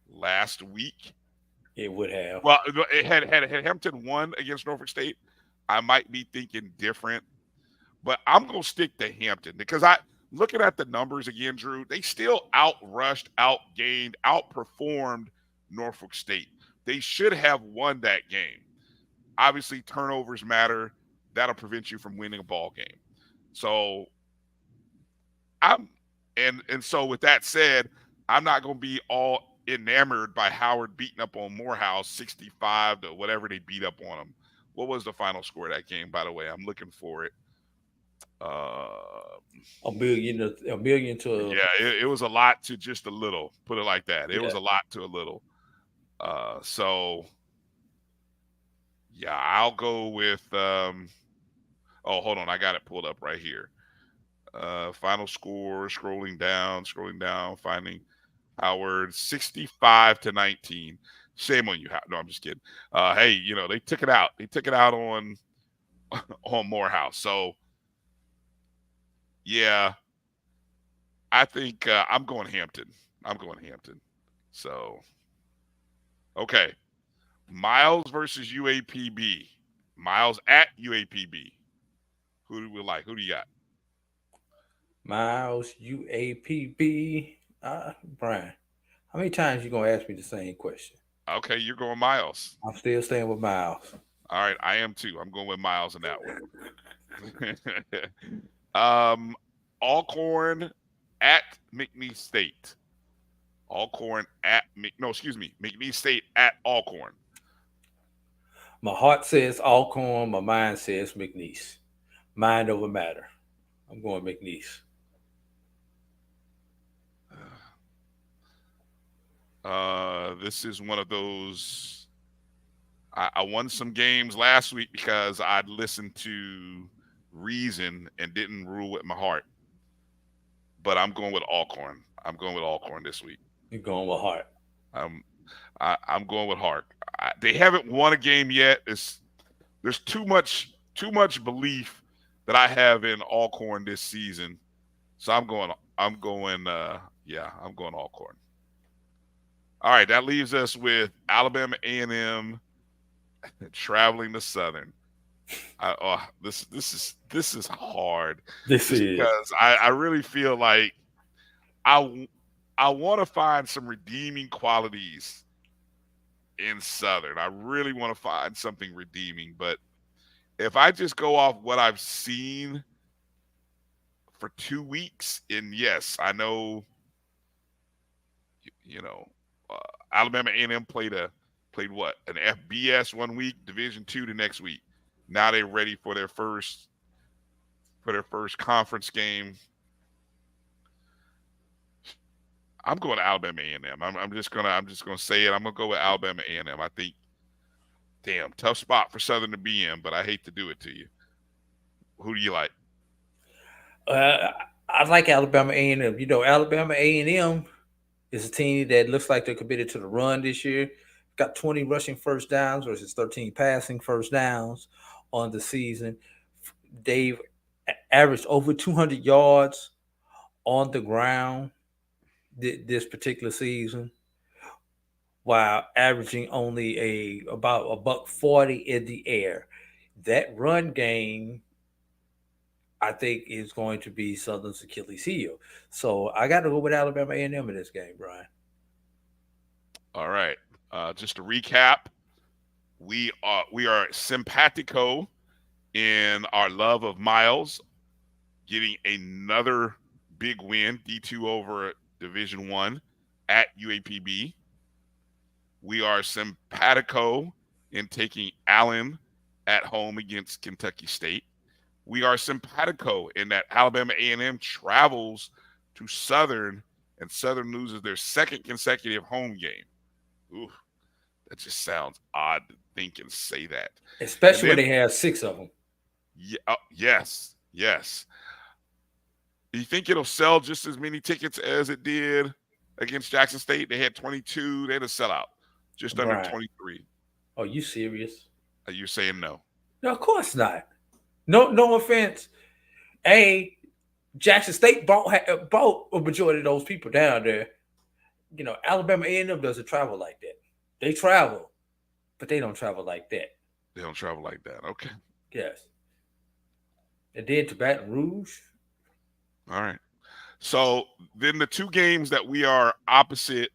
last week. It would have. Well, it had Hampton won against Norfolk State, I might be thinking different. But I'm going to stick to Hampton because looking at the numbers again, Drew, they still outrushed, outgained, outperformed Norfolk State. They should have won that game. Obviously, turnovers matter. That'll prevent you from winning a ball game. So so with that said, I'm not going to be all enamored by Howard beating up on Morehouse 65 to whatever they beat up on them. What was the final score of that game, by the way? I'm looking for it. A million to yeah, it was a lot to just a little. Put it like that. It Yeah. was a lot to a little. So yeah, I'll go with oh, hold on, I got it pulled up right here. Final score, scrolling down, finding Howard 65-19. Shame on you. No, I'm just kidding. Hey, you know, they took it out. They took it out on Morehouse. So yeah, I think I'm going Hampton. So okay. Miles versus UAPB. Miles at UAPB. Who do we like? Who do you got? Miles, UAPB. Bryan, how many times you gonna ask me the same question? Okay, you're going Miles. I'm still staying with Miles. All right, I am too. I'm going with Miles in that one. Alcorn at McNeese State. McNeese State at Alcorn. My heart says Alcorn. My mind says McNeese. Mind over matter. I'm going McNeese. This is one of those. I won some games last week because I'd listened to reason and didn't rule with my heart. But I'm going with Alcorn. I'm going with Alcorn this week. You're going with heart. I'm going with heart. They haven't won a game yet. There's too much belief that I have in Alcorn this season. So I'm going Alcorn. All right, that leaves us with Alabama A&M traveling to Southern. This is hard. Because I really feel like I want to find some redeeming qualities in Southern. I really want to find something redeeming, but if I just go off what I've seen for 2 weeks, and yes, I know, you know, Alabama A&M played what, an FBS 1 week, Division II the next week. Now they're ready for their first conference game. I'm going to Alabama A&M. I'm just gonna say it. I'm gonna go with Alabama A&M. I think, damn, tough spot for Southern to be in, but I hate to do it to you. Who do you like? I like Alabama A&M. You know, Alabama A&M is a team that looks like they're committed to the run this year. Got 20 rushing first downs versus 13 passing first downs on the season. They've averaged over 200 yards on the ground this particular season, while averaging only about $140 in the air. That run game, I think, is going to be Southern's Achilles heel. So I got to go with Alabama A&M in this game, Bryan. All right. Just to recap, we are simpatico in our love of Miles getting another big win, D2 over Division I at UAPB. We are simpatico in taking Allen at home against Kentucky State. We are simpatico in that Alabama A&M travels to Southern, and Southern loses their second consecutive home game. Ooh, that just sounds odd to think and say that. Especially when they have 6 of them. Yeah, yes. Do you think it'll sell just as many tickets as it did against Jackson State? They had 22. They had a sellout, just under 23. Are you serious? Are you saying no? No, of course not. No offense. Jackson State bought a majority of those people down there. You know, Alabama A&M doesn't travel like that. They travel, but they don't travel like that. They don't travel like that. Okay. Yes. And then to Baton Rouge. All right. So then the two games that we are opposite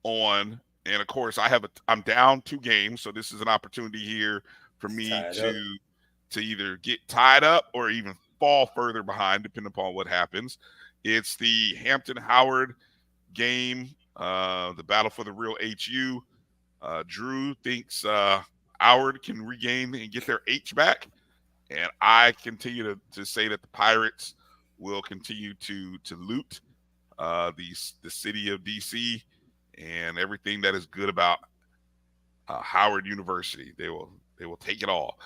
on, and of course I'm down 2 games, so this is an opportunity here for me to either get tied up or even fall further behind, depending upon what happens. It's the Hampton Howard game the battle for the real HU. Drew thinks Howard can regain and get their H back. And I continue to say that the Pirates will continue to loot the city of DC and everything that is good about Howard University. They will take it all.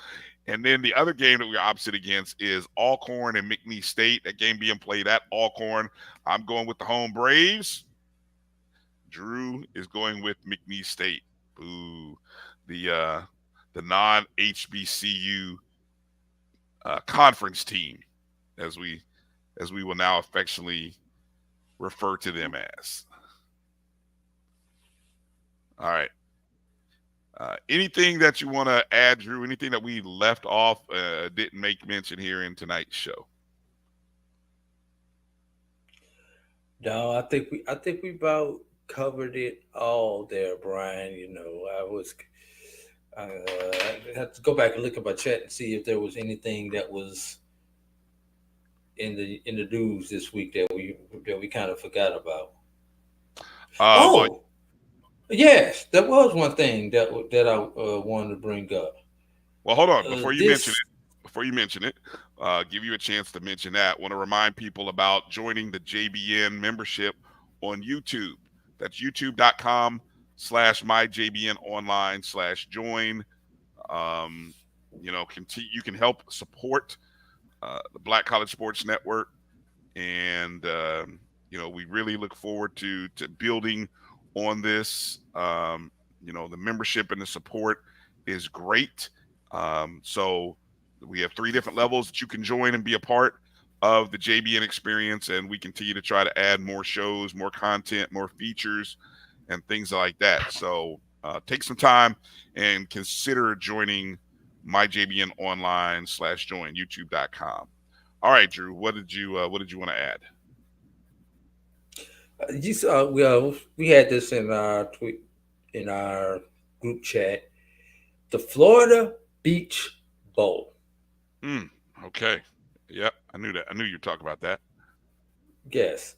And then the other game that we're opposite against is Alcorn and McNeese State. That game being played at Alcorn. I'm going with the home Braves. Drew is going with McNeese State. Boo. The non-HBCU conference team, as we will now affectionately refer to them as. All right. Anything that you want to add, Drew? Anything that we left off, didn't make mention here in tonight's show? No, I think we about covered it all there, Brian. I have to go back and look at my chat and see if there was anything that was in the news this week that we kind of forgot about. Yes, there was one thing that I wanted to bring up. Well, hold on. Before you mention it, give you a chance to mention that. I want to remind people about joining the JBN membership on YouTube. That's youtube.com/MyJBN online/join. You can help support the Black College Sports Network. And, we really look forward to building on this. The membership and the support is great. So we have 3 different levels that you can join and be a part of the JBN experience. And we continue to try to add more shows, more content, more features, and things like that. So take some time and consider joining MyJBN online/join, youtube.com. All right, Drew, what did you want to add? You saw we had this in our group chat. The Florida Beach Bowl. Okay. Yep, I knew that. I knew you'd talk about that. Yes.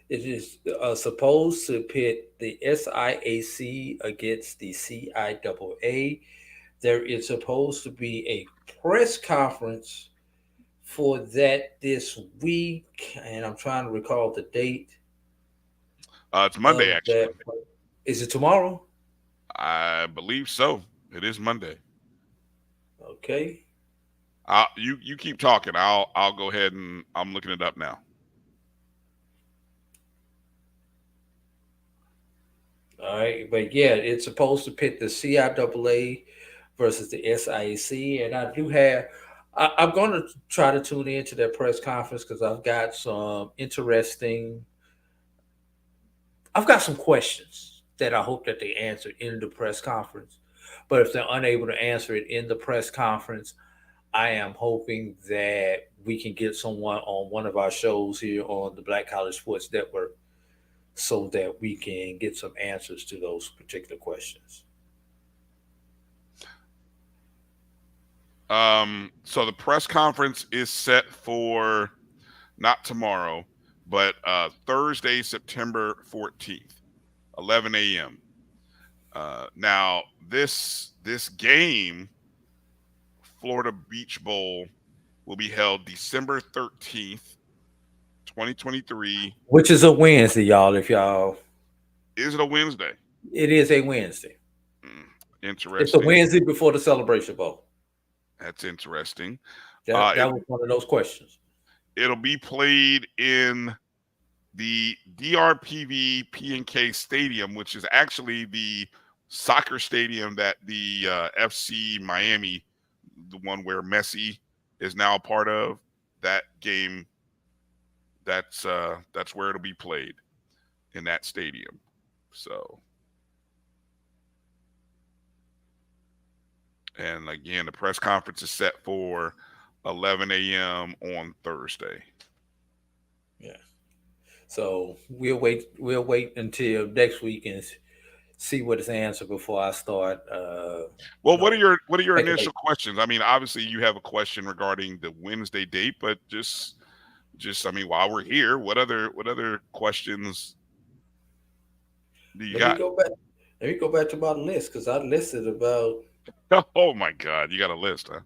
It is supposed to pit the SIAC against the CIAA. There is supposed to be a press conference for that this week, and I'm trying to recall the date. It's Monday, actually. Is it tomorrow? I believe so. It is Monday. Okay. You keep talking. I'll go ahead and I'm looking it up now. All right, but yeah, it's supposed to pit the CIAA versus the SIAC, and I'm going to try to tune into their press conference because I've got some questions that I hope that they answer in the press conference. But if they're unable to answer it in the press conference, I am hoping that we can get someone on one of our shows here on the Black College Sports Network so that we can get some answers to those particular questions. So the press conference is set for not tomorrow, but Thursday, September 14th, 11 a.m. Now, this game, Florida Beach Bowl, will be held December 13th, 2023. Which is a Wednesday, y'all, if y'all... Is it a Wednesday? It is a Wednesday. Interesting. It's a Wednesday before the Celebration Bowl. That's interesting. That was one of those questions. It'll be played in the DRPV P&K Stadium, which is actually the soccer stadium that the FC Miami, the one where Messi is now a part of. That game, that's where it'll be played, in that stadium. So, and again, the press conference is set for 11 a.m. on Thursday. Yeah. So we'll wait until next week and see what is answered before I start. What are your initial questions? I mean, obviously you have a question regarding the Wednesday date, but just I mean, while we're here, what other questions? Do you Let got? me go back. Let me go back to my list because I listed about. Oh my God, you got a list, huh?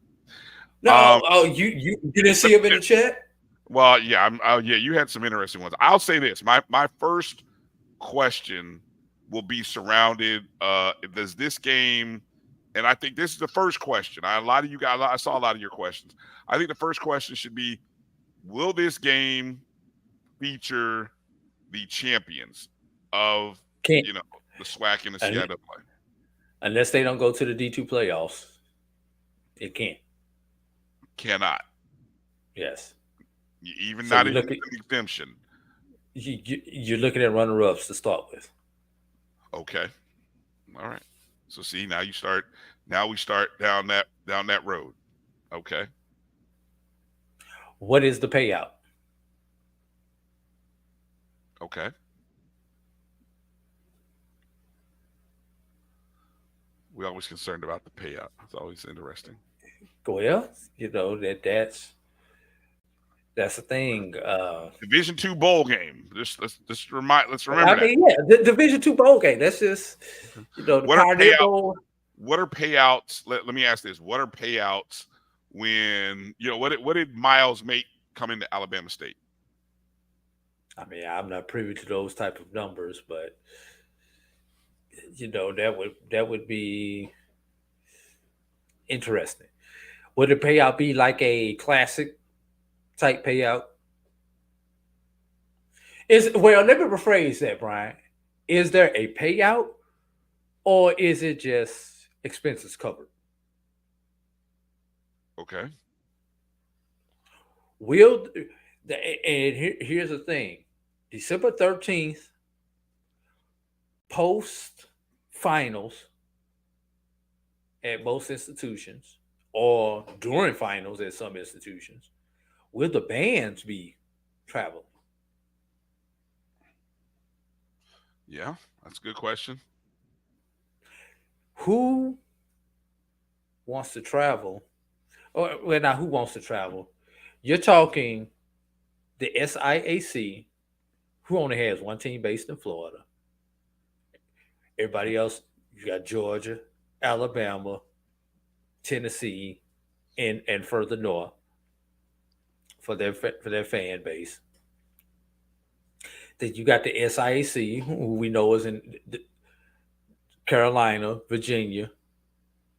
No, you didn't see him in the chat? Well, yeah, yeah, you had some interesting ones. I'll say this: my first question will be surrounded. Does this game? And I think this is the first question. I saw a lot of your questions. I think the first question should be: will this game feature the champions of the SWAC and the CIAA? Unless they don't go to the D2 playoffs, it can't. Cannot. Yes. Even So not you even look at- an exemption. You're looking at runner-ups to start with. Okay. All right. So see, now we start down that road. Okay. What is the payout? Okay. We're always concerned about the payout. It's always interesting. Well, that's the thing. Division II bowl game. Let's remember I mean, that. the Division II bowl game. That's just the Pioneer Bowl. What are payouts? Let me ask this: what are payouts when what did Miles make coming to Alabama State? I mean, I'm not privy to those type of numbers, but that would be interesting. Would the payout be like a classic type payout? Let me rephrase that, Brian. Is there a payout, or is it just expenses covered? Okay. Here's the thing: December 13th, post finals at most institutions, or during finals at some institutions, will the bands be traveling? Yeah, that's a good question. Who wants to travel? Now who wants to travel? You're talking the SIAC, who only has one team based in Florida. Everybody else, you got Georgia, Alabama, Tennessee, and further north for their fan base. Then you got the SIAC, who we know is in Carolina, Virginia,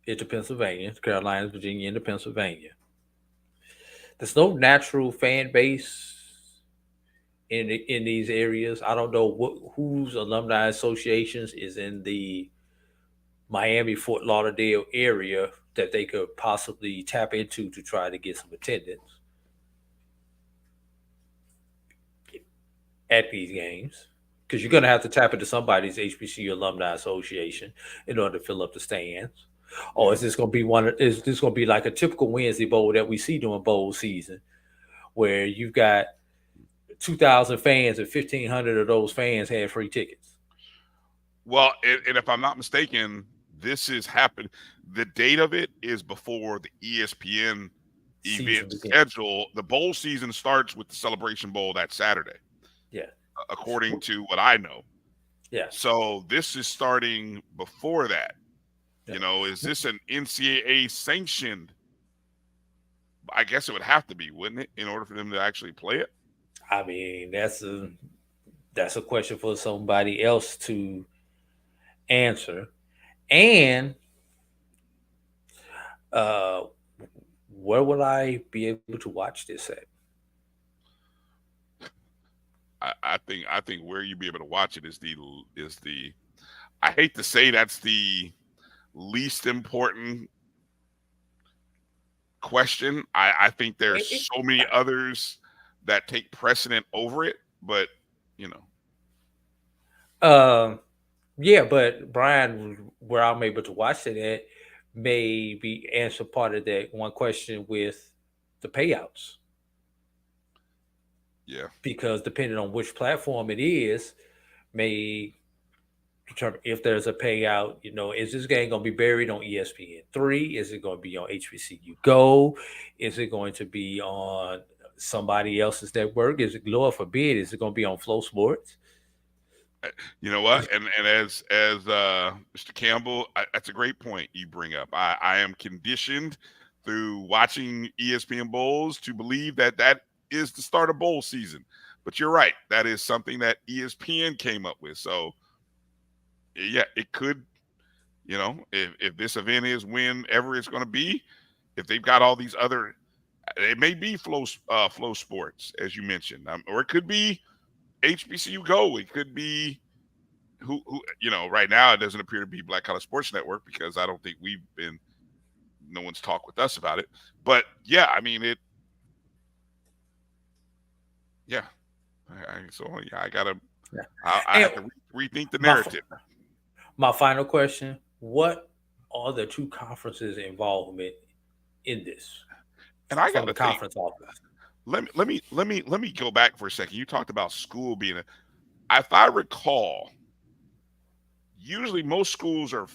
into Pennsylvania. Carolina, Virginia, into Pennsylvania. There's no natural fan base in these areas. I don't know whose alumni associations is in the Miami, Fort Lauderdale area that they could possibly tap into to try to get some attendance at these games, because you're going to have to tap into somebody's HBCU alumni association in order to fill up the stands. Or is this going to be is this going to be like a typical Wednesday bowl that we see during bowl season, where you've got 2,000 fans and 1,500 of those fans had free tickets? Well, and if I'm not mistaken, this is happened. The date of it is before the ESPN event schedule. The bowl season starts with the Celebration Bowl that Saturday. Yeah. According to what I know. Yeah. So this is starting before that. Yeah. Is this an NCAA sanctioned? I guess it would have to be, wouldn't it, in order for them to actually play it? I mean, that's a question for somebody else to answer. And where will I be able to watch this at? I think where you'll be able to watch it is the I hate to say that's the least important question. I think there's so many others that take precedent over it, but yeah, but Brian, where I'm able to watch it at may be answer part of that one question with the payouts. Yeah. Because depending on which platform it is, may determine if there's a payout. Is this game going to be buried on ESPN3? Is it going to be on HBCU Go? Is it going to be on somebody else's network? Is it, Lord forbid, is it going to be on Flow Sports? You know what? And as Mr. Campbell, that's a great point you bring up. I am conditioned through watching ESPN Bowls to believe that is the start of bowl season. But you're right. That is something that ESPN came up with. So yeah, it could, if this event is whenever it's going to be, if they've got all these other, it may be flow sports, as you mentioned, or it could be HBCU Go. It could be who right now it doesn't appear to be Black College Sports Network because I don't think no one's talked with us about it. But yeah, I mean it. Yeah, I gotta. Yeah. I have to rethink the narrative. My final question: what are the two conferences' involvement in this? And I got the conference office. Let me go back for a second. You talked about school being if I recall, usually most schools are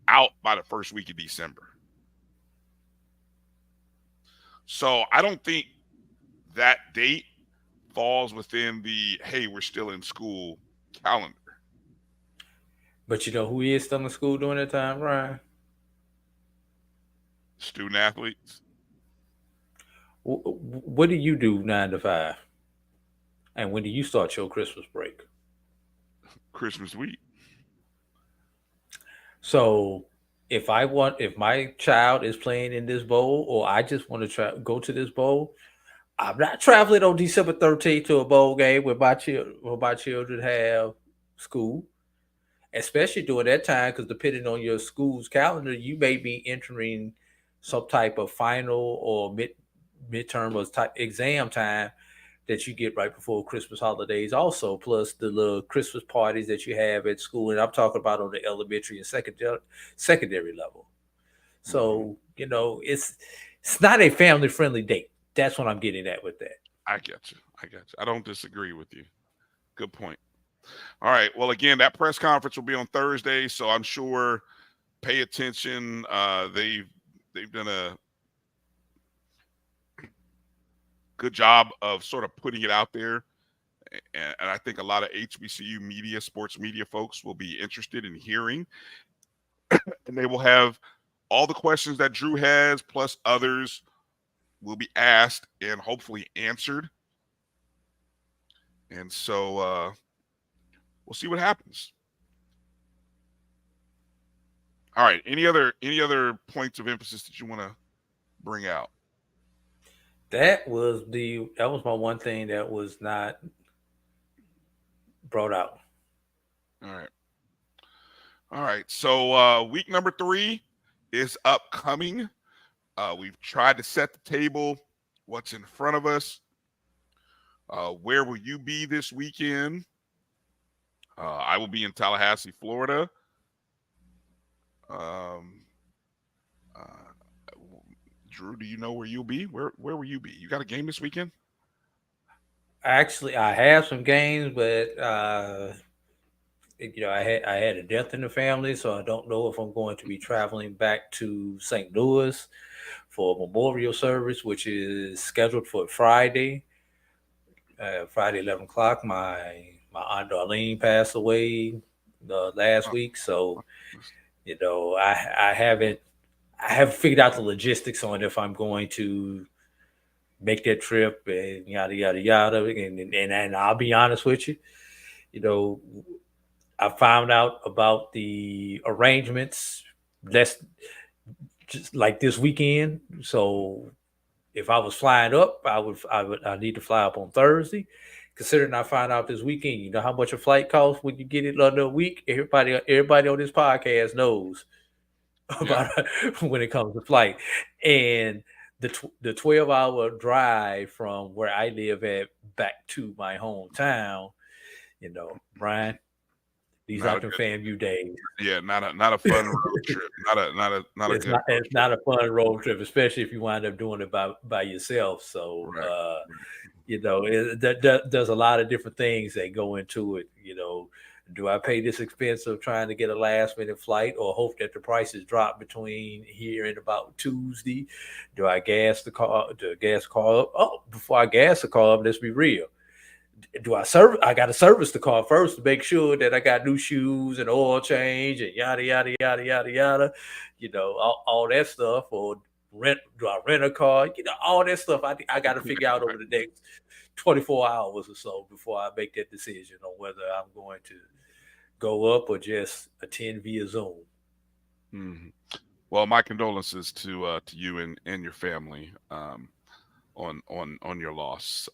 out by the first week of December. So I don't think that date falls within the, hey, we're still in school calendar. But you know who is still in school during that time, Ryan? Student athletes. What do you do 9 to 5? And when do you start your Christmas break? Christmas week. So if my child is playing in this bowl, or I just want to go to this bowl, I'm not traveling on December 13th to a bowl game where my children have school, especially during that time, because depending on your school's calendar, you may be entering some type of final or midterm or type exam time that you get right before Christmas holidays also, plus the little Christmas parties that you have at school. And I'm talking about on the elementary and secondary level. So, it's not a family-friendly date. That's what I'm getting at with that. I get you. I don't disagree with you. Good point. All right. Well, again, that press conference will be on Thursday, so I'm sure pay attention. They've done a good job of sort of putting it out there. And I think a lot of HBCU media, sports media folks will be interested in hearing. And they will have all the questions that Drew has, plus others will be asked and hopefully answered. And so we'll see what happens. All right. Any other points of emphasis that you want to bring out? That was my one thing that was not brought out. All right. So week number 3 is upcoming. We've tried to set the table, what's in front of us. Where will you be this weekend? I will be in Tallahassee, Florida. Drew, do you know where you'll be? Where will you be? You got a game this weekend? Actually, I have some games, but I had a death in the family, so I don't know if I'm going to be traveling back to St. Louis for a memorial service, which is scheduled for Friday, 11 o'clock. My Aunt Darlene passed away last week, so I haven't figured out the logistics on if I'm going to make that trip and yada yada yada. And I'll be honest with you, I found out about the arrangements just like this weekend. So if I was flying up, I need to fly up on Thursday. Considering I found out this weekend, you know how much a flight costs when you get it under a week. Everybody on this podcast knows about when it comes to flight, and the 12-hour drive from where I live at back to my hometown. Brian, these are the FAMU days. Yeah, not a fun road trip. It's not a fun road trip, especially if you wind up doing it by yourself. So, there's a lot of different things that go into it. Do I pay this expense of trying to get a last minute flight, or hope that the prices drop between here and about Tuesday? Do I gas the car? Do I gas the car up? Oh, before I gas the car up, let's be real. I got to service the car first to make sure that I got new shoes and oil change and yada yada yada yada yada, all that stuff. Or do I rent a car? All that stuff. I got to figure out over the next 24 hours or so before I make that decision on whether I'm going to go up or just attend via Zoom. Mm-hmm. Well, my condolences to you and your family on your loss.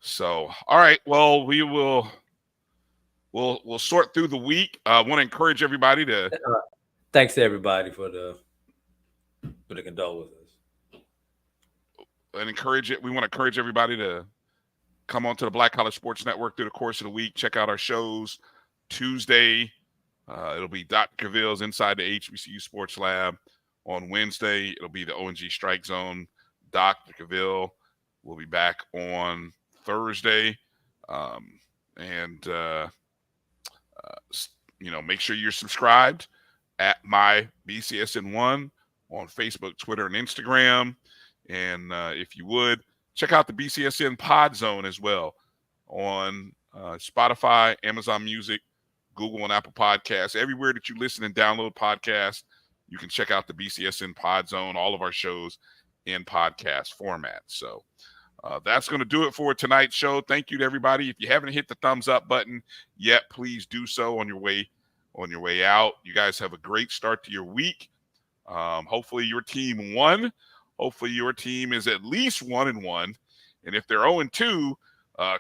So, all right. Well, we'll sort through the week. I want to encourage everybody to. Thanks to everybody for the condolences. And we want to encourage everybody to come onto the Black College Sports Network through the course of the week. Check out our shows. Tuesday, it'll be Dr. Cavill's Inside the HBCU Sports Lab. On Wednesday, it'll be the ONG Strike Zone. Dr. Cavill will be back on Thursday. Make sure you're subscribed at MyBCSN1 on Facebook, Twitter, and Instagram. And if you would, check out the BCSN Pod Zone as well on Spotify, Amazon Music, Google and Apple Podcasts. Everywhere that you listen and download podcasts, you can check out the BCSN Pod Zone, all of our shows in podcast format. So that's going to do it for tonight's show. Thank you to everybody. If you haven't hit the thumbs up button yet, please do so on your way out. You guys have a great start to your week. Hopefully your team won. Hopefully your team is at least 1-1. And if they're 0-2,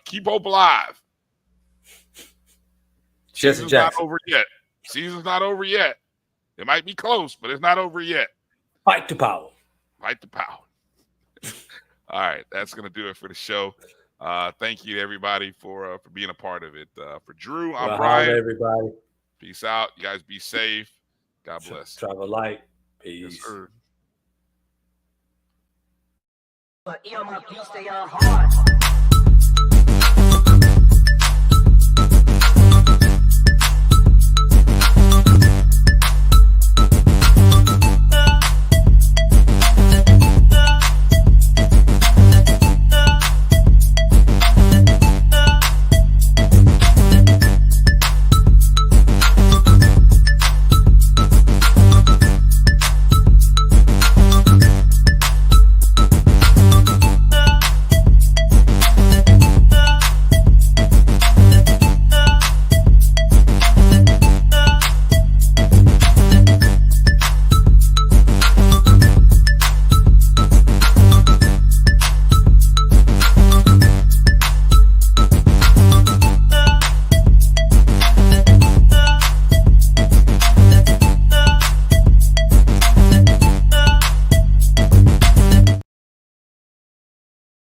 keep hope alive. Season's not over yet. Season's not over yet. It might be close, but it's not over yet. Fight the power. Fight the power. All right, that's going to do it for the show. Thank you to everybody for being a part of it. For Drew, I'm Bryan. Everybody. Peace out. You guys be safe. God bless. Travel light. Peace. Yes, sir. But you stay hard.